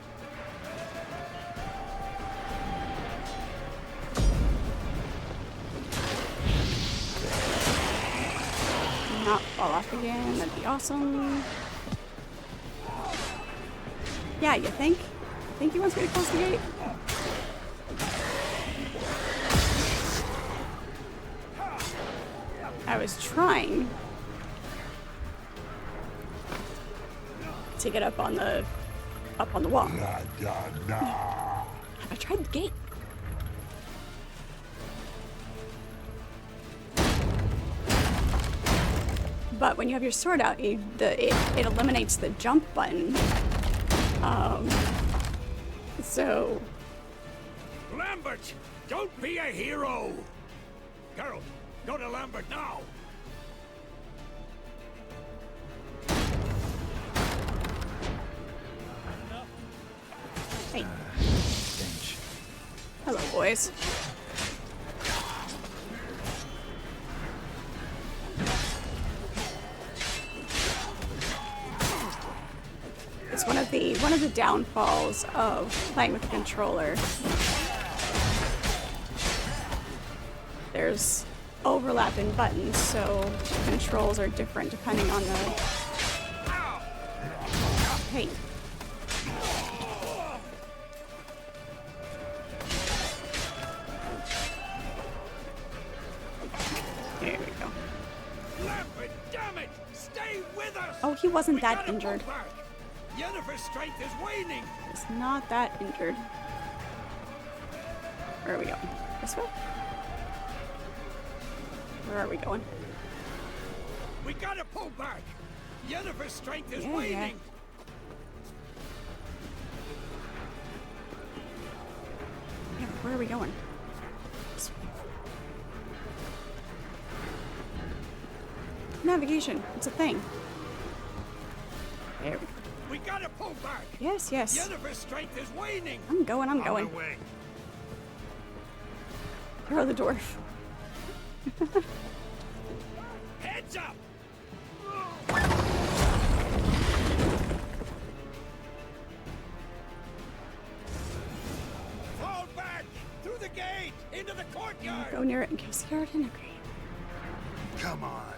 Not fall off again. That'd be awesome. Yeah, you think? Think he wants me to close the gate? I was trying to get up on the wall. I tried the gate. But when you have your sword out, it eliminates the jump button. So... Lambert, don't be a hero! Girl, go to Lambert now! Hey. Hello, boys. It's one of the downfalls of playing with a controller. There's overlap in buttons, so controls are different depending on the... Hey. There we go. Lambert, damn it! Stay with us! Oh, he wasn't that injured. Yennefer's strength is waning! He's not that injured. Where are we going? This way? Where are we going? We gotta pull back! Yennefer's strength is waning! Yeah, where are we going? This way. Navigation. It's a thing. There we go. We gotta pull back! Yes, yes. Yennefer's strength is waning! I'm going. Throw the dwarf. Heads up! Fall back! Through the gate! Into the courtyard! Go near it and kill the Arden. Come on!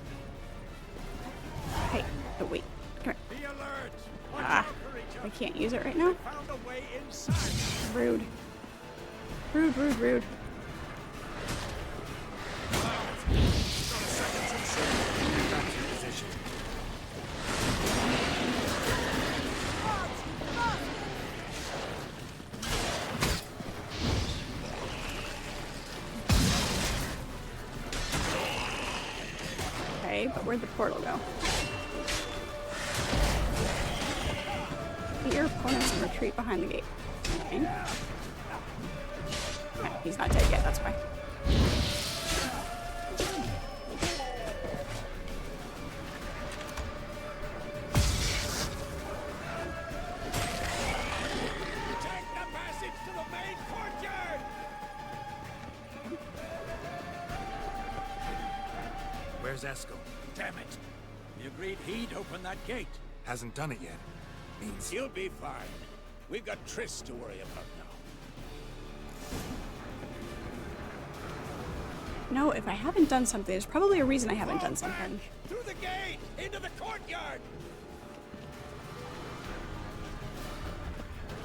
Hey, oh wait. Come here. Be alert! I can't use it right now. Found a way inside. Rude. Rude. Okay, but where'd the portal go? Your opponents can retreat behind the gate. Okay. Okay, he's not dead yet, that's why. Take the passage to the main courtyard! Where's Eskel? Damn it! We agreed he'd open that gate. Hasn't done it yet. Means He'll be fine. We've got Triss to worry about now. No, if I haven't done something, there's probably a reason I haven't done something. Through the gate! Into the courtyard!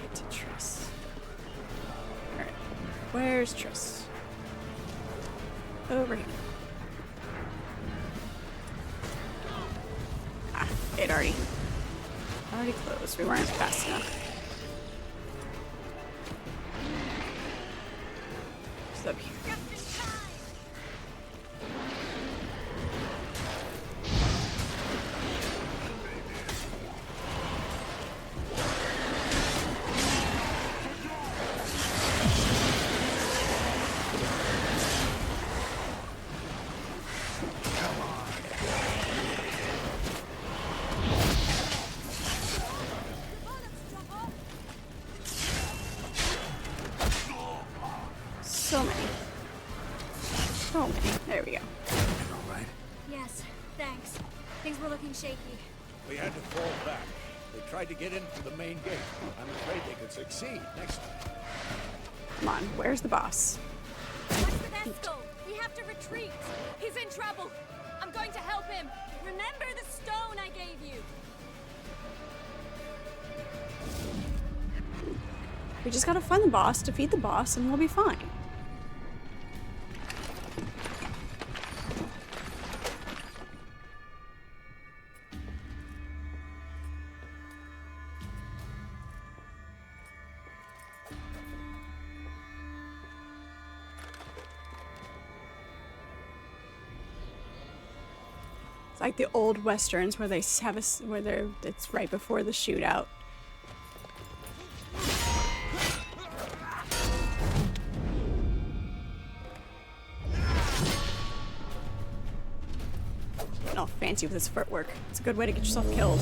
Get to Triss. Alright. Where's Triss? Over here. Ah, it already closed. We weren't fast enough. It's up here. looking shaky. We had to fall back. They tried to get in through the main gate. I'm afraid they could succeed next time. Come on, where's the boss? What's with Eskel? We have to retreat. He's in trouble. I'm going to help him. Remember the stone I gave you. We just gotta find the boss, defeat the boss, and we'll be fine. Like the old westerns where they have it's right before the shootout. Getting all fancy with his footwork. It's a good way to get yourself killed.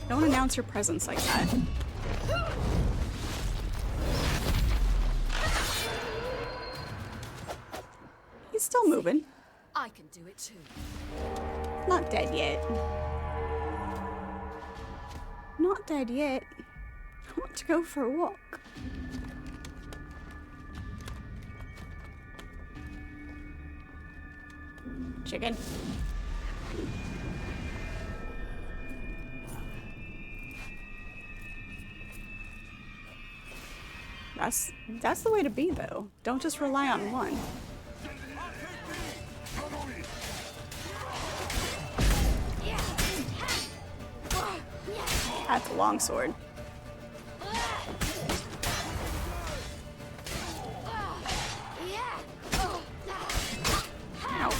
Don't announce your presence like that. He's still moving. I can do it too. Not dead yet. Not dead yet. I want to go for a walk. Chicken. That's the way to be, though. Don't just rely on one. That's a long sword. Ow.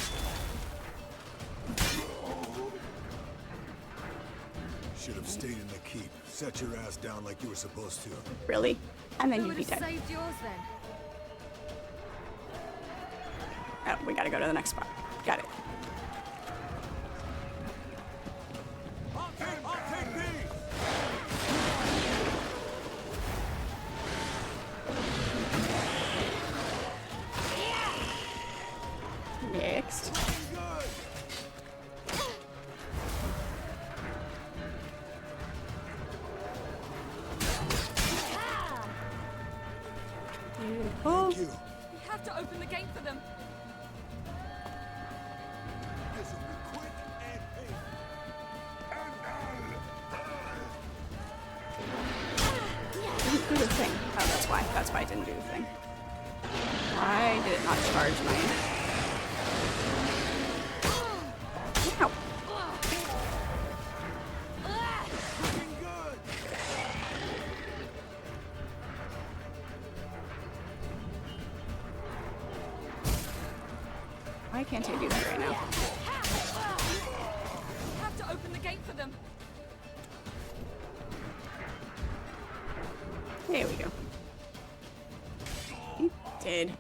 Should have stayed in the keep. Set your ass down like you were supposed to. Really? And then Who you'd be would have dead. saved yours then? Oh, we gotta go to the next spot. Got it. Next. Beautiful. We have to open the gate for them. Didn't do the thing. Oh, that's why. That's why I didn't do the thing. Why did it not charge my... Ow. Why can't I do that right now? We have to open the gate for them. There we go. He did.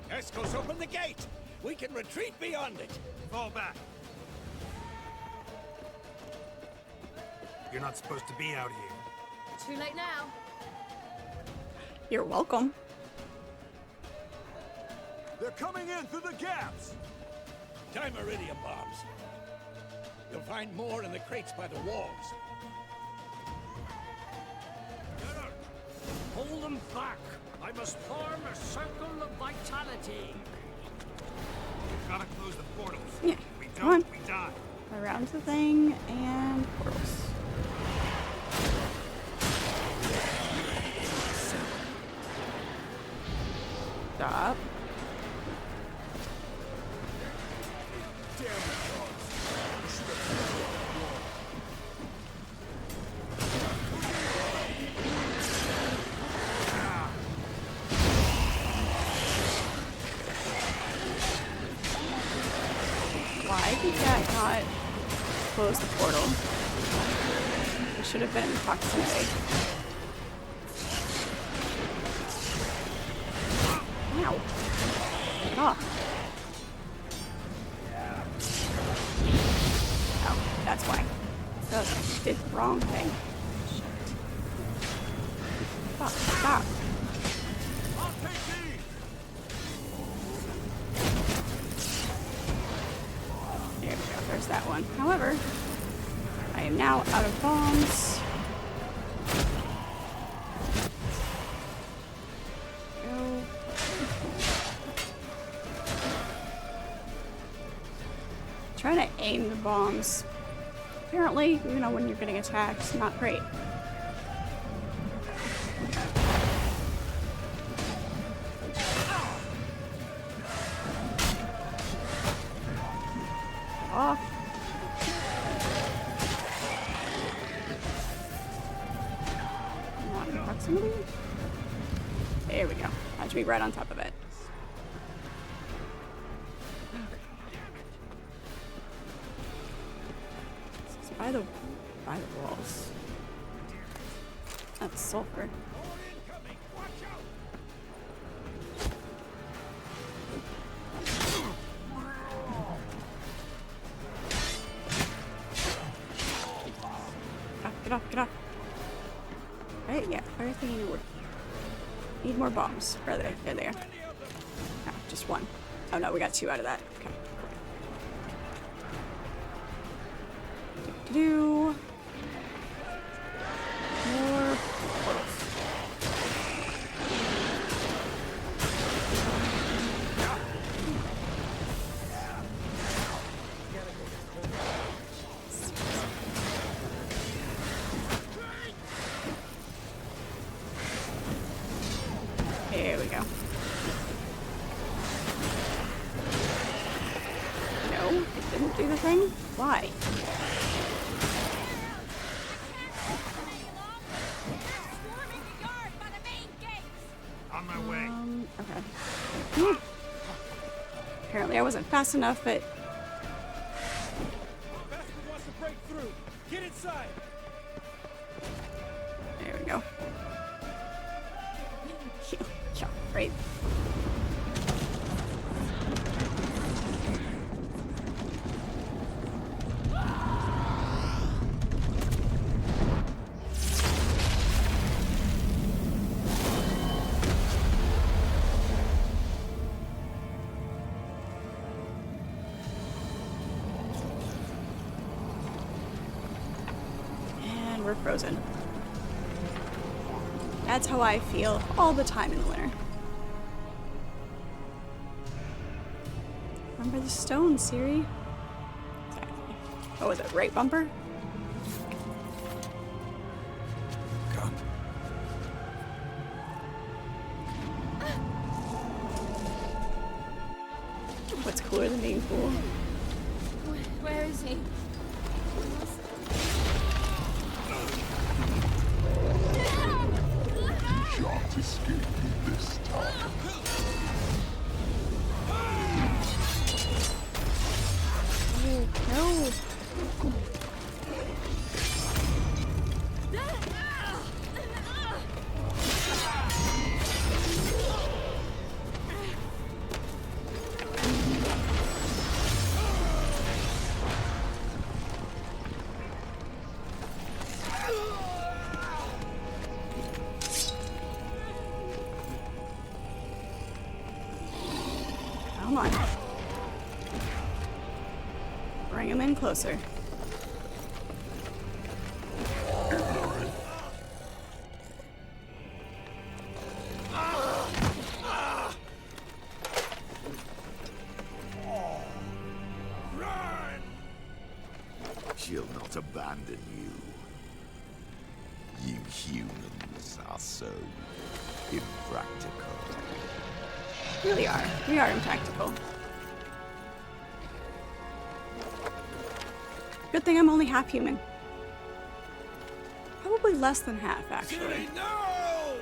Eskel's open the gate! We can retreat beyond it! Fall back. You're not supposed to be out here. Too late now. You're welcome. They're coming in through the gaps! Time iridium bombs. You'll find more in the crates by the walls. Hold them back. I must form a circle of vitality. We've gotta close the portals. Yeah. We Come on. don't, we die. Around the thing and portals. Stop. close the portal. It should have been in proximity. Ow. Get off. Oh, that's why. So I did the wrong thing. Stop, stop. There we go, there's that one. However, I am now out of bombs. Go. Trying to aim the bombs. Apparently, you know, when you're getting attacked, it's not great. Off. Not in proximity. There we go. I have to be right on top of it. It's by the walls. That's sulfur. Get off, get off. Right, yeah, fire thingy would need more bombs. There they are. Oh, just one. Oh no, we got 2 out of that. Okay. Do more portals. There we go. No, it didn't do the thing. Why? On my way. Okay. Ooh. Apparently I wasn't fast enough, but... Bastard wants to break through. Get inside. There we go. Yeah, right. And we're frozen. That's how I feel all the time in the winter. Remember the stone, Siri? Oh, was it right bumper? Come. What's cooler than being cool? Where is he? Shan't escape me this time. Oh, no. Come on. Bring him in closer. She'll not abandon you. You humans are so impractical. Really are. We are impractical. Good thing I'm only half human. Probably less than half, actually. No!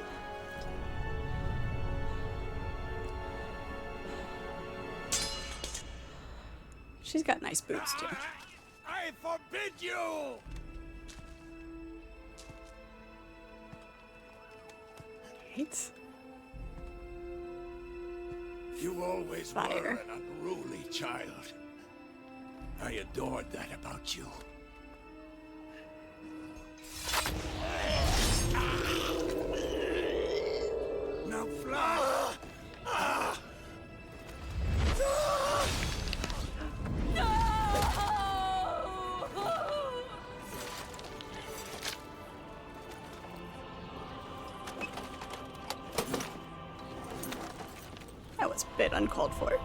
She's got nice boots, too. I I forbid you! Right? You always Fire. were an unruly child. I adored that about you. Now fly! That was a bit uncalled for.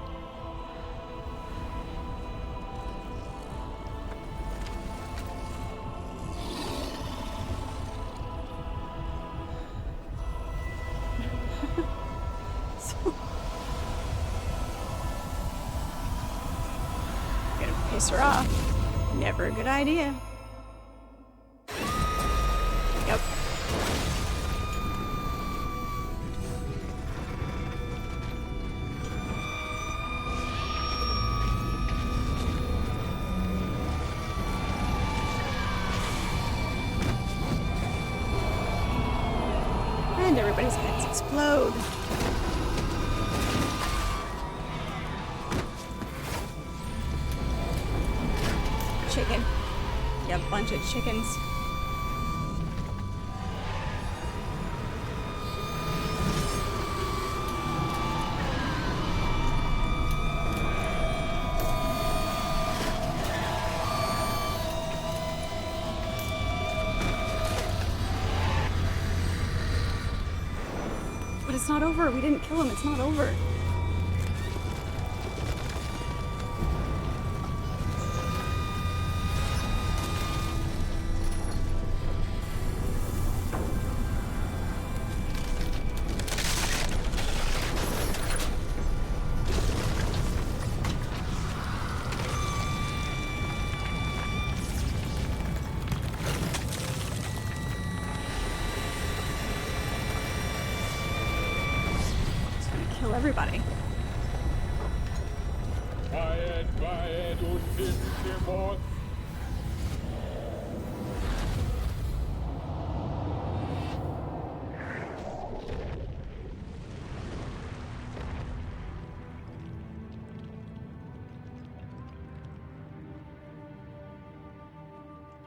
Gonna piss her off. Never a good idea. Yep. And everybody's heads explode. Chicken. Yep, bunch of chickens. But it's not over. We didn't kill him. It's not over. Kill everybody. Quiet und Hintermord.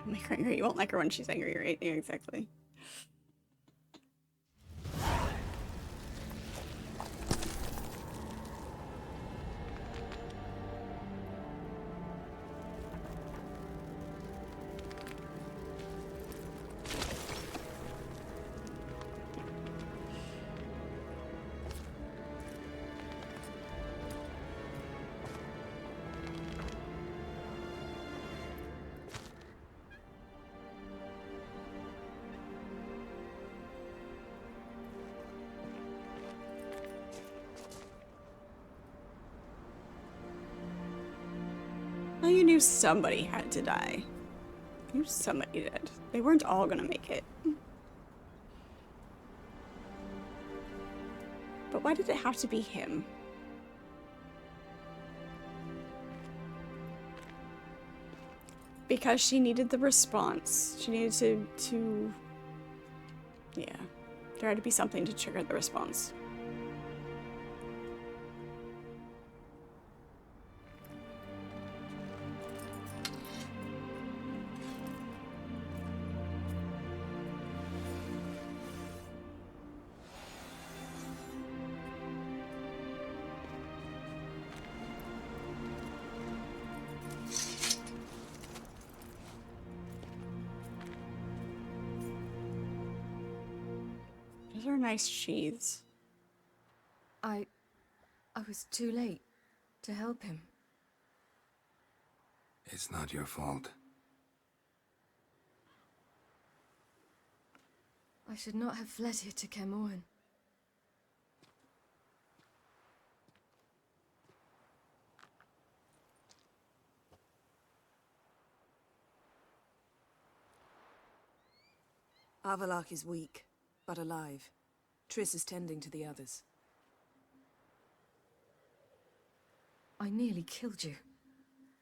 Make her angry. You won't like her when she's angry, right? Yeah, exactly. Well, you knew somebody had to die. You knew somebody did. They weren't all gonna make it. But why did it have to be him? Because she needed the response. She needed to... Yeah. There had to be something to trigger the response. Those are nice sheaths. I was too late to help him. It's not your fault. I should not have fled here to Camoan. Avalok is weak, but alive. Triss is tending to the others. I nearly killed you.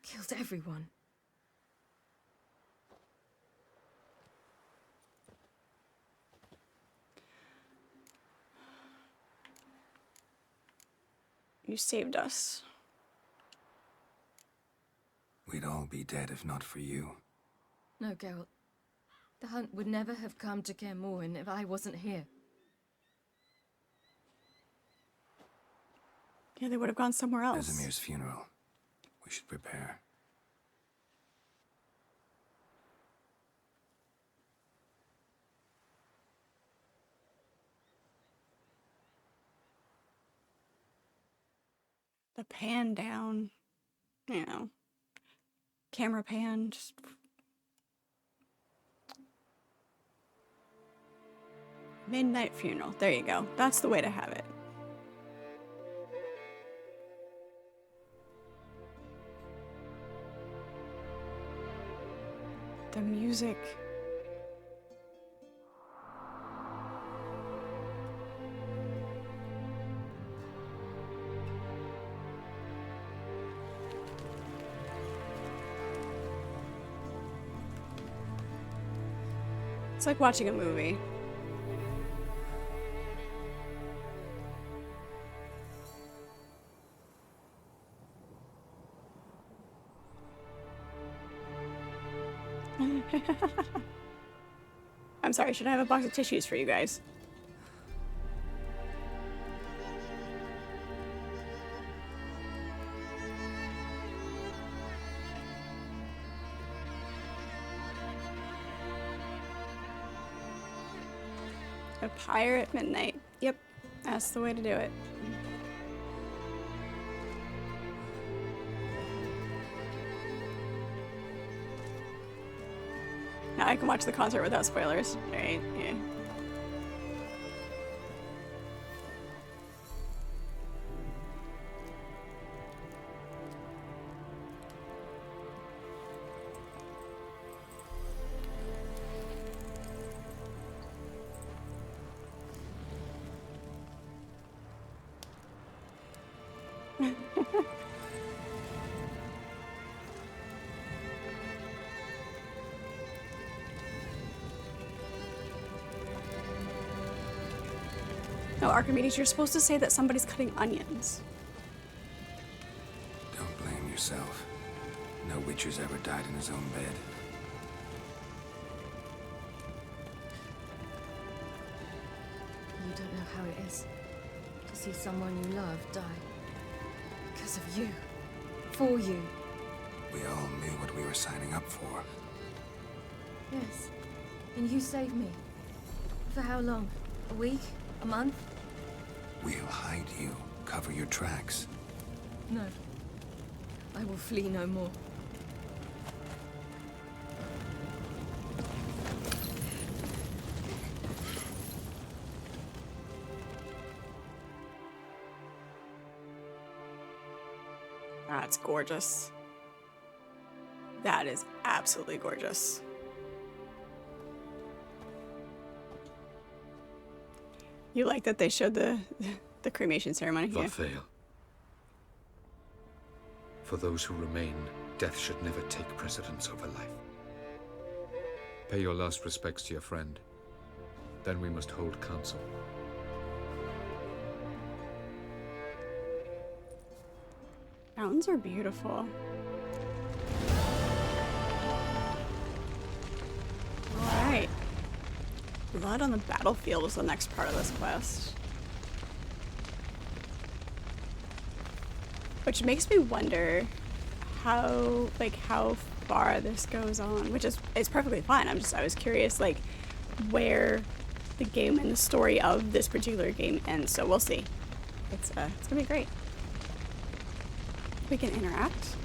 Killed everyone. You saved us. We'd all be dead if not for you. No, Geralt. The hunt would never have come to Kaer Morhen if I wasn't here. Yeah, they would have gone somewhere else. Asimir's funeral. We should prepare. The pan down, you know, camera pan, just... Midnight funeral. There you go. That's the way to have it. The music. It's like watching a movie. I'm sorry, should I have a box of tissues for you guys? A pyre at midnight. Yep, that's the way to do it. Now I can watch the concert without spoilers, right? Yeah. No, Archimedes, you're supposed to say that somebody's cutting onions. Don't blame yourself. No Witcher's ever died in his own bed. You don't know how it is to see someone you love die. Because of you. For you. We all knew what we were signing up for. Yes. And you saved me. For how long? A week? A month? We'll hide you. Cover your tracks. No. I will flee no more. That's gorgeous. That is absolutely gorgeous. You like that they showed the cremation ceremony here? Varthael. For those who remain, death should never take precedence over life. Pay your last respects to your friend. Then we must hold council. Mountains are beautiful. Alright. Blood on the battlefield is the next part of this quest. Which makes me wonder how far this goes on, which is perfectly fine. I was curious like where the game and the story of this particular game ends, so we'll see. It's gonna be great. We can interact.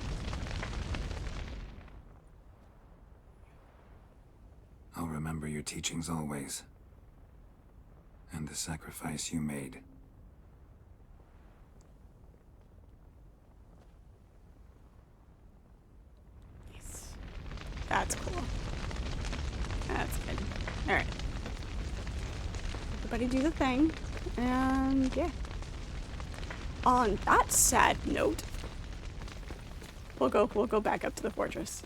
I'll remember your teachings always. And the sacrifice you made. Yes. That's cool. That's good. Alright. Everybody do the thing. And yeah. On that sad note, we'll go back up to the fortress.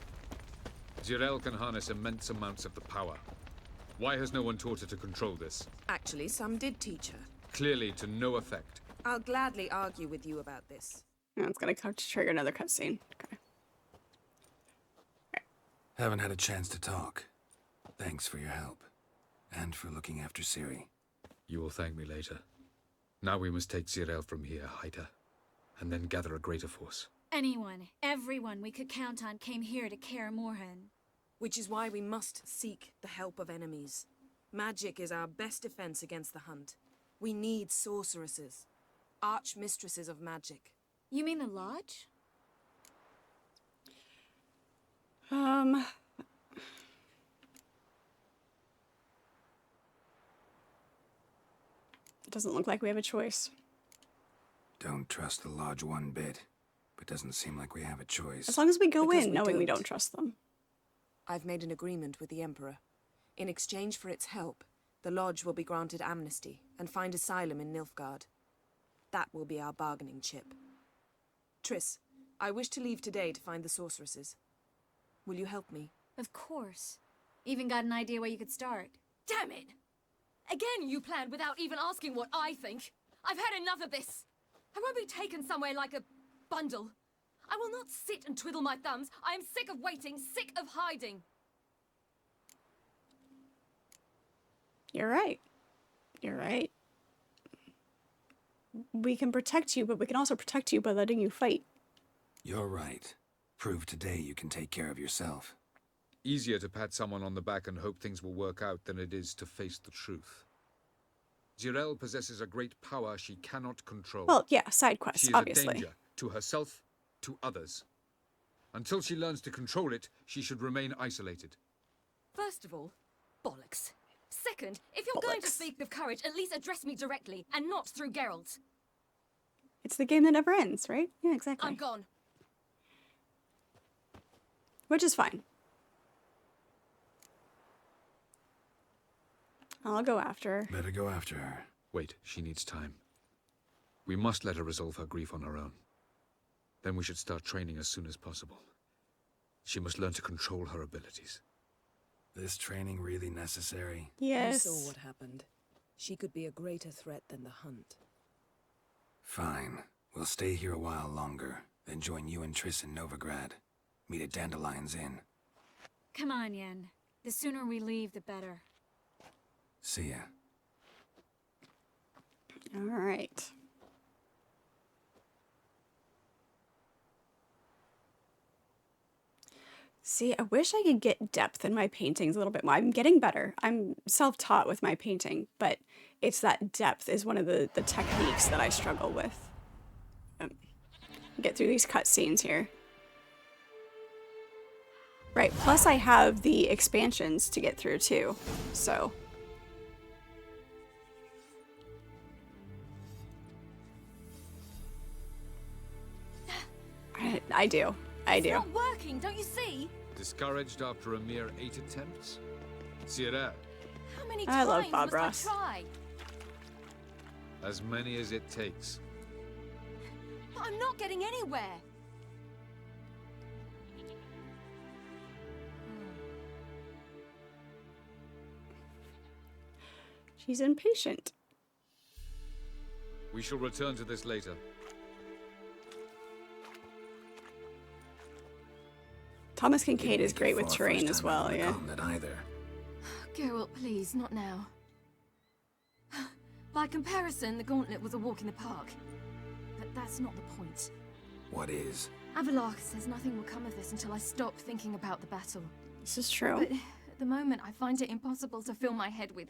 Zirel can harness immense amounts of the power. Why has no one taught her to control this? Actually, some did teach her. Clearly to no effect. I'll gladly argue with you about this. Oh, it's gonna trigger another cutscene. Okay. Haven't had a chance to talk. Thanks for your help. And for looking after Ciri. You will thank me later. Now we must take Zirael from here, hide her, and then gather a greater force. Anyone, everyone we could count on came here to Kaer Morhen. Which is why we must seek the help of enemies. Magic is our best defense against the Hunt. We need sorceresses. Archmistresses of magic. You mean the Lodge? It doesn't look like we have a choice. Don't trust the Lodge one bit, but doesn't seem like we have a choice. As long as we go Because in knowing we don't trust them. I've made an agreement with the Emperor. In exchange for its help, the Lodge will be granted amnesty and find asylum in Nilfgaard. That will be our bargaining chip. Triss, I wish to leave today to find the sorceresses. Will you help me? Of course. Even got an idea where you could start. Damn it! Again you planned without even asking what I think. I've had enough of this. I won't be taken somewhere like a bundle. I will not sit and twiddle my thumbs. I am sick of waiting, sick of hiding. You're right. You're right. We can protect you, but we can also protect you by letting you fight. You're right. Prove today you can take care of yourself. Easier to pat someone on the back and hope things will work out than it is to face the truth. Zirael possesses a great power she cannot control. Well, yeah, side quests, she is obviously. a danger to herself, to others. Until she learns to control it, she should remain isolated. First of all, bollocks. Second, if you're going to speak of courage, at least address me directly, and not through Geralt. It's the game that never ends, right? Yeah, exactly. I'm gone. Which is fine. I'll go after her. Better go after her. Wait, she needs time. We must let her resolve her grief on her own. Then we should start training as soon as possible. She must learn to control her abilities. This training really necessary? Yes. You saw what happened. She could be a greater threat than the Hunt. Fine. We'll stay here a while longer, then join you and Triss in Novigrad. Meet at Dandelion's Inn. Come on, Yen. The sooner we leave, the better. See ya. All right. See, I wish I could get depth in my paintings a little bit more. I'm getting better. I'm self-taught with my painting, but it's that depth is one of the techniques that I struggle with. Get through these cutscenes here. Right, plus I have the expansions to get through too, so. I do. It's not working, don't you see? Discouraged after a mere 8 attempts? Zirael. How many I love times Bob must Ross. I try? As many as it takes. But I'm not getting anywhere. She's impatient. We shall return to this later. Thomas Kincaid is great with terrain as well, yeah. Either. Geralt, please, not now. By comparison, the gauntlet was a walk in the park. But that's not the point. What is? Avalok says nothing will come of this until I stop thinking about the battle. This is true. But at the moment, I find it impossible to fill my head with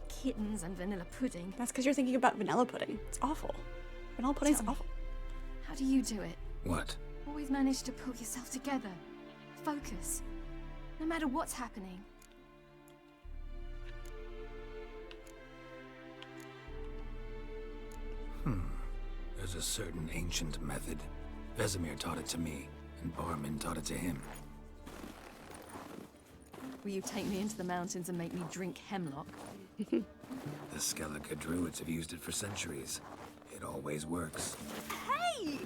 kittens and vanilla pudding. That's because you're thinking about vanilla pudding. It's awful. Vanilla pudding's Tell me, awful. How do you do it? What? Always manage to pull yourself together. Focus. No matter what's happening. There's a certain ancient method. Vesemir taught it to me, and Barman taught it to him. Will you take me into the mountains and make me drink hemlock? The Skellige druids have used it for centuries. It always works. Hey!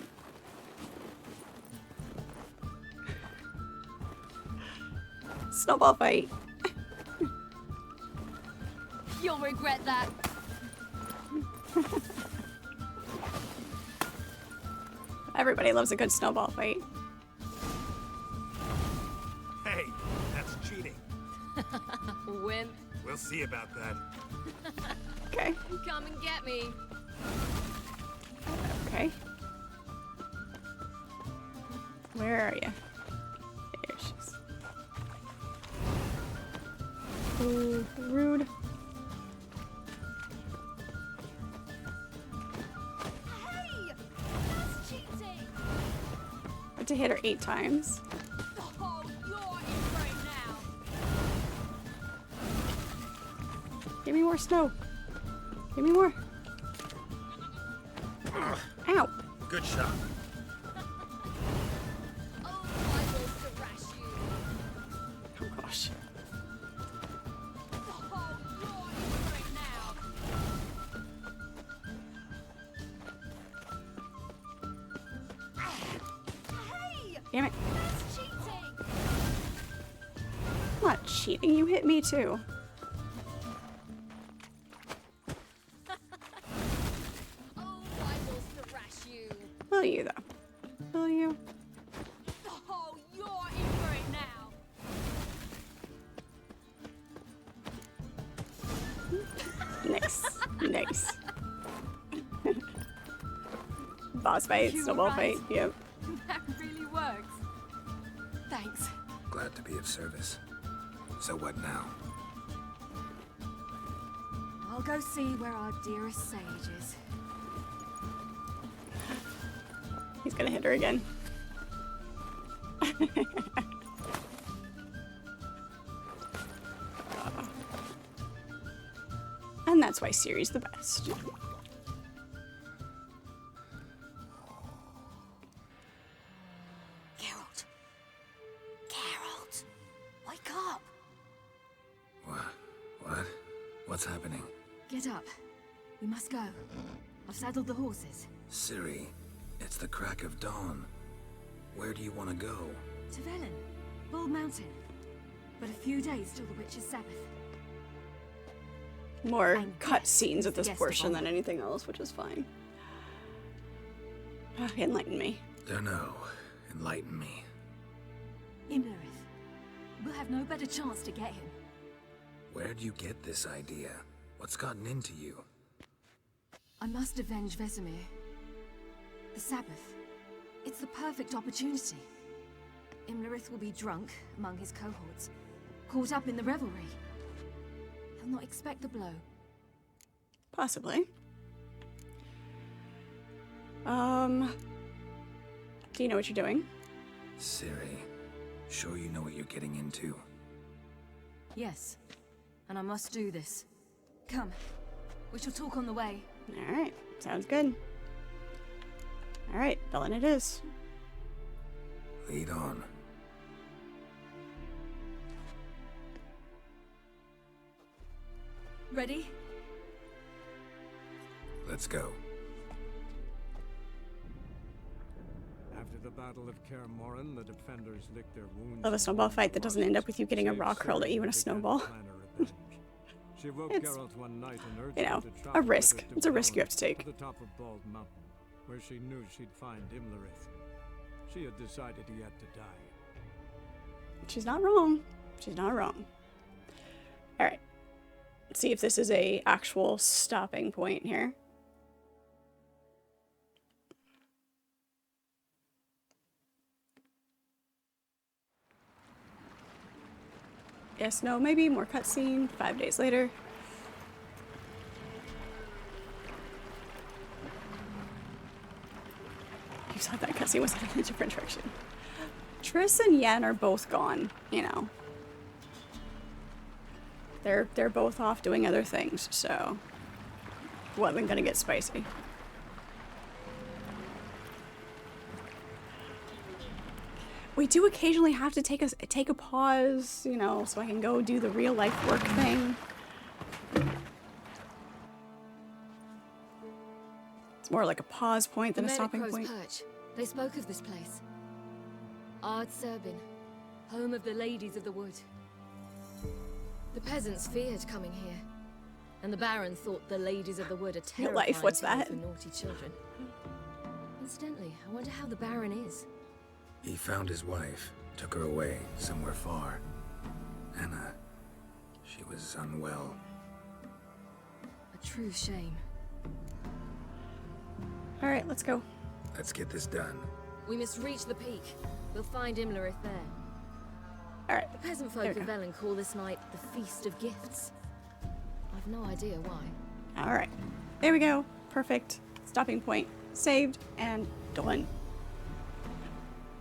Snowball fight. You'll regret that. Everybody loves a good snowball fight. Hey, that's cheating. Wimp. We'll see about that. Okay. Come and get me. Okay. Where are you? There she is. Ooh, rude. Hey! That's cheating! I had to hit her 8 times. Oh, you're in for it now. Give me more snow. Give me more. Ow. Good shot. Oh, I will thrash you. Oh gosh. Oh, you're in for it now. Hey! Damn it. That's cheating! I'm not cheating. You hit me too. Oh, I will thrash you. Will you though? Will you? Oh, you're in for it now. Nice. Nice. Boss fight, You snowball right. fight. Yep. That really works. Thanks. Glad to be of service. So what now? I'll go see where our dearest sage is. He's gonna hit her again. And that's why Ciri's the best. Geralt. Geralt. Wake up. What? What's happening? Get up. We must go. I've saddled the horses. Ciri, it's the crack of dawn. Where do you want to go? To Velen. Bald Mountain. But a few days till the Witch's Sabbath. More And cut scenes at this guest of portion honor. than anything else, which is fine. Enlighten me. Dunno. Enlighten me. Imlerith. We'll have no better chance to get him. Where'd you get this idea? What's gotten into you? I must avenge Vesemir. The Sabbath. It's the perfect opportunity. Imlerith will be drunk among his cohorts, caught up in the revelry. He'll not expect the blow. Possibly. Do you know what you're doing? Ciri, sure you know what you're getting into? Yes, and I must do this. Come, we shall talk on the way. Alright, sounds good. Alright, Velen it is. Lead on. Ready? Let's go. After the Battle of Kaer Morhen, the defenders licked their wounds. Love a snowball fight that doesn't end up with you getting a rock hurled at you in a snowball. She woke It's, Geralt one night and urged you know, him to a travel with risk. her It's a risk you have to Velen, take. to the top of Bald Mountain, where she knew she'd find Imlerith. She had decided he had to die. She's not wrong. She's not wrong. Alright. Let's see if this is a actual stopping point here. Yes, no, maybe more cutscene. 5 days later. You saw that cutscene was headed in a different direction. Triss and Yen are both gone, you know. They're both off doing other things, so wasn't gonna get spicy. We do occasionally have to take a pause, you know, so I can go do the real life work thing. It's more like a pause point than a stopping point. Perch. They spoke of this place. Ard Serbin, home of the Ladies of the Wood. The peasants feared coming here, and the Baron thought the Ladies of the Wood a Real terrifying life, what's tale that? for naughty children. Incidentally, I wonder how the Baron is. He found his wife, took her away, somewhere far. Anna, she was unwell. A true shame. Alright, let's go. Let's get this done. We must reach the peak. We'll find Imlerith there. Alright. The peasant folk of Velen call this night the Feast of Gifts. I've no idea why. Alright. There we go. Perfect. Stopping point. Saved and done.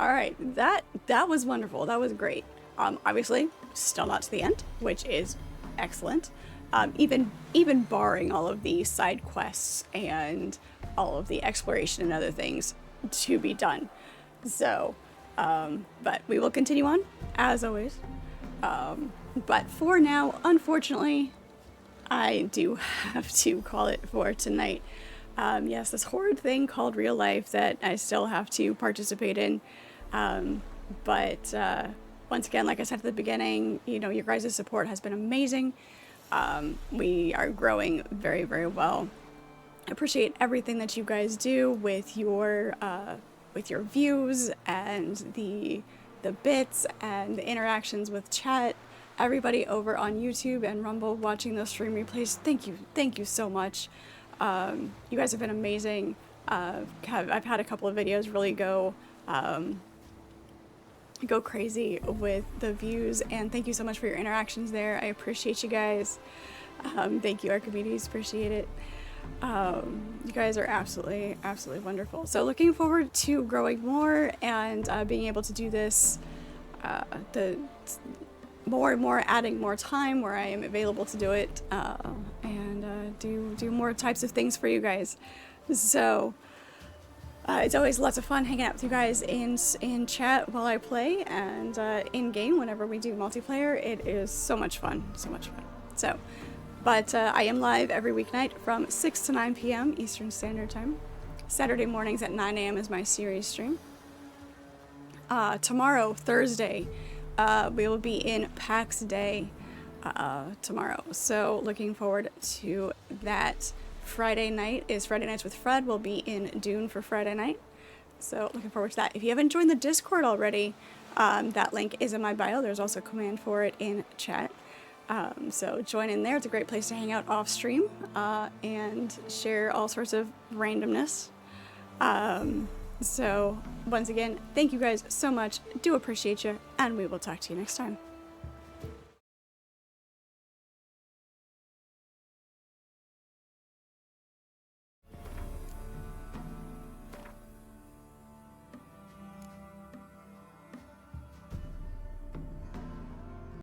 Alright, that was wonderful. That was great. Obviously, still not to the end, which is excellent. Even barring all of the side quests and all of the exploration and other things to be done. So, but we will continue on, as always. But for now, unfortunately, I do have to call it for tonight. Yes, this horrid thing called real life that I still have to participate in. But once again, like I said at the beginning, you know, your guys' support has been amazing. We are growing very, very well. I appreciate everything that you guys do with your views and the bits and the interactions with chat. Everybody over on YouTube and Rumble watching those stream replays, thank you so much. You guys have been amazing. I've had a couple of videos really go crazy with the views, and thank you so much for your interactions there. I appreciate you guys. Thank you, Archimedes, appreciate it. You guys are absolutely wonderful. So looking forward to growing more and being able to do this, the more and more, adding more time where I am available to do it, and do more types of things for you guys. So it's always lots of fun hanging out with you guys in chat while I play, and in game whenever we do multiplayer. It is so much fun, So, but I am live every weeknight from 6 to 9 p.m. Eastern Standard Time. Saturday mornings at 9 a.m. is my series stream. Tomorrow, Thursday, we will be in PAX Day tomorrow. So looking forward to that. Friday night is Friday Nights with Fred. We'll be in Dune for Friday night. So looking forward to that. If you haven't joined the Discord already, that link is in my bio. There's also a command for it in chat. So join in there. It's a great place to hang out off stream and share all sorts of randomness. So once again, thank you guys so much. Do appreciate you, and we will talk to you next time.